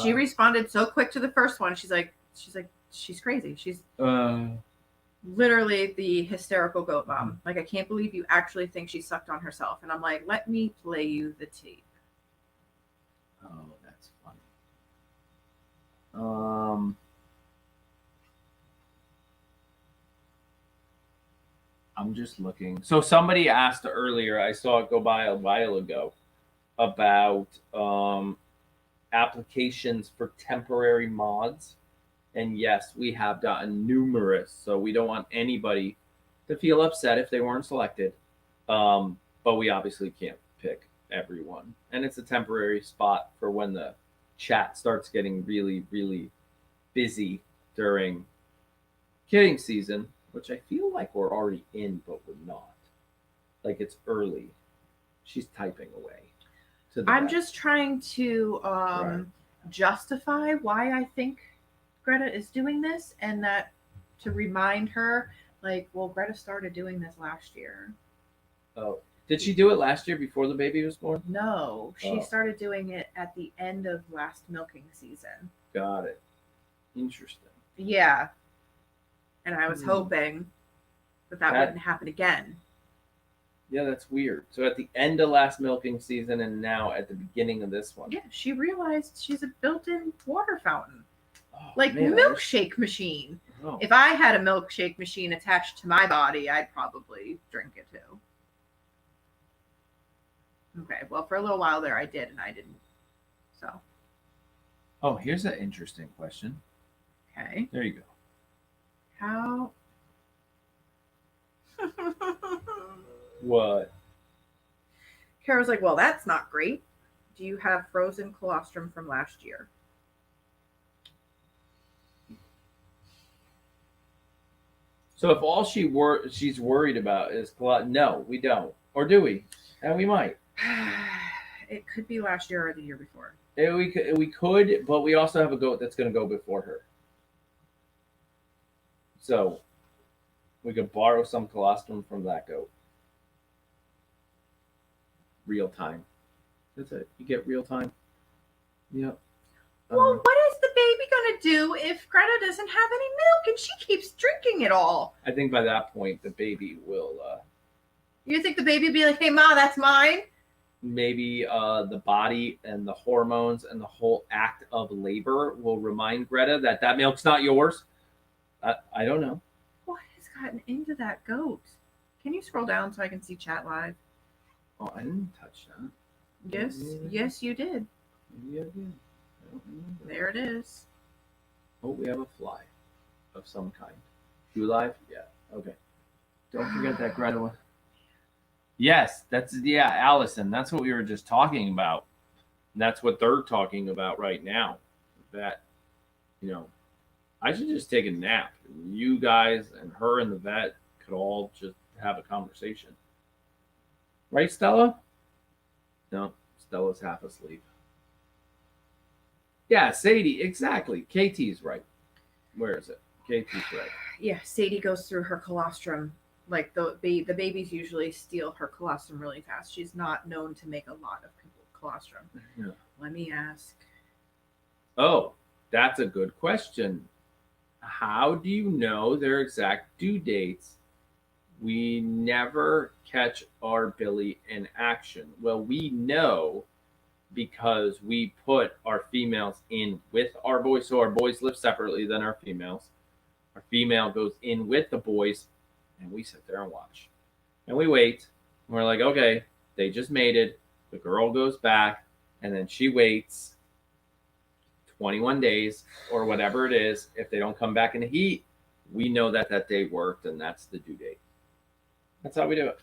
She responded so quick to the first one. She's crazy. She's literally the hysterical goat mom. Like, I can't believe you actually think she sucked on herself. And I'm like, let me play you the tape. Oh, that's funny. I'm just looking. So somebody asked earlier, I saw it go by a while ago, about applications for temporary mods. And yes, we have gotten numerous. So we don't want anybody to feel upset if they weren't selected. But we obviously can't pick everyone. And it's a temporary spot for when the chat starts getting really, really busy during kidding season, which I feel like we're already in, but we're not. Like, it's early. She's typing away. I'm just trying to justify why I think Greta is doing this, and that to remind her, like, well, Greta started doing this last year. Oh, did she do it last year before the baby was born? No, she started doing it at the end of last milking season. Got it. Interesting. Yeah. And I was hoping that wouldn't happen again. Yeah, that's weird. So at the end of last milking season and now at the beginning of this one. Yeah, she realized she's a built-in water fountain. Oh, Like man, milkshake machine. Oh. If I had a milkshake machine attached to my body, I'd probably drink it too. Okay, well, for a little while there, I did, and I didn't. So. Oh, here's an interesting question. Okay. There you go. How? What? Kara's like, well, that's not great. Do you have frozen colostrum from last year? So if all she's worried about is no, we don't, or do we? And we might. It could be last year or the year before. We could, but we also have a goat that's going to go before her. So we could borrow some colostrum from that goat. Real time. That's it. You get real time. Yep. Well, what is the baby gonna do if Greta doesn't have any milk and she keeps drinking it all? I think by that point the baby will. You think the baby will be like, "Hey, Ma, that's mine"? Maybe the body and the hormones and the whole act of labor will remind Greta that milk's not yours. I don't know. What has gotten into that goat? Can you scroll down so I can see chat live? Oh, I didn't touch that. Yes, you did. Maybe I did. I don't remember. There it is. Oh, we have a fly of some kind. You live? Yeah. Okay. Don't forget that Greta one. Yes, Allison. That's what we were just talking about. And that's what they're talking about right now. That, I should just take a nap. You guys and her and the vet could all just have a conversation. Right, Stella? No, Stella's half asleep. Yeah, Sadie, exactly. KT's right. Where is it? KT's right. Yeah, Sadie goes through her colostrum. Like the babies usually steal her colostrum really fast. She's not known to make a lot of colostrum. Yeah. Let me ask. Oh, that's a good question. How do you know their exact due dates? We never catch our Billy in action. Well, we know because we put our females in with our boys. So our boys live separately than our females. Our female goes in with the boys, and we sit there and watch. And we wait. And we're like, okay, they just mated. The girl goes back, and then she waits 21 days or whatever it is. If they don't come back in the heat, we know that day worked, and that's the due date. That's how we do it.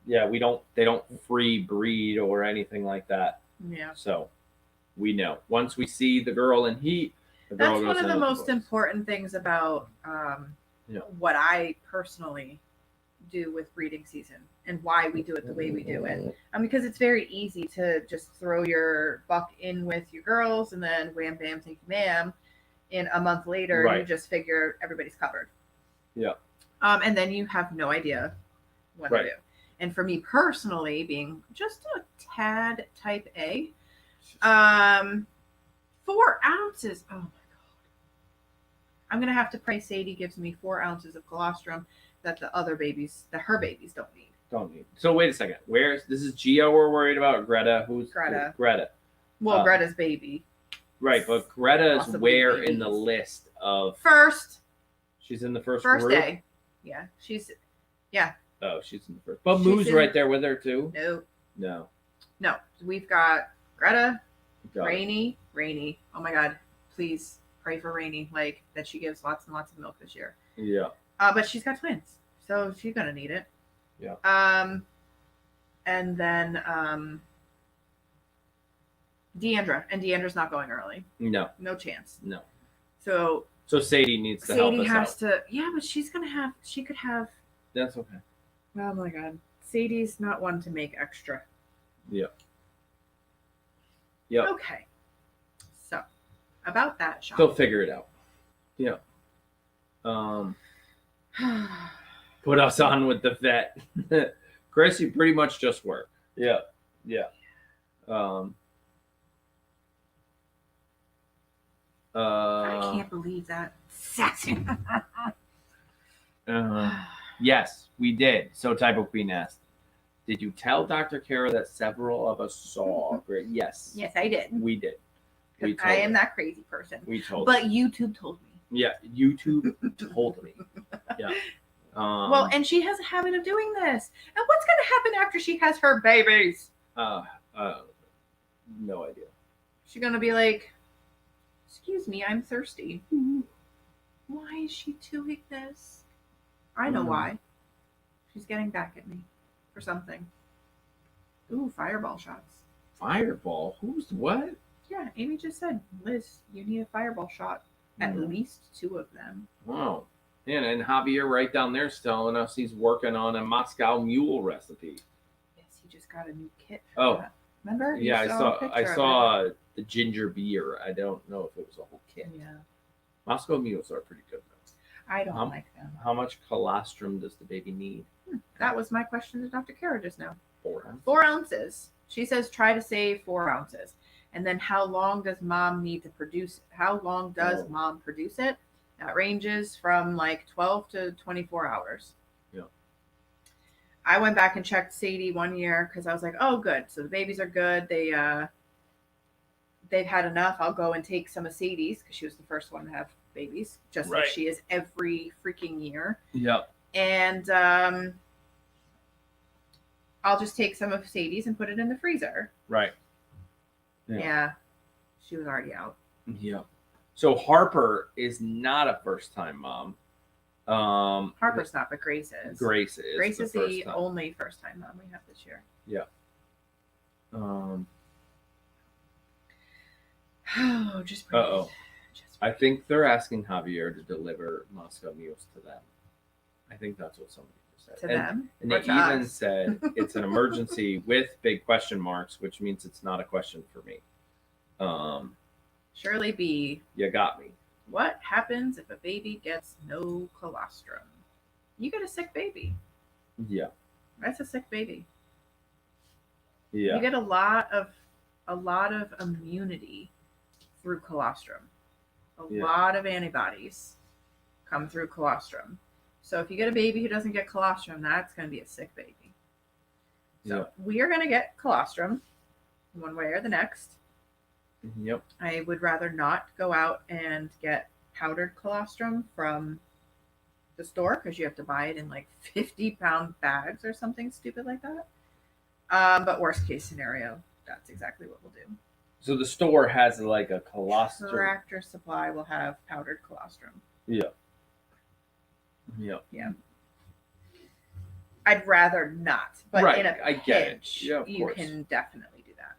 Yeah, they don't free breed or anything like that. Yeah. So we know. Once we see the girl in heat, the girl That's goes one of in the with most boys. important things about what I personally do with breeding season and why we do it the way we do it. Because it's very easy to just throw your buck in with your girls and then wham bam thank you ma'am. In a month later, Right. you just figure everybody's covered. Yeah. And then you have no idea what to do. And for me personally, being just a tad type A, 4 ounces. Oh my God. I'm going to have to pray Sadie gives me 4 ounces of colostrum that her babies don't need. Don't need. So wait a second. This is Gio we're worried about? Greta? Who's Greta? Greta. Well, Greta's baby. Right, but Greta is Possibly where babies. in the list of... First She's in the first group? day. Yeah. Oh, she's in the first. But Moo's right there with her too? No. No. We've got Greta, Got it. Rainy. Oh my God. Please pray for Rainy, like that she gives lots and lots of milk this year. Yeah. But she's got twins, so she's gonna need it. Yeah. And then Deandra, and Deandra's not going early. No. No chance. No. So Sadie needs to help us out. Sadie has to. Yeah, but she could have. That's okay. Oh my God. Sadie's not one to make extra. Yeah. Yep. Okay. So, about that shop. They'll figure it out. Yeah. Put us on with the vet. Chris, you pretty much just work. Yeah. Yeah. I can't believe that. Sassy. Yes, we did. So Typo Queen asked. Did you tell Dr. Kara that several of us saw? Yes. Yes, I did. We did. We told I am her. that crazy person. We told But her. YouTube told me. Yeah, YouTube told me. Yeah. Well, and she has a habit of doing this. And what's going to happen after she has her babies? no idea. She's going to be like, excuse me, I'm thirsty. Why is she doing this? I know why. She's getting back at me for something. Ooh, fireball shots. Fireball? Who's what? Yeah, Amy just said, Liz, you need a fireball shot. At least 2 of them. Wow. And Javier right down there's telling us he's working on a Moscow Mule recipe. Yes, he just got a new kit. Oh. That. Remember? Yeah, I saw the ginger beer. I don't know if it was a whole kit. Yeah. Moscow Mules are pretty good though. I don't like them. How much colostrum does the baby need? That was my question to Dr. Kara just now. 4 ounces. 4 ounces. She says try to save 4 ounces. And then how long does mom need to produce? How long does mom produce it? That ranges from like 12 to 24 hours. Yeah. I went back and checked Sadie one year because I was like, oh, good. So the babies are good. They've had enough. I'll go and take some of Sadie's because she was the first one to have babies, just like she is every freaking year. Yep. And I'll just take some of Sadie's and put it in the freezer. Right. Yeah. She was already out. Yeah. So Harper is not a first-time mom. Harper's not, but Grace is. Grace is. Grace is the only first-time mom we have this year. Yeah. Oh, just breathe. Uh-oh. I think they're asking Javier to deliver Moscow Mules to them. I think that's what somebody just said. To them? And Or they to even us? said it's an emergency with big question marks, which means it's not a question for me. Shirley B. You got me. What happens if a baby gets no colostrum? You get a sick baby. Yeah. That's a sick baby. Yeah. You get a lot of immunity through colostrum. A lot of antibodies come through colostrum. So if you get a baby who doesn't get colostrum, that's going to be a sick baby. So we are going to get colostrum one way or the next. Yep. I would rather not go out and get powdered colostrum from the store because you have to buy it in like 50-pound bags or something stupid like that. But worst case scenario, that's exactly what we'll do. So the store has like a colostrum. Tractor Supply will have powdered colostrum. Yeah. Yeah. Yeah. I'd rather not, but Right, in a I get it. pinch, Yeah, of you course. can definitely do that.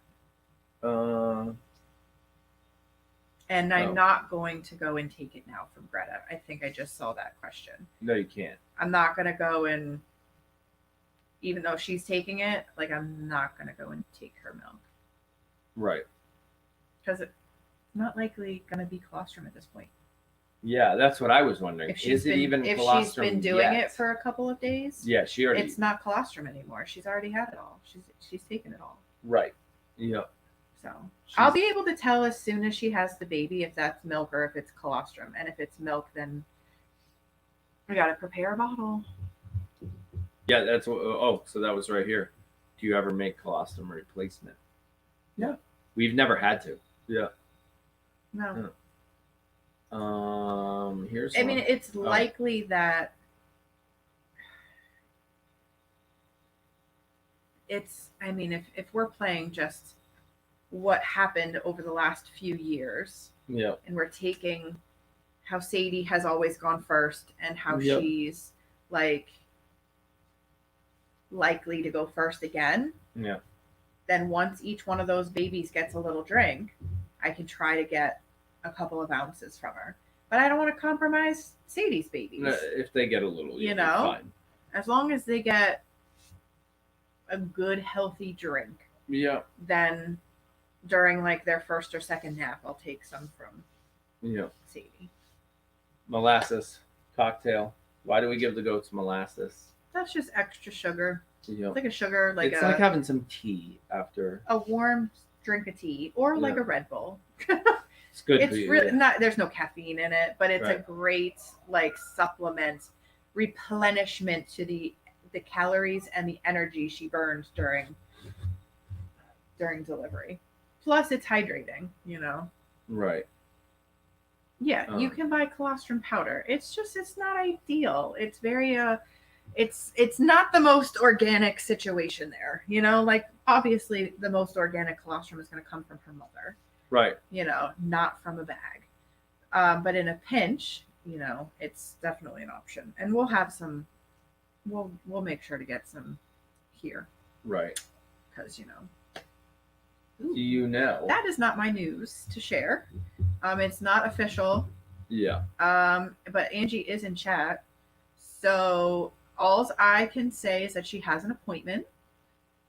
And Oh. I'm not going to go and take it now from Greta. I think I just saw that question. No, you can't. I'm not going to go and, even though she's taking it, like I'm not going to go and take her milk. Right. Because it's not likely going to be colostrum at this point. Yeah, that's what I was wondering. If she's been doing it for a couple of days, yeah, she already. It's not colostrum anymore. She's already had it all. She's taken it all. Right. Yeah. So I'll be able to tell as soon as she has the baby if that's milk or if it's colostrum. And if it's milk, then we got to prepare a bottle. Yeah, that's what. Oh, so that was right here. Do you ever make colostrum replacement? No. We've never had to. Yeah. No. Here's. I mean, it's likely that it's. I mean, if we're playing just what happened over the last few years, yeah, and we're taking how Sadie has always gone first and how she's like likely to go first again. Yeah. Then once each one of those babies gets a little drink, I can try to get a couple of ounces from her. But I don't want to compromise Sadie's babies. If they get a little, you know, fine. As long as they get a good, healthy drink. Yeah. Then during like their first or second nap, I'll take some from Sadie. Molasses cocktail. Why do we give the goats molasses? That's just extra sugar. Yeah. It's like a sugar, it's like having some tea after a warm drink of tea, or like a Red Bull. It's good. It's really not. There's no caffeine in it, but it's right. a great like supplement, replenishment to the the calories and the energy she burned during delivery. Plus, it's hydrating, Right. Yeah, you can buy colostrum powder. It's not ideal. It's very it's not the most organic situation there. Like obviously the most organic colostrum is going to come from her mother. Right. Not from a bag. But in a pinch, it's definitely an option. And we'll have some. We'll make sure to get some here. Right. Because Do that is not my news to share. It's not official. Yeah. But Angie is in chat, so all I can say is that she has an appointment,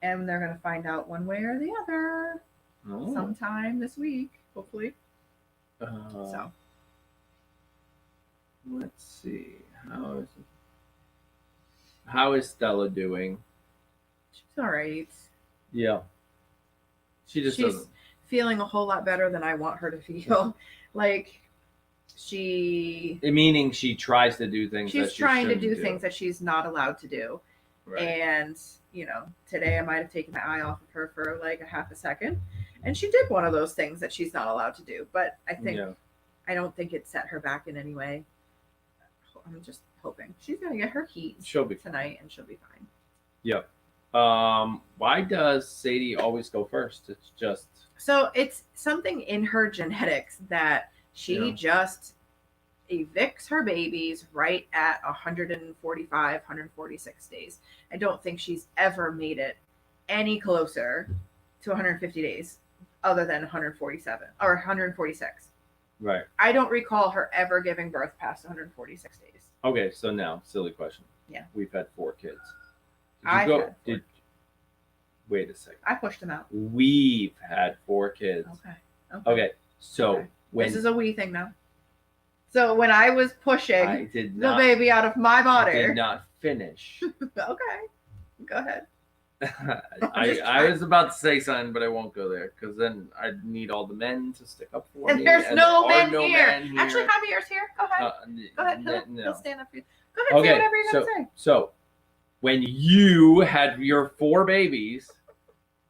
and they're going to find out one way or the other sometime this week, hopefully. So let's see. How is Stella doing? She's all right. Yeah. She's feeling a whole lot better than I want her to feel. Like meaning she tries to do things. She's trying to do things that she's not allowed to do. Right. And today I might have taken my eye off of her for like a half a second, and she did one of those things that she's not allowed to do. But I don't think it set her back in any way. I'm just hoping she's gonna get her heat tonight, and she'll be fine. Yep. Why does Sadie always go first? It's just so it's something in her genetics that she just evicts her babies right at 145, 146 days. I don't think she's ever made it any closer to 150 days other than 147 or 146. Right. I don't recall her ever giving birth past 146 days. Okay, so now, silly question. Yeah. We've had 4 kids. Wait a second. I pushed them out. We've had 4 kids. Okay. So this is a we thing now. So when I was pushing the baby out of my body, I did not finish. Okay, go ahead. I was about to say something, but I won't go there because then I need all the men to stick up for me. And there's no men here. Actually, Javier's here. Go ahead. Go ahead. He'll stand up for you. Go ahead. Say whatever you're gonna say. So when you had your 4 babies,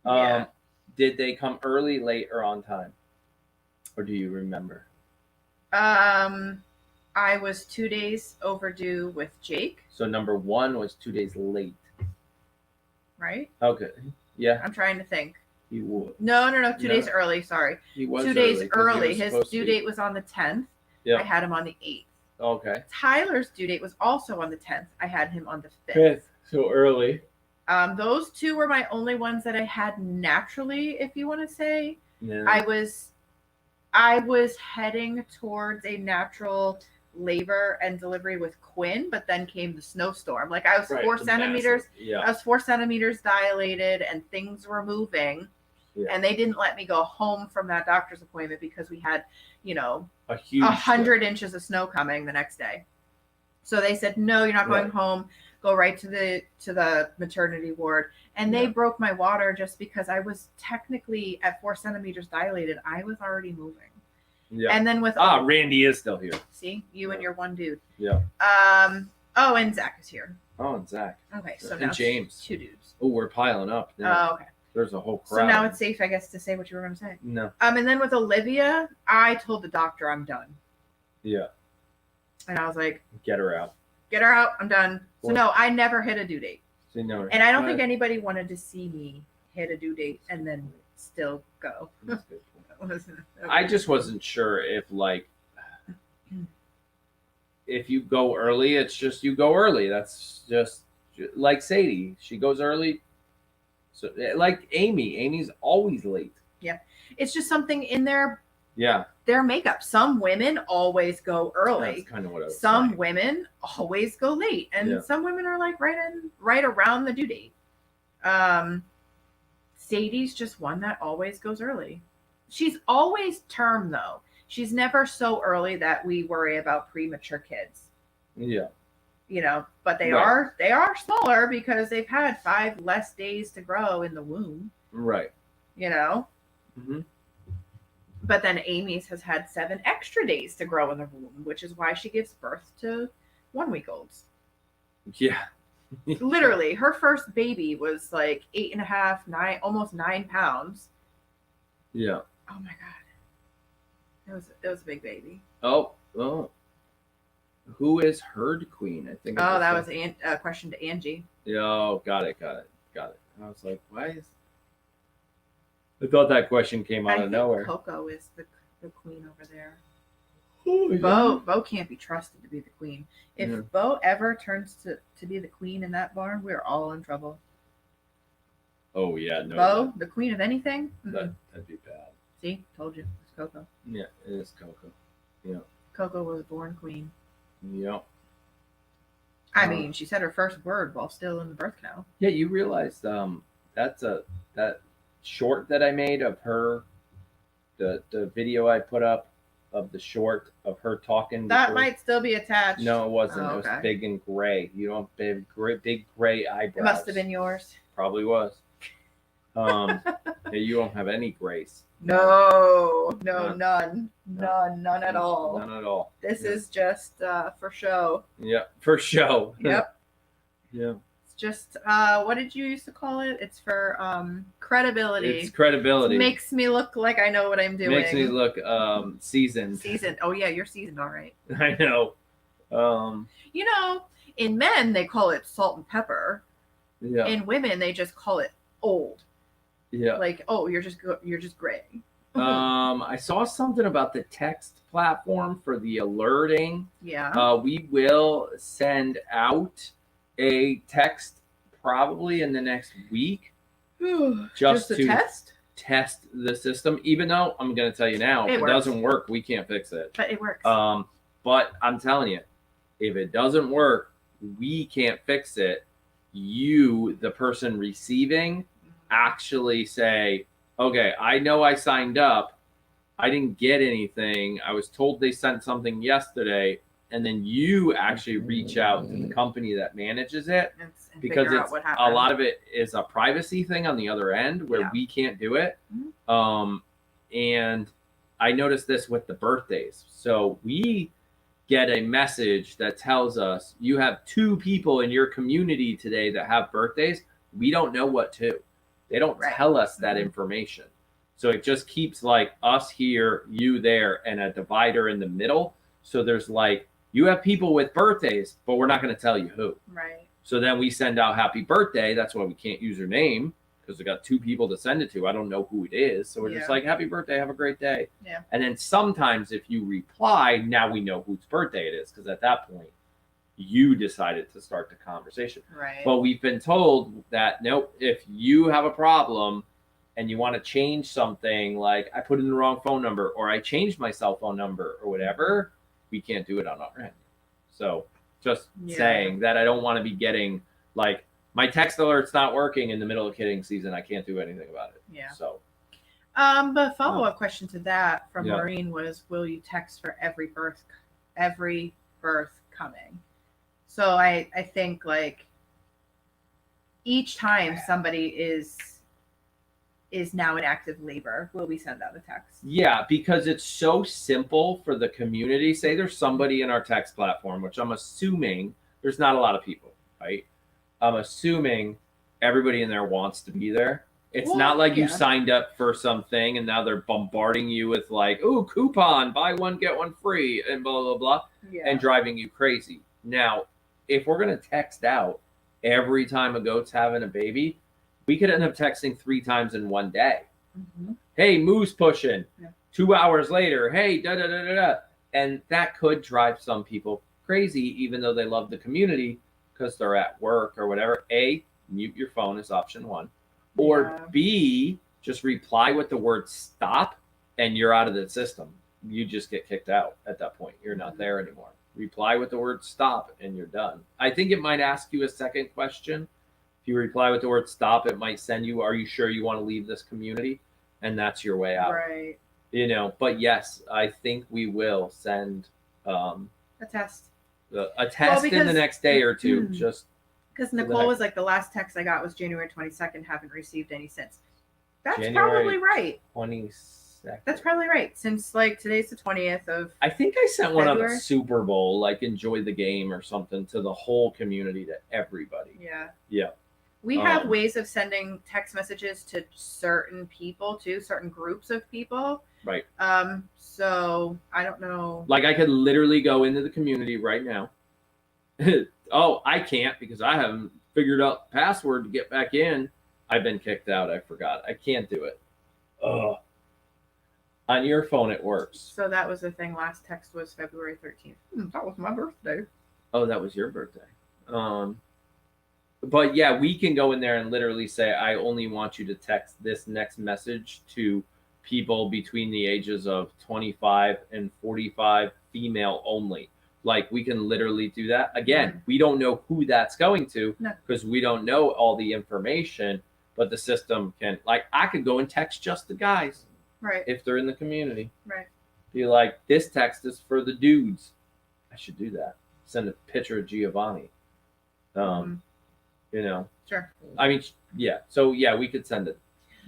did they come early, late, or on time? Or do you remember? I was 2 days overdue with Jake. So number 1 was 2 days late. Right? Okay. Yeah. I'm trying to think. He would. No. 2 days early. Sorry. He was 2 days early. His due date was on the 10th. Yeah. I had him on the 8th. Okay. Tyler's due date was also on the 10th. I had him on the 5th. 5th. So early. Those 2 were my only ones that I had naturally, if you want to say. Yeah. I was heading towards a natural labor and delivery with Quinn, but then came the snowstorm. Like I was 4 centimeters. Yeah. I was 4 centimeters dilated, and things were moving. Yeah. And they didn't let me go home from that doctor's appointment because we had, a huge 100 inches of snow coming the next day. So they said, no, you're not going home. Go right to the maternity ward. And they broke my water just because I was technically at 4 centimeters dilated. I was already moving. Yeah. And then with Randy is still here. See, you and your one dude. Yeah. And Zach is here. Oh, and Zach. Okay, so and now James. 2 dudes. Oh, we're piling up now. Oh, okay. There's a whole crowd. So now it's safe, I guess, to say what you were going to say. No. And then with Olivia, I told the doctor I'm done. Yeah. And I was like, get her out. Get her out. I'm done. So no, I never hit a due date. So no. And I don't think anybody wanted to see me hit a due date and then still go. That's good. I just wasn't sure if you go early, it's just you go early. That's just like Sadie. She goes early. So like Amy's always late. Yeah. It's just something in their makeup. Some women always go early. That's kind of what I was Some saying. Women always go late. And some women are like right around the due date. Sadie's just one that always goes early. She's always term though. She's never so early that we worry about premature kids. Yeah. But they are smaller because they've had 5 less days to grow in the womb. Right. Mm-hmm. But then Amy's has had 7 extra days to grow in the womb, which is why she gives birth to 1-week-olds. Yeah. Literally, her first baby was like 8.5, 9, almost 9 pounds. Yeah. Oh my god, it was a big baby. Oh. Who is herd queen? I think. Oh, that was a question to Angie. Yeah. Oh, got it. I was like, why is? I thought that question came out of nowhere. Coco is the queen over there. Oh, yeah. Bo can't be trusted to be the queen. If Bo ever turns to be the queen in that barn, we're all in trouble. Oh yeah, no. Bo, the queen of anything? That'd be bad. See, told you, it's Coco. Yeah, it is Coco. Yeah. Coco was born queen. Yep. I mean, she said her first word while still in the birth canal. Yeah, you realized that short that I made of her, the video I put up of the short of her talking. That might still be attached. No, it wasn't. Oh, okay. It was big and gray. You don't have big gray eyebrows. It must have been yours. Probably was. Yeah, you don't have any grace. No, none at all. None at all. This is just for show. Yeah, for show. Yep. Yeah. It's just what did you used to call it? It's for credibility. It's credibility. It makes me look like I know what I'm doing. Makes me look seasoned. Seasoned. Oh yeah, you're seasoned, all right. I know. You know, in men they call it salt and pepper. Yeah. In women they just call it old. Yeah. Like, oh, you're just gray. I saw something about the text platform for the alerting. Yeah. We will send out a text probably in the next week. Just to test the system. Even though I'm going to tell you now, if it doesn't work, we can't fix it. But it works. But I'm telling you, if it doesn't work, we can't fix it. You, the person receiving, actually say, okay, I know I signed up. I didn't get anything. I was told they sent something yesterday. And then you actually reach out to the company that manages it, because it's a lot of it is a privacy thing on the other end where we can't do it. Mm-hmm. And I noticed this with the birthdays. So we get a message that tells us you have 2 people in your community today that have birthdays. We don't know what to. They don't tell us that information. So it just keeps like us here, you there, and a divider in the middle. So there's like, you have people with birthdays, but we're not going to tell you who. Right. So then we send out happy birthday. That's why we can't use your name, because we got 2 people to send it to. I don't know who it is. So we're just like, happy birthday. Have a great day. Yeah. And then sometimes if you reply, now we know whose birthday it is, because at that point, you decided to start the conversation. Right. But we've been told that, nope, if you have a problem and you want to change something, like I put in the wrong phone number or I changed my cell phone number or whatever, we can't do it on our end. So just saying that I don't want to be getting like my text alert's not working in the middle of kidding season. I can't do anything about it. Yeah. So. But follow-up question to that from Maureen was, will you text for every birth coming? So I think like each time somebody is now in active labor, will we send out a text? Yeah, because it's so simple for the community. Say there's somebody in our text platform, which I'm assuming there's not a lot of people, right? I'm assuming everybody in there wants to be there. It's not like you signed up for something and now they're bombarding you with like, oh, coupon, buy one, get one free, and blah, blah, blah, and driving you crazy. Now, if we're going to text out every time a goat's having a baby, we could end up texting 3 times in one day. Mm-hmm. Hey, Moo's pushing. Yeah. 2 hours later, hey, da-da-da-da-da. And that could drive some people crazy, even though they love the community because they're at work or whatever. A, mute your phone is option 1. Or B, just reply with the word stop and you're out of the system. You just get kicked out at that point. You're not there anymore. Reply with the word stop and you're done. I think it might ask you a second question. If you reply with the word stop, it might send you, are you sure you want to leave this community? And that's your way out. Right. You know, but yes, I think we will send a test. A test in the next day or two. Just because Nicole was like, the last text I got was January 22nd, haven't received any since. That's January probably right. 22nd. 22nd. That's probably right. Since like today's the 20th of. I think I sent one on the February? Super Bowl, like enjoy the game or something, to the whole community, to everybody. Yeah. Yeah. We have ways of sending text messages to certain people too, certain groups of people. Right. So I don't know. Like I could literally go into the community right now. Oh, I can't because I haven't figured out the password to get back in. I've been kicked out. I forgot. I can't do it. Ugh. On your phone, it works. So that was the thing. Last text was February 13th. That was my birthday. Oh, that was your birthday. But yeah, we can go in there and literally say, I only want you to text this next message to people between the ages of 25 and 45, female only. Like, we can literally do that. Again, we don't know who that's going to because we don't know all the information, but the system can, like, I could go and text just the guys. Right. If they're in the community. Right. Be like, this text is for the dudes. I should do that. Send a picture of Giovanni. You know. Sure. I mean, yeah. So yeah, we could send it.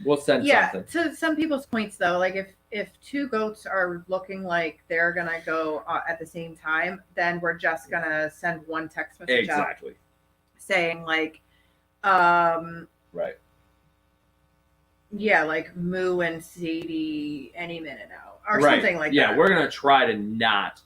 We'll send something. To some people's points though, like if two goats are looking like they're gonna go at the same time, then we're just gonna send one text message out saying like, right. Yeah, like Moo and Sadie any minute now, or right. something like that. Yeah, we're gonna try to not,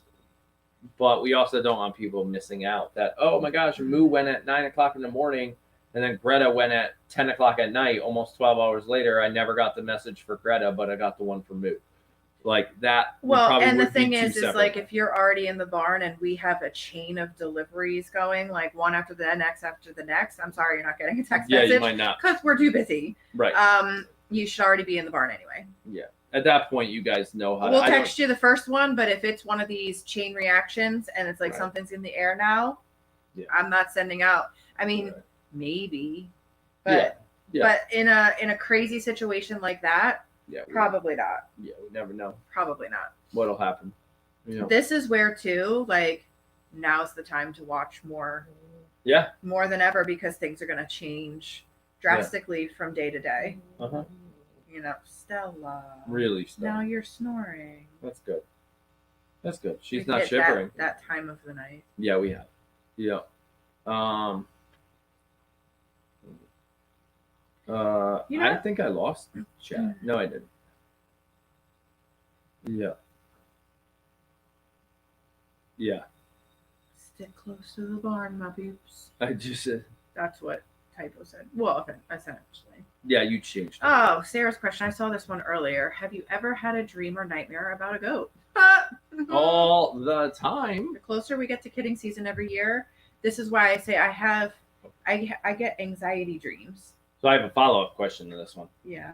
but we also don't want people missing out. That, oh my gosh, Moo went at 9 o'clock in the morning, and then Greta went at 10 o'clock at night. Almost 12 hours later, I never got the message for Greta, but I got the one for Moo. Like that. Well, and the thing is like if you're already in the barn and we have a chain of deliveries going, like one after the next after the next. I'm sorry, you're not getting a text message. Yeah, you might not because we're too busy. Right. You should already be in the barn anyway. Yeah. At that point, you guys know how. We'll text you the first one, but if it's one of these chain reactions and it's like right. something's in the air now, I'm not sending out. I mean, maybe, but but in a crazy situation like that, probably not. Yeah, we never know. Probably not. What'll happen? You know. This is where too, like, now's the time to watch more. Yeah. More than ever because things are going to change drastically from day to day. You know, Stella. Really, Stella. Now you're snoring. That's good. That's good. She's not shivering. That time of the night. Yeah, we have. Yeah. I think I lost chat. No, I didn't. Yeah. Yeah. Stick close to the barn, my peeps. I just said. That's what Typo said. Well, essentially. Yeah, you changed it. Oh, Sarah's question. I saw this one earlier. Have you ever had a dream or nightmare about a goat? All the time. The closer we get to kidding season every year, this is why I say I get anxiety dreams. So I have a follow-up question to this one. Yeah.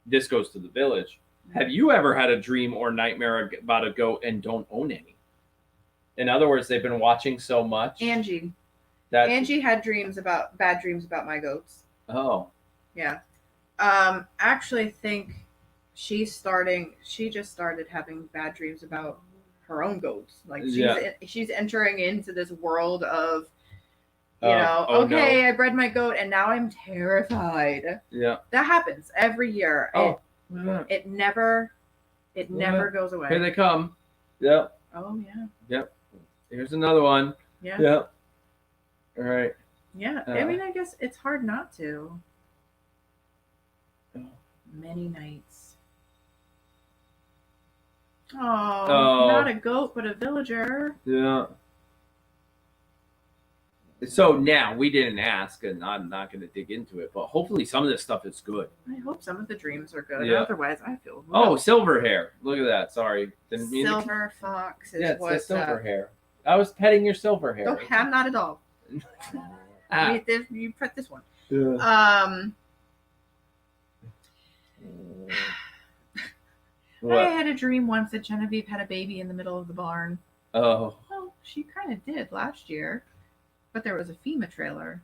This goes to the village. Have you ever had a dream or nightmare about a goat and don't own any? In other words, they've been watching so much. Angie had bad dreams about my goats. Oh. Yeah. Actually, I think she just started having bad dreams about her own goats. Like she's entering into this world of, I bred my goat and now I'm terrified. Yeah. That happens every year. Oh. It never goes away. Here they come. Yep. Oh yeah. Yep. Here's another one. Yeah. Yep. All right. Yeah. I mean, I guess it's hard not to. Many nights. Oh, not a goat, but a villager. Yeah. So now we didn't ask, and I'm not going to dig into it, but hopefully some of this stuff is good. I hope some of the dreams are good. Yeah. Otherwise, I feel. Oh, silver hair! Look at that. Sorry, didn't mean silver fox. It's the silver hair. I was petting your silver hair. Oh, I'm not at all. You pet this one. Yeah. I had a dream once that Genevieve had a baby in the middle of the barn. Oh. Well, she kind of did last year, but there was a FEMA trailer.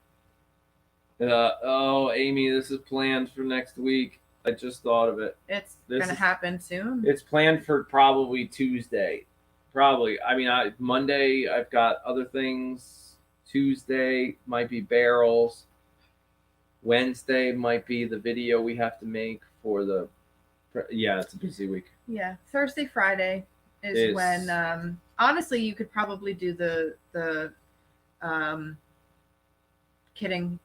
Amy, this is planned for next week. I just thought of it. It's going to happen soon. It's planned for probably Tuesday. Probably. I mean, Monday I've got other things. Tuesday might be barrels. Wednesday might be the video we have to make for the Yeah, it's a busy week. Yeah, Thursday, Friday is when. Honestly, you could probably do the kidding.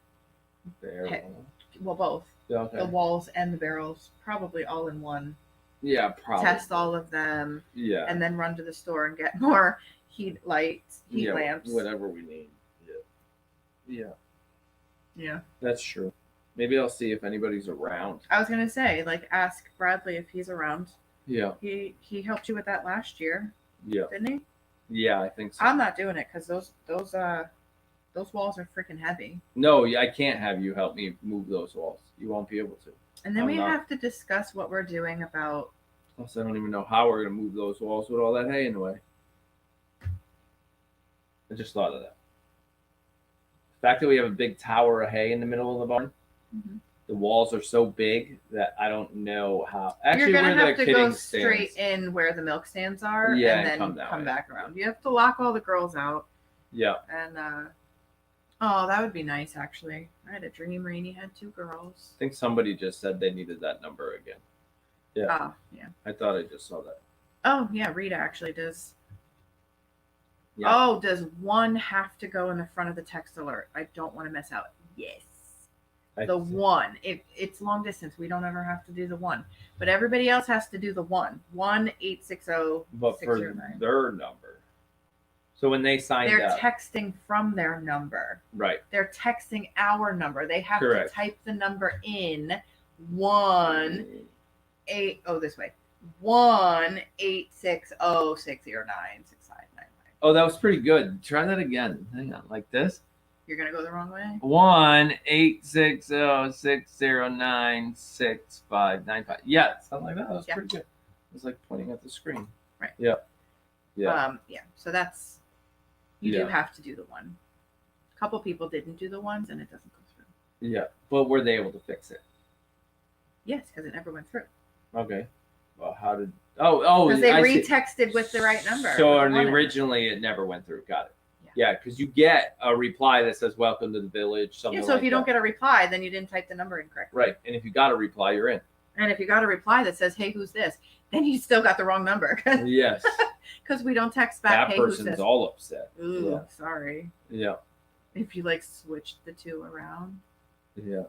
Barrel. Well, both Okay. the walls and the barrels, probably all in one. Yeah, probably. Test all of them. Yeah. And then run to the store and get more heat lamps. Whatever we need. Yeah. Yeah. That's true. Maybe I'll see if anybody's around. I was gonna say, like, ask Bradley if he's around. Yeah. He helped you with that last year. Yeah. Didn't he? Yeah, I think so. I'm not doing it because those walls are freaking heavy. No, I can't have you help me move those walls. You won't be able to. And then we have to discuss what we're doing about. Plus, I don't even know how we're gonna move those walls with all that hay in the way. I just thought of that. The fact that we have a big tower of hay in the middle of the barn, the walls are so big that I don't know how. Actually, you're gonna have to go straight stands. in where the milk stands are, Yeah, and then come back around. You have to lock all the girls out. Yeah. And oh, that would be nice. Actually, I had a dream Rainey had 2 girls. I think somebody just said they needed that number again. Yeah. Oh, yeah. I thought I just saw that. Oh, yeah. Rita actually does. Yeah. Oh, does one have to go in the front of the text alert? I don't want to miss out. Yes. The one. If it's long distance, we don't ever have to do the one. But everybody else has to do the one. 1-860-609. But for their number. So when they signed they're up. texting from their number. Right. They're texting our number. They have Correct. to type the number in this way. 1-860-609-6595. Oh, that was pretty good. Try that again. Hang on, like this. You're gonna go the wrong way. 1-860-609-6595. Yeah, something like that. That was pretty good. It was like pointing at the screen. Right. Yeah. Yeah. So that's you do have to do the one. A couple people didn't do the ones, and it doesn't go through. Yeah, but were they able to fix it? Yes, because it never went through. Okay. Well, how did? Oh, because they retexted with the right number. So originally it never went through. Got it. Yeah, because you get a reply that says "Welcome to the village." Something. Yeah. So if you don't get a reply, then you didn't type the number incorrectly. Right, and if you got a reply, you're in. And if you got a reply that says, "Hey, who's this?" then you still got the wrong number. Yes. Because we don't text back. That hey, person's who's this? all upset. Ooh, sorry. Yeah. If you switched the 2 around. Yeah.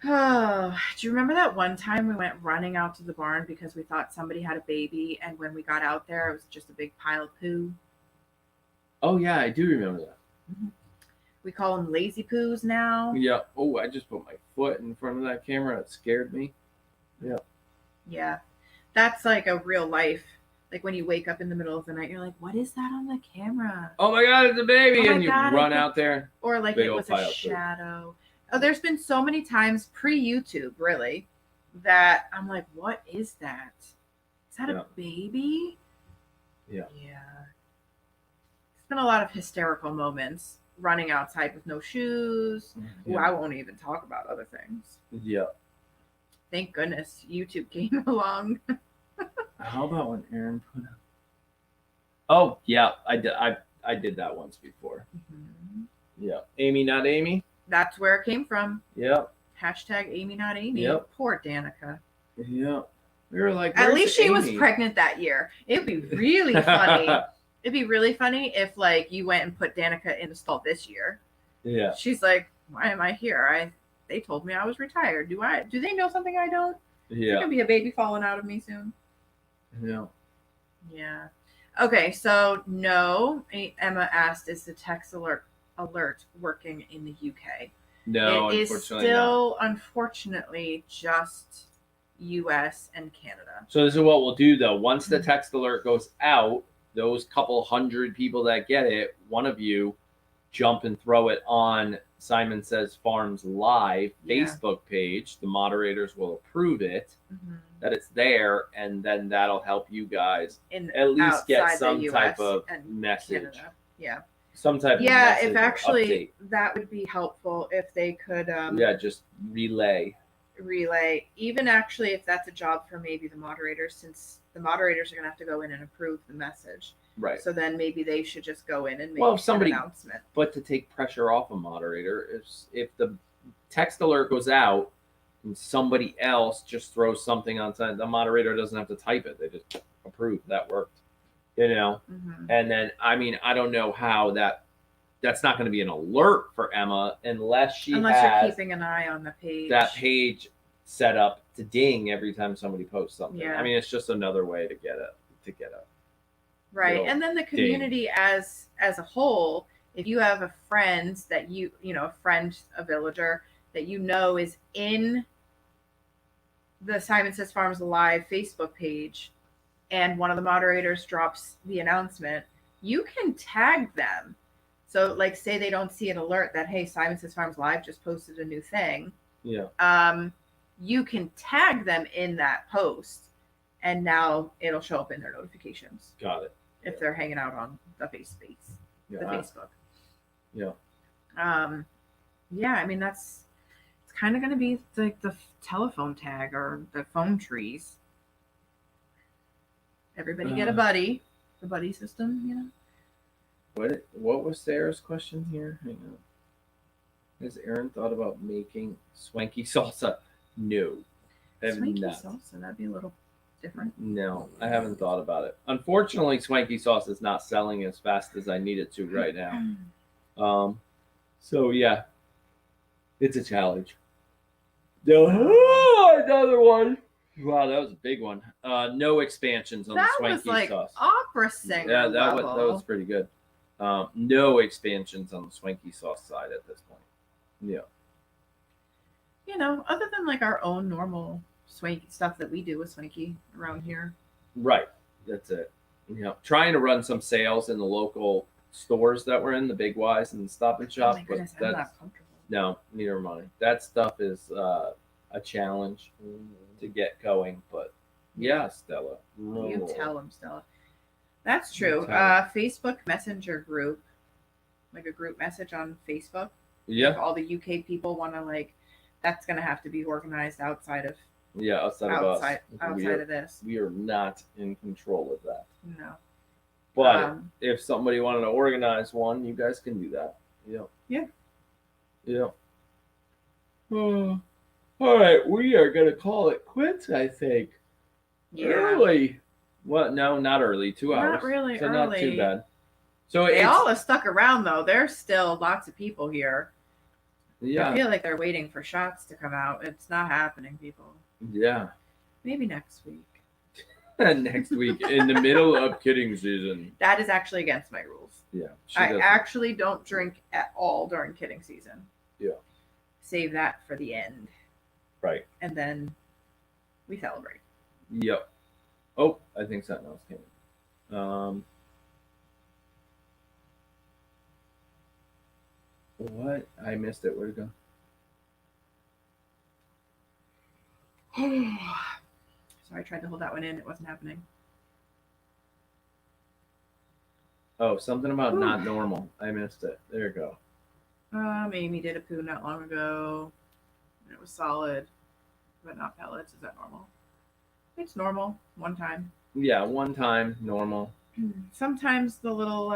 Oh, do you remember that one time we went running out to the barn because we thought somebody had a baby, and when we got out there, it was just a big pile of poo? Oh yeah, I do remember that. Mm-hmm. We call them lazy poos now. Yeah. Oh, I just put my foot in front of that camera. It scared me. Yeah. Yeah. That's like a real life. Like when you wake up in the middle of the night, you're like, what is that on the camera? Oh my God, it's a baby. And you run out there. Or like it was a shadow. Oh, there's been so many times pre-YouTube, really, that I'm like, what is that? Is that a baby? Yeah. Yeah. It's been a lot of hysterical moments running outside with no shoes. Yeah. Ooh, I won't even talk about other things. Yeah. Thank goodness YouTube came along. How about when Aaron put up? Oh, yeah. I did that once before. Mm-hmm. Yeah. Amy, not Amy. That's where it came from. Yep. Hashtag Amy, not Amy. Yep. Poor Danica. Yeah. We were like, at least she was pregnant that year. It'd be really funny. It'd be really funny if you went and put Danica in the stall this year. Yeah. She's like, why am I here? They told me I was retired. Do they know something I don't? Yeah. There's gonna be a baby falling out of me soon. Yeah. Yeah. Okay, so no, Emma asked, is the text alert working in the UK? No, it is still unfortunately just US and Canada. So this is what we'll do though. Once the text alert goes out, those couple hundred people that get it, one of you jump and throw it on Simon Says Farms Live Facebook page. The moderators will approve it, that it's there, and then that'll help you guys at least get some type of message. Canada. Yeah. Some type of message. If actually update. That would be helpful if they could just relay, even actually if that's a job for maybe the moderators, since the moderators are going to have to go in and approve the message. Right. So then maybe they should just go in and make an announcement. But to take pressure off a moderator, if the text alert goes out, and somebody else just throws something on time, the moderator doesn't have to type it. They just approve that worked. Mm-hmm. And then I don't know how that's not going to be an alert for Emma unless you're has keeping an eye on the page. That page set up to ding every time somebody posts something. Yeah. I mean, it's just another way to get a right. And then the community as a whole, if you have a friend that a villager that is in the Simon Says Farms Alive Facebook page, and one of the moderators drops the announcement, you can tag them. So, like, say they don't see an alert that, hey, Simon Says Farms Live just posted a new thing. Yeah. You can tag them in that post, and now it'll show up in their notifications. Got it. If they're hanging out on the Facebook. Yeah. Yeah, I mean, it's kind of going to be like the telephone tag or the phone trees. Everybody get a buddy. The buddy system, What was Sarah's question here? Hang on. Has Aaron thought about making swanky salsa? No. Swanky salsa, that'd be a little different. No, I haven't thought about it. Unfortunately, swanky sauce is not selling as fast as I need it to right now. So yeah, it's a challenge. Another one. Wow, that was a big one. No expansions on the swanky sauce. That was like opera singer. Yeah, that was pretty good. No expansions on the swanky sauce side at this point. Yeah. Other than like our own normal swanky stuff that we do with swanky around here. Right. That's it. Trying to run some sales in the local stores that we're in, the Big Y's and the Stop and Shop. Oh my goodness, I'm not comfortable. No, neither am I. That stuff is a challenge to get going, but yeah, Stella. You tell them, Stella. That's true. Facebook Messenger group, like a group message on Facebook. Yeah. If all the UK people want to that's going to have to be organized outside of. Yeah, outside of this. We are not in control of that. No. But if somebody wanted to organize one, you guys can do that. Yeah. All right, we are going to call it quits, I think. Yeah. Early. Well, no, not early. 2 hours. Not really so early. Not too bad. So they all have stuck around, though. There's still lots of people here. Yeah. I feel like they're waiting for shots to come out. It's not happening, people. Yeah. Maybe next week. Next week, in the middle of kidding season. That is actually against my rules. Yeah. I actually don't drink at all during kidding season. Yeah. Save that for the end. Right. And then we celebrate. Yep. Oh, I think something else came in. What? I missed it. Where'd it go? So I tried to hold that one in. It wasn't happening. Oh, something about not normal. I missed it. There you go. Amy did a poo not long ago. And it was solid, but not pellets. Is that normal? It's normal. One time. Yeah, one time. Normal. Sometimes the little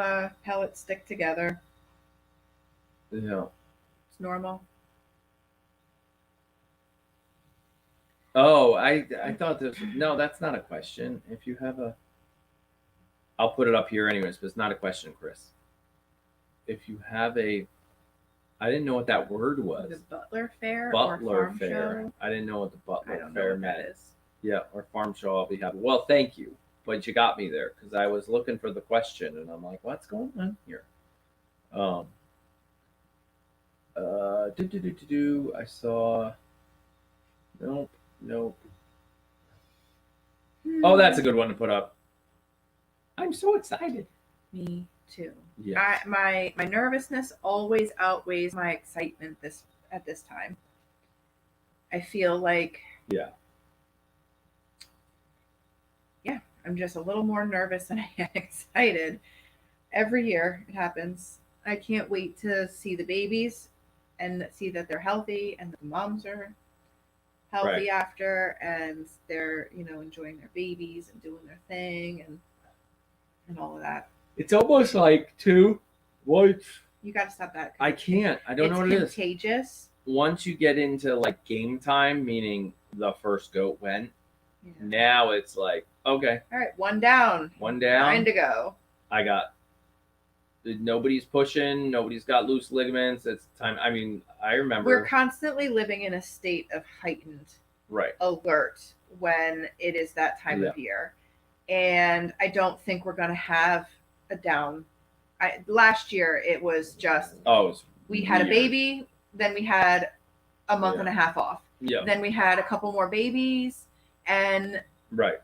pellets stick together. Yeah. It's normal. Oh, I thought this. No, that's not a question. If you have I'll put it up here anyways, but it's not a question, Chris. If you have I didn't know what that word was. The Butler Fair Butler or Farm Fair. Show? I didn't know what the Butler I don't Fair know what meant. that is. Yeah, or farm show. I'll be happy. Well, thank you, but you got me there because I was looking for the question, and I'm like, what's going on here? I saw. Nope. Oh, that's a good one to put up. I'm so excited. Me too. Yeah. My nervousness always outweighs my excitement at this time. I feel like yeah, I'm just a little more nervous than I am excited. Every year it happens. I can't wait to see the babies and see that they're healthy and the moms are healthy after, and they're enjoying their babies and doing their thing and all of that. It's almost like what? You got to stop that. I can't. I don't know what it is. It's contagious. once you get into like game time, meaning the first goat went, Yeah. now it's like, okay, All right, one down. one down. 9 to go. I got, nobody's pushing, nobody's got loose ligaments. It's time. I mean, I remember. We're constantly living in a state of heightened right. alert when it is that time of year. And I don't think we're going to have a down. Last year, it was just, we had a baby, then we had a month and a half off. Yeah. Then we had a couple more babies, and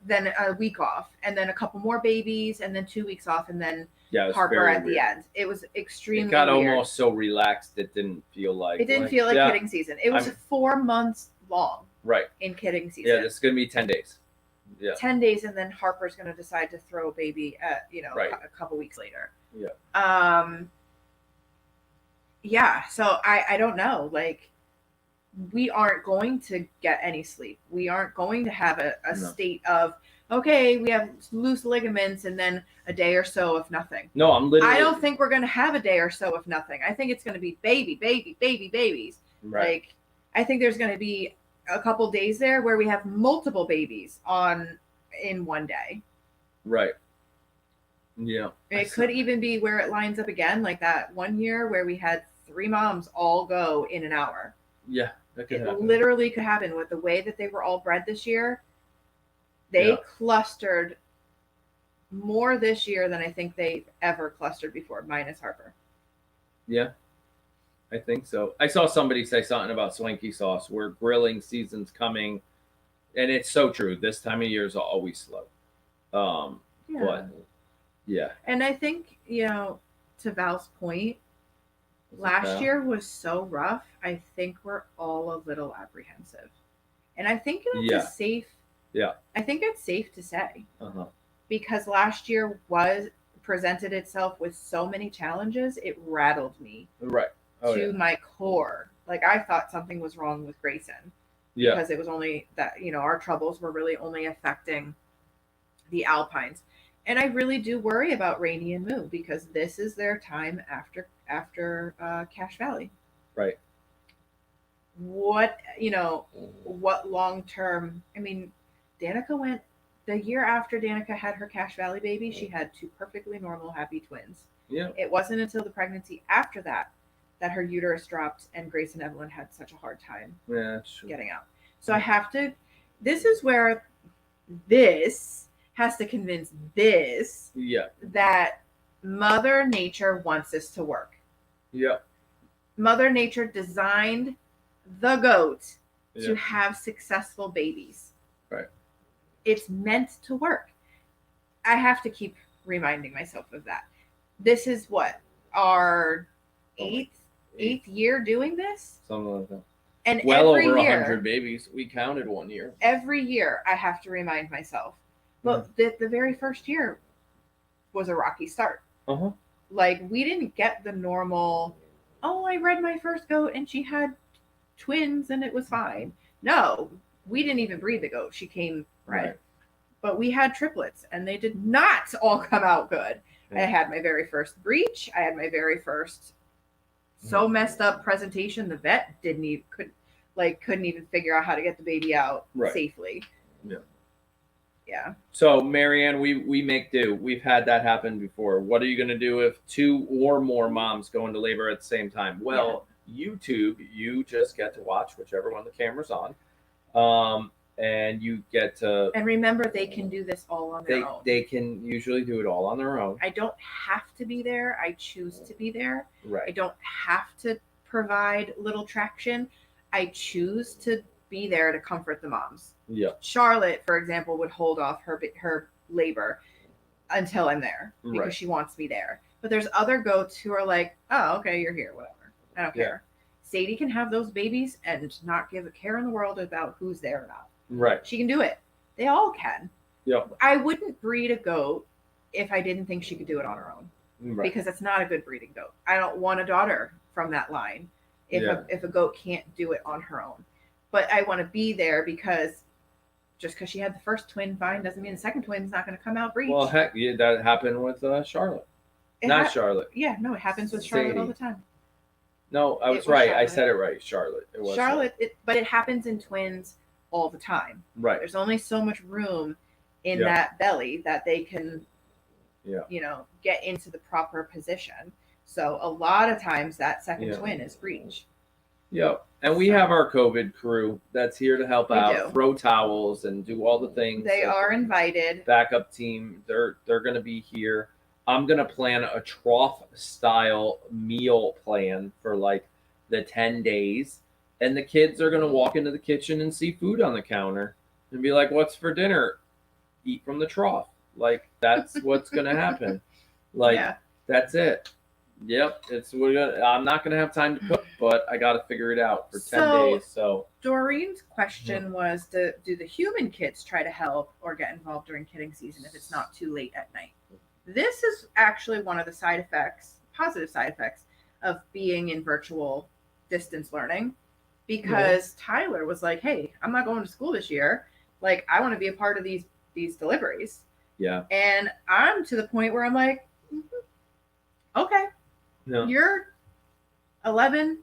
then a week off, and then a couple more babies, and then 2 weeks off, and then Harper at the end. It was extremely It got weird. almost so relaxed it didn't feel like. It didn't feel like kidding season. It was 4 months long. Right. In kidding season. Yeah, this is going to be 10 days. Yeah. 10 days, and then Harper's going to decide to throw a baby at, a couple weeks later. Yeah. Yeah, so I don't know. Like, we aren't going to get any sleep. We aren't going to have a state of, okay, we have loose ligaments and then a day or so of nothing. No, I'm literally. I don't think we're going to have a day or so of nothing. I think it's going to be babies. Right. Like, I think there's going to be a couple days there where we have multiple babies in one day. Right. Yeah. It could even be where it lines up again, like that one year where we had 3 moms all go in an hour. Yeah, that could happen. Literally could happen with the way that they were all bred this year. They clustered more this year than I think they've ever clustered before, minus Harper. Yeah, I think so. I saw somebody say something about swanky sauce where grilling season's coming, and it's so true. This time of year is always slow. But yeah. And I think, to Val's point, last year was so rough. I think we're all a little apprehensive. And I think that's safe. Yeah. I think it's safe to say. Because last year presented itself with so many challenges, it rattled me. Right. To my core. Like, I thought something was wrong with Grayson. Yeah. Because it was only that, our troubles were really only affecting the Alpines. And I really do worry about Rainy and Moo because this is their time after Cache Valley. Right. What long term? I mean, Danica went the year after Danica had her Cache Valley baby. She had 2 perfectly normal, happy twins. Yeah. It wasn't until the pregnancy after that her uterus dropped and Grace and Evelyn had such a hard time getting out. So I have to. This is where this has to convince this that Mother Nature wants this to work. Yeah. Mother Nature designed the goat to have successful babies. Right. It's meant to work. I have to keep reminding myself of that. This is what, our eighth year doing this? Something like that. And well every over year, 100 babies. We counted one year. Every year I have to remind myself. But the very first year was a rocky start. Like, we didn't get the normal, I bred my first goat and she had twins and it was fine. No, we didn't even breed the goat. She came bred. Right. But we had triplets and they did not all come out good. I had my very first breech. I had my very first so messed up presentation. The vet couldn't even figure out how to get the baby out safely. Yeah. Yeah. So, Marianne, we make do. We've had that happen before. What are you going to do if 2 or more moms go into labor at the same time? Well, YouTube, you just get to watch whichever one the camera's on. And you get to... And remember, they can do this all on their own. They can usually do it all on their own. I don't have to be there. I choose to be there. Right. I don't have to provide little traction. I choose to be there to comfort the moms. Yeah. Charlotte, for example, would hold off her labor until I'm there because she wants me there. But there's other goats who are like, oh, okay, you're here, whatever. I don't care. Sadie can have those babies and not give a care in the world about who's there or not. Right. She can do it. They all can. Yeah. I wouldn't breed a goat if I didn't think she could do it on her own. Right. Because it's not a good breeding goat. I don't want a daughter from that line if a goat can't do it on her own. But I want to be there because just because she had the first twin fine doesn't mean the second twin's not going to come out breech. Well, heck, that happened with Charlotte. Charlotte. Yeah, no, it happens with Charlotte all the time. No, I It was was right. I Charlotte. said it right. Charlotte. It was Charlotte, but it happens in twins all the time. Right. There's only so much room in Yeah. that belly that they can, Yeah. get into the proper position. So a lot of times that second Yeah. twin is breech. Yep. And we have our COVID crew that's here to help We out, do. throw towels and do all the things. They like are the invited. backup team. They're going to be here. I'm going to plan a trough style meal plan for like the 10 days. And the kids are going to walk into the kitchen and see food on the counter and be like, "What's for dinner?" Eat from the trough. Like, that's what's going to happen. Like, Yeah. that's it. Yep, I'm not gonna have time to cook, but I got to figure it out for 10 days. So Doreen's question was, do the human kids try to help or get involved during kidding season if it's not too late at night? This is actually one of the side effects, positive side effects, of being in virtual distance learning, because Tyler was like, "Hey, I'm not going to school this year. Like, I want to be a part of these deliveries." Yeah. And I'm to the point where I'm like, okay. Yeah. You're 11,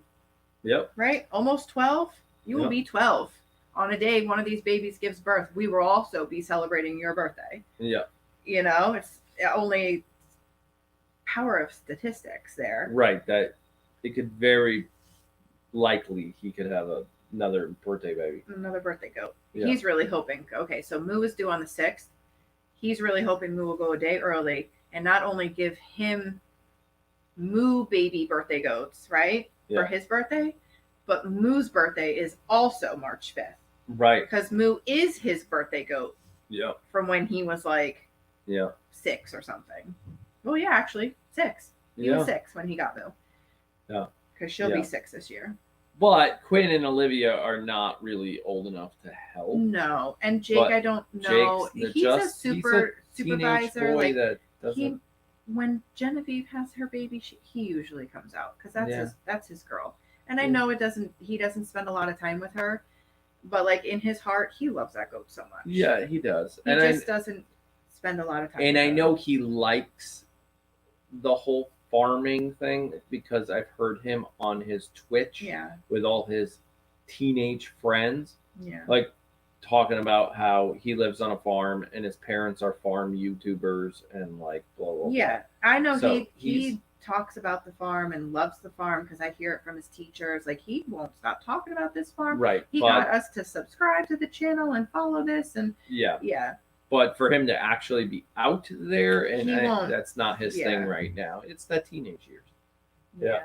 Yep. right? Almost 12. You will be 12 on a day one of these babies gives birth. We will also be celebrating your birthday. Yeah. It's only power of statistics there. Right. That it could very likely he could have another birthday baby. Another birthday goat. Yeah. He's really hoping. Okay, so Moo is due on the 6th. He's really hoping Moo will go a day early and not only give him Moo baby birthday goats, right? Yeah. For his birthday, but Moo's birthday is also March 5th. Right. Because Moo is his birthday goat. Yeah. From when he was like 6 or something. Well, yeah, actually 6. He was 6 when he got Moo. Yeah. Because she'll be 6 this year. But Quinn and Olivia are not really old enough to help. No, and Jake, I don't know. He's a supervisor. Boy like that doesn't. When Genevieve has her baby, he usually comes out because that's his girl. And I Yeah. know he doesn't spend a lot of time with her, but like in his heart, he loves that goat so much. Yeah, he does. He just doesn't spend a lot of time. And with I her. know he likes the whole farming thing because I've heard him on his Twitch with all his teenage friends. Yeah. Like talking about how he lives on a farm and his parents are farm YouTubers and like blah blah. Yeah, I know So he talks about the farm and loves the farm because I hear it from his teachers. Like he won't stop talking about this farm. Right. He got us to subscribe to the channel and follow this and yeah. But for him to actually be out there, and that's not his thing Yeah. right now. It's the teenage years. Yeah.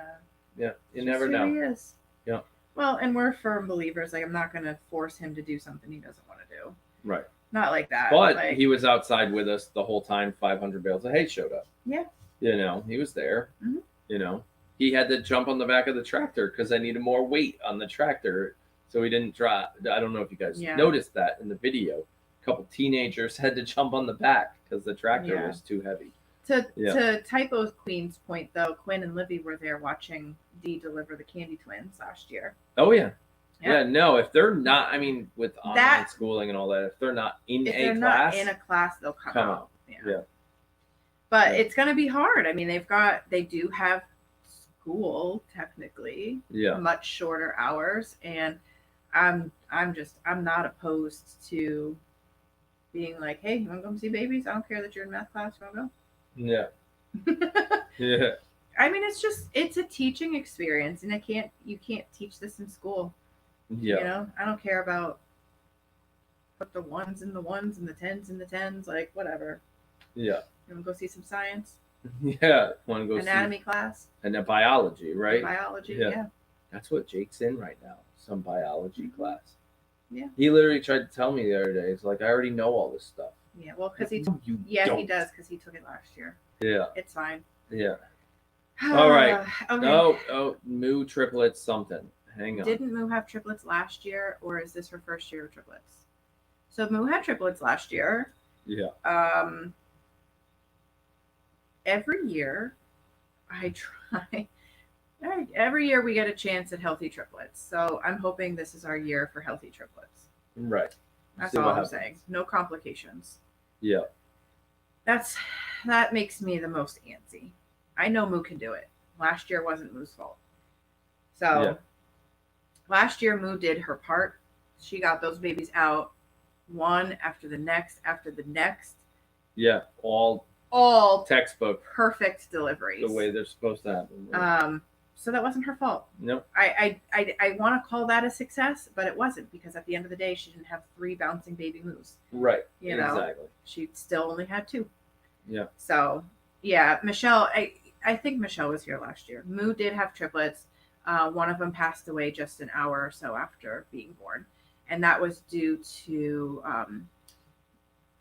Yeah. You Just never who know. He is. Yeah. Well, and we're firm believers. Like I'm not going to force him to do something he doesn't want to do. Right. Not like that. But like, he was outside with us the whole time. 500 bales of hay showed up. Yeah. He was there. Mm-hmm. He had to jump on the back of the tractor because I needed more weight on the tractor, so he didn't drop. I don't know if you guys noticed that in the video. A couple teenagers had to jump on the back because the tractor was too heavy. To Typo's Queen's point, though, Quinn and Livy were there watching Dee deliver the Candy Twins last year. Oh, yeah. Yeah, no, if they're not, I mean, with online schooling and all that, if they're not in not in a class, they'll come out. Yeah. But it's going to be hard. I mean, they do have school, technically. Yeah. Much shorter hours. And I'm not opposed to being like, hey, you want to come see babies? I don't care that you're in math class. You want to go? Yeah. I mean, it's a teaching experience, and you can't teach this in school. Yeah. I don't care about put the ones and the ones and the tens and the tens, like whatever. Yeah. You want to go see some science? Yeah. Want to go anatomy class? And a biology, right? Biology, yeah. That's what Jake's in right now. Some biology class. Yeah. He literally tried to tell me the other day. He's like, I already know all this stuff. Yeah, well, because he does because he took it last year. Yeah. It's fine. Yeah. All right. Okay. Oh, Moo triplets something. Hang on. Didn't Moo have triplets last year, or is this her first year of triplets? So Moo had triplets last year. Yeah. Every year, I try. Every year we get a chance at healthy triplets. So I'm hoping this is our year for healthy triplets. Right. That's all I'm saying. No complications. Yeah. That makes me the most antsy. I know Moo can do it. Last year wasn't Moo's fault. So Yeah. last year, Moo did her part. She got those babies out one after the next, Yeah. All all textbook perfect deliveries. the way they're supposed to happen. So that wasn't her fault. Nope. I want to call that a success, but it wasn't, because at the end of the day, she didn't have 3 bouncing baby moos. Right. You know, exactly. she still only had 2. Yeah. So yeah, Michelle. I think Michelle was here last year. Moo did have triplets. One of them passed away just an hour or so after being born, and that was due to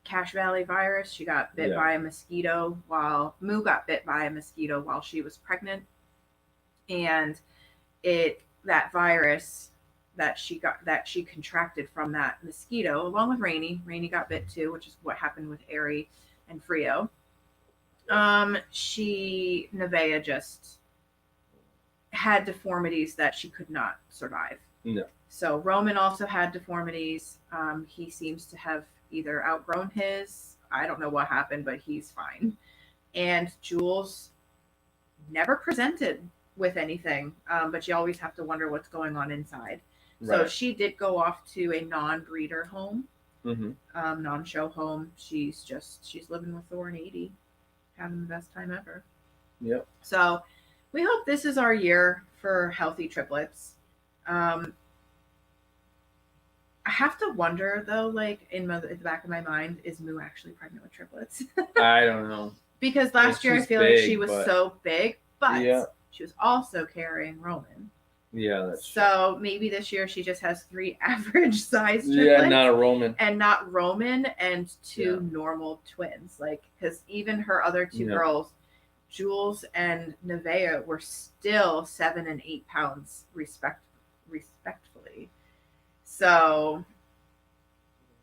Cache Valley virus. She got bit by a mosquito while Moo got bit by a mosquito while she was pregnant, and that virus that she contracted from that mosquito, along with Rainy. Rainy got bit too, which is what happened with Aerie and Frio. Nevaeh just had deformities that she could not survive. No. So Roman also had deformities. He seems to have either outgrown his. I don't know what happened, but he's fine. And Jules never presented with anything, but you always have to wonder what's going on inside. Right. So she did go off to a non-breeder home, non-show home. She's living with Thor and Edie, having the best time ever. Yep. So we hope this is our year for healthy triplets. I have to wonder though, like in the back of my mind, is Moo actually pregnant with triplets? I don't know. Because last year I feel like she was so big, but she was also carrying Roman. Yeah, that's so true. Maybe this year she just has 3 average size triplets. Yeah, not a Roman. And not Roman, and 2 normal twins. Like, because even her other 2 girls, Jules and Nevaeh, were still 7 and 8 pounds respectfully. So,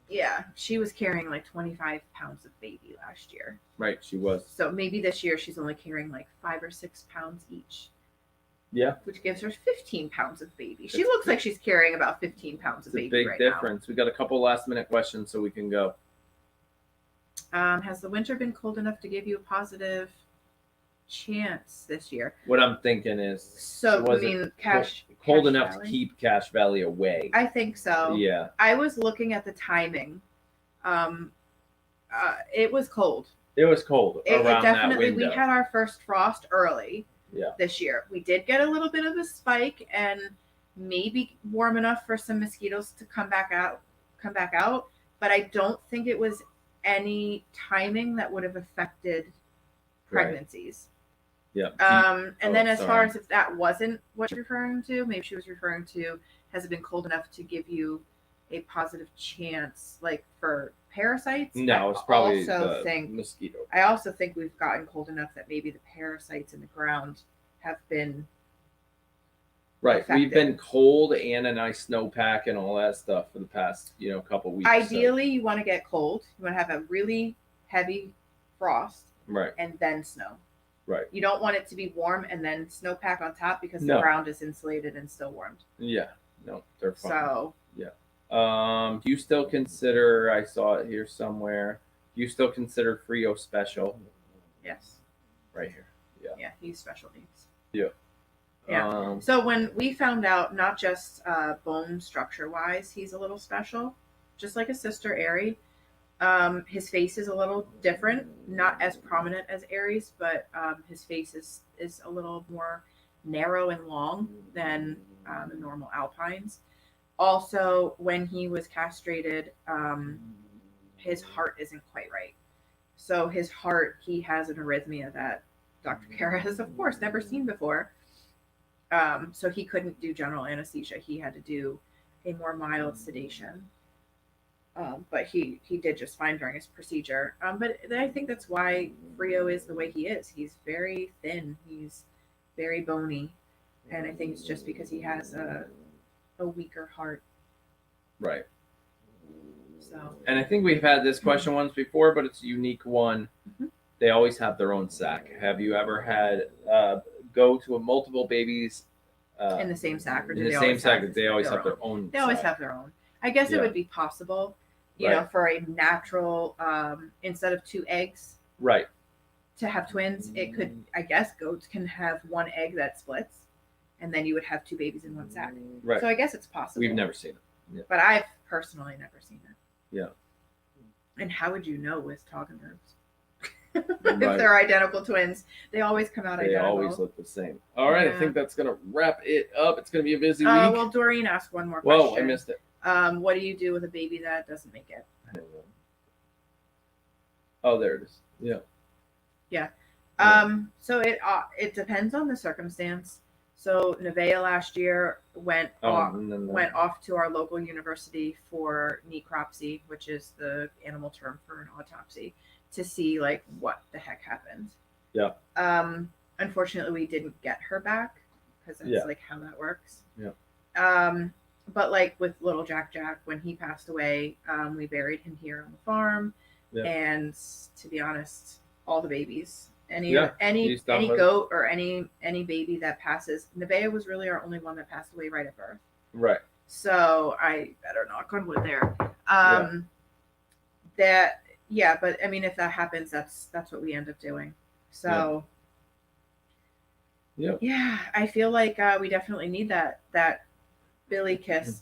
yeah, she was carrying like 25 pounds of baby last year. Right, she was. So maybe this year she's only carrying like 5 or 6 pounds each. Yeah. Which gives her 15 pounds of baby. She looks like she's carrying about 15 pounds of baby right now. Big difference. We got a couple last minute questions so we can go. Has the winter been cold enough to give you a positive chance this year? What I'm thinking is, so I mean, cold enough to keep Cache Valley away. I think so. Yeah. I was looking at the timing. It was cold. It was cold around that window. We had our first frost early. Yeah. This year we did get a little bit of a spike, and maybe warm enough for some mosquitoes to come back out, but I don't think it was any timing that would have affected pregnancies. Right. Yeah. And then as far as if that wasn't what you're referring to, maybe she was referring to, has it been cold enough to give you a positive chance, like for parasites? No, it's probably mosquito. I also think we've gotten cold enough that maybe the parasites in the ground have been affected. We've been cold and a nice snowpack and all that stuff for the past couple weeks. Ideally, you want to get cold. You want to have a really heavy frost, right, and then snow. Right. You don't want it to be warm and then snowpack on top, because the ground is insulated and still warmed. Yeah. No, they're fine. So yeah. Do you still consider, I saw it here somewhere, do you still consider Frio special? Yes. Right here. Yeah. Yeah, he's special needs. Yeah. Yeah. So when we found out, not just bone structure wise, he's a little special, just like his sister Aerie. His face is a little different, not as prominent as Aerie's, but his face is a little more narrow and long than the normal alpines. Also, when he was castrated, his heart isn't quite right. So his heart, he has an arrhythmia that Dr. Kara has, of course, never seen before. So he couldn't do general anesthesia. He had to do a more mild sedation. But he did just fine during his procedure. But I think that's why Frio is the way he is. He's very thin. He's very bony. And I think it's just because he has a weaker heart. Right. So. And I think we've had this question once before, but it's a unique one. Mm-hmm. They always have their own sack. Have you ever had go to a multiple babies in the same sack? Or in the same sack? They always have their own. They always have their own. I guess it would be possible, you know, for a natural, instead of 2 eggs. Right. To have twins, it could, I guess, goats can have 1 egg that splits. and then you would have 2 babies in one sack. Right. So I guess it's possible. We've never seen it. Yeah. But I've personally never seen it. Yeah. And how would you know with Toggenburgs? Right. If they're identical twins, they always come out They identical. always look the same. All right, Yeah. I think that's going to wrap it up. It's going to be a busy week. Well, Doreen asked one more question. Whoa, I missed it. What do you do with a baby that doesn't make it? I don't know. Oh, there it is. Yeah. Yeah. So it depends on the circumstance. So Nevaeh last year went off to our local university for necropsy, which is the animal term for an autopsy, to see like what the heck happened. Yeah. Unfortunately, we didn't get her back because that's like how that works. Yeah. But like with little Jack, when he passed away, we buried him here on the farm. Yeah. And to be honest, all the babies, any goat or any baby that passes, Nevaeh was really our only one that passed away right at birth. Right. So I better knock on wood there. But I mean, if that happens, that's what we end up doing. So yeah, I feel like we definitely need that Billy kiss.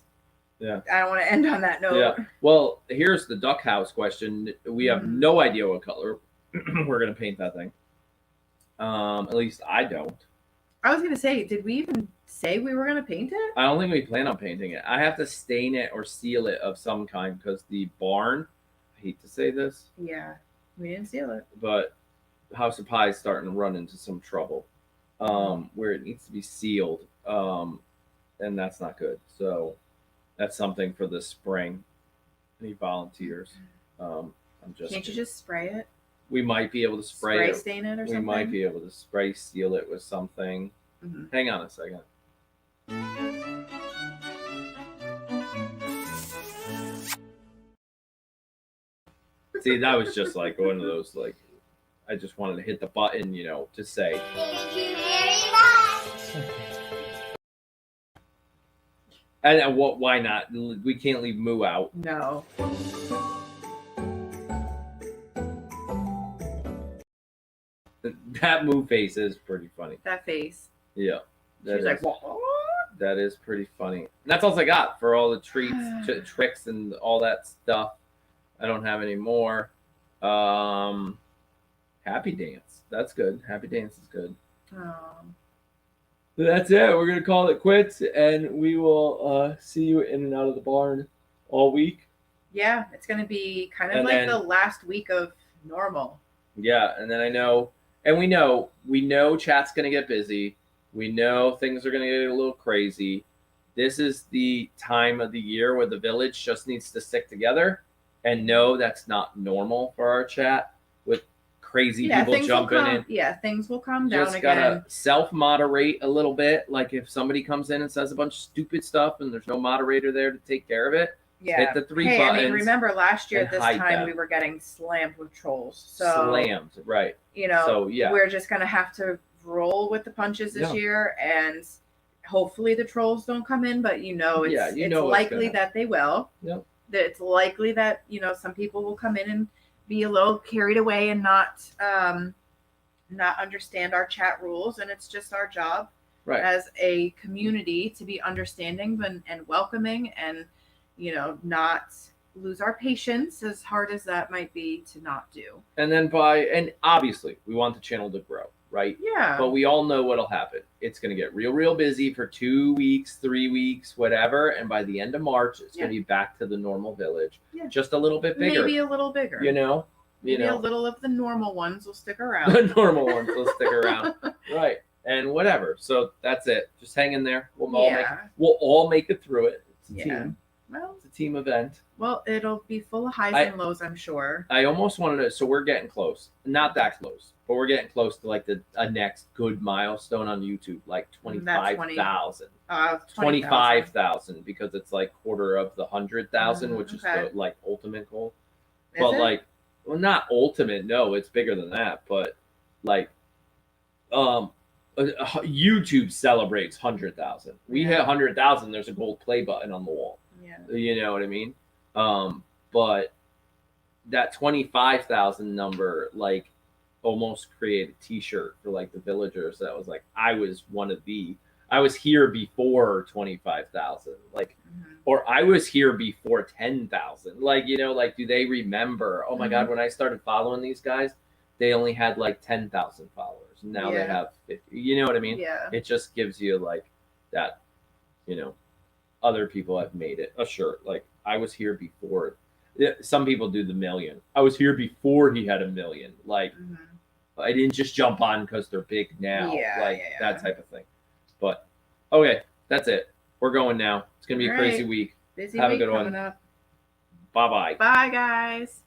Yeah. I don't want to end on that note. Yeah. Well, here's the duck house question. We have no idea what color we're gonna paint that thing. At least I don't. I was gonna say, did we even say we were gonna paint it? I don't think we plan on painting it. I have to stain it or seal it of some kind because the barn, I hate to say this. Yeah, we didn't seal it. But House of Pie is starting to run into some trouble where it needs to be sealed. And that's not good. So that's something for the spring. Any volunteers? I'm just. Can't you just spray it? We might be able to spray it. Stain it or something. We might be able to spray seal it with something. Hang on a second. See, that was just like one of those like I just wanted to hit the button, to say. Thank you very much. And why not? We can't leave Moo out. No. That Moo face is pretty funny. That face. Yeah. She's like, what? That is pretty funny. And that's all I got for all the treats, tricks, and all that stuff. I don't have any more. Happy Dance. That's good. Happy Dance is good. So that's it. We're going to call it quits, and we will see you in and out of the barn all week. Yeah, it's going to be kind of like the last week of normal. Yeah, and then we know chat's going to get busy. We know things are going to get a little crazy. This is the time of the year where the village just needs to stick together and know that's not normal for our chat with crazy people jumping in. Yeah, things will calm down just again. Gotta self-moderate a little bit. Like if somebody comes in and says a bunch of stupid stuff and there's no moderator there to take care of it, hit the 3 buttons. I mean, remember last year at this time them. we were getting slammed with trolls. So slammed, right? So we're just gonna have to roll with the punches this year, and hopefully the trolls don't come in. But it's likely that they will. Yep. It's likely that some people will come in and be a little carried away and not understand our chat rules, and it's just our job as a community to be understanding and welcoming, and not lose our patience, as hard as that might be to not do. And obviously we want the channel to grow, right? Yeah. But we all know what'll happen. It's going to get real busy for 2 weeks, 3 weeks, whatever. And by the end of March, it's going to be back to the normal village. Yeah. Just a little bit bigger. Maybe a little bigger. Maybe a little of the normal ones will stick around. The normal ones will stick around. Right. And whatever. So that's it. Just hang in there. We'll all make it through it. It's a team. Well, it's a team event. Well, it'll be full of highs and lows, I'm sure. I almost wanted to. So we're getting close. Not that close, but we're getting close to like a next good milestone on YouTube, like 25,000. 25,000 because it's like quarter of the 100,000, which is the like ultimate goal. Not ultimate. No, it's bigger than that. But like, YouTube celebrates 100,000. We hit 100,000. There's a gold play button on the wall. Yeah. You know what I mean? But that 25,000 number, like, almost created a T-shirt for like the villagers. That was like, I was one of the I was here before 25,000. Like, or I was here before 10,000. Like, you know, like, do they remember? Oh my God, when I started following these guys, they only had like 10,000 followers. Now they have 50. You know what I mean? Yeah. It just gives you like that, you know, other people have made it. Sure. Like, I was here before. Some people do the million. I was here before he had a million. Like, I didn't just jump on because they're big now. That type of thing. But okay, that's it. We're going now. It's gonna be a crazy week. Busy Have a week good coming one. up. Bye bye. Bye, guys.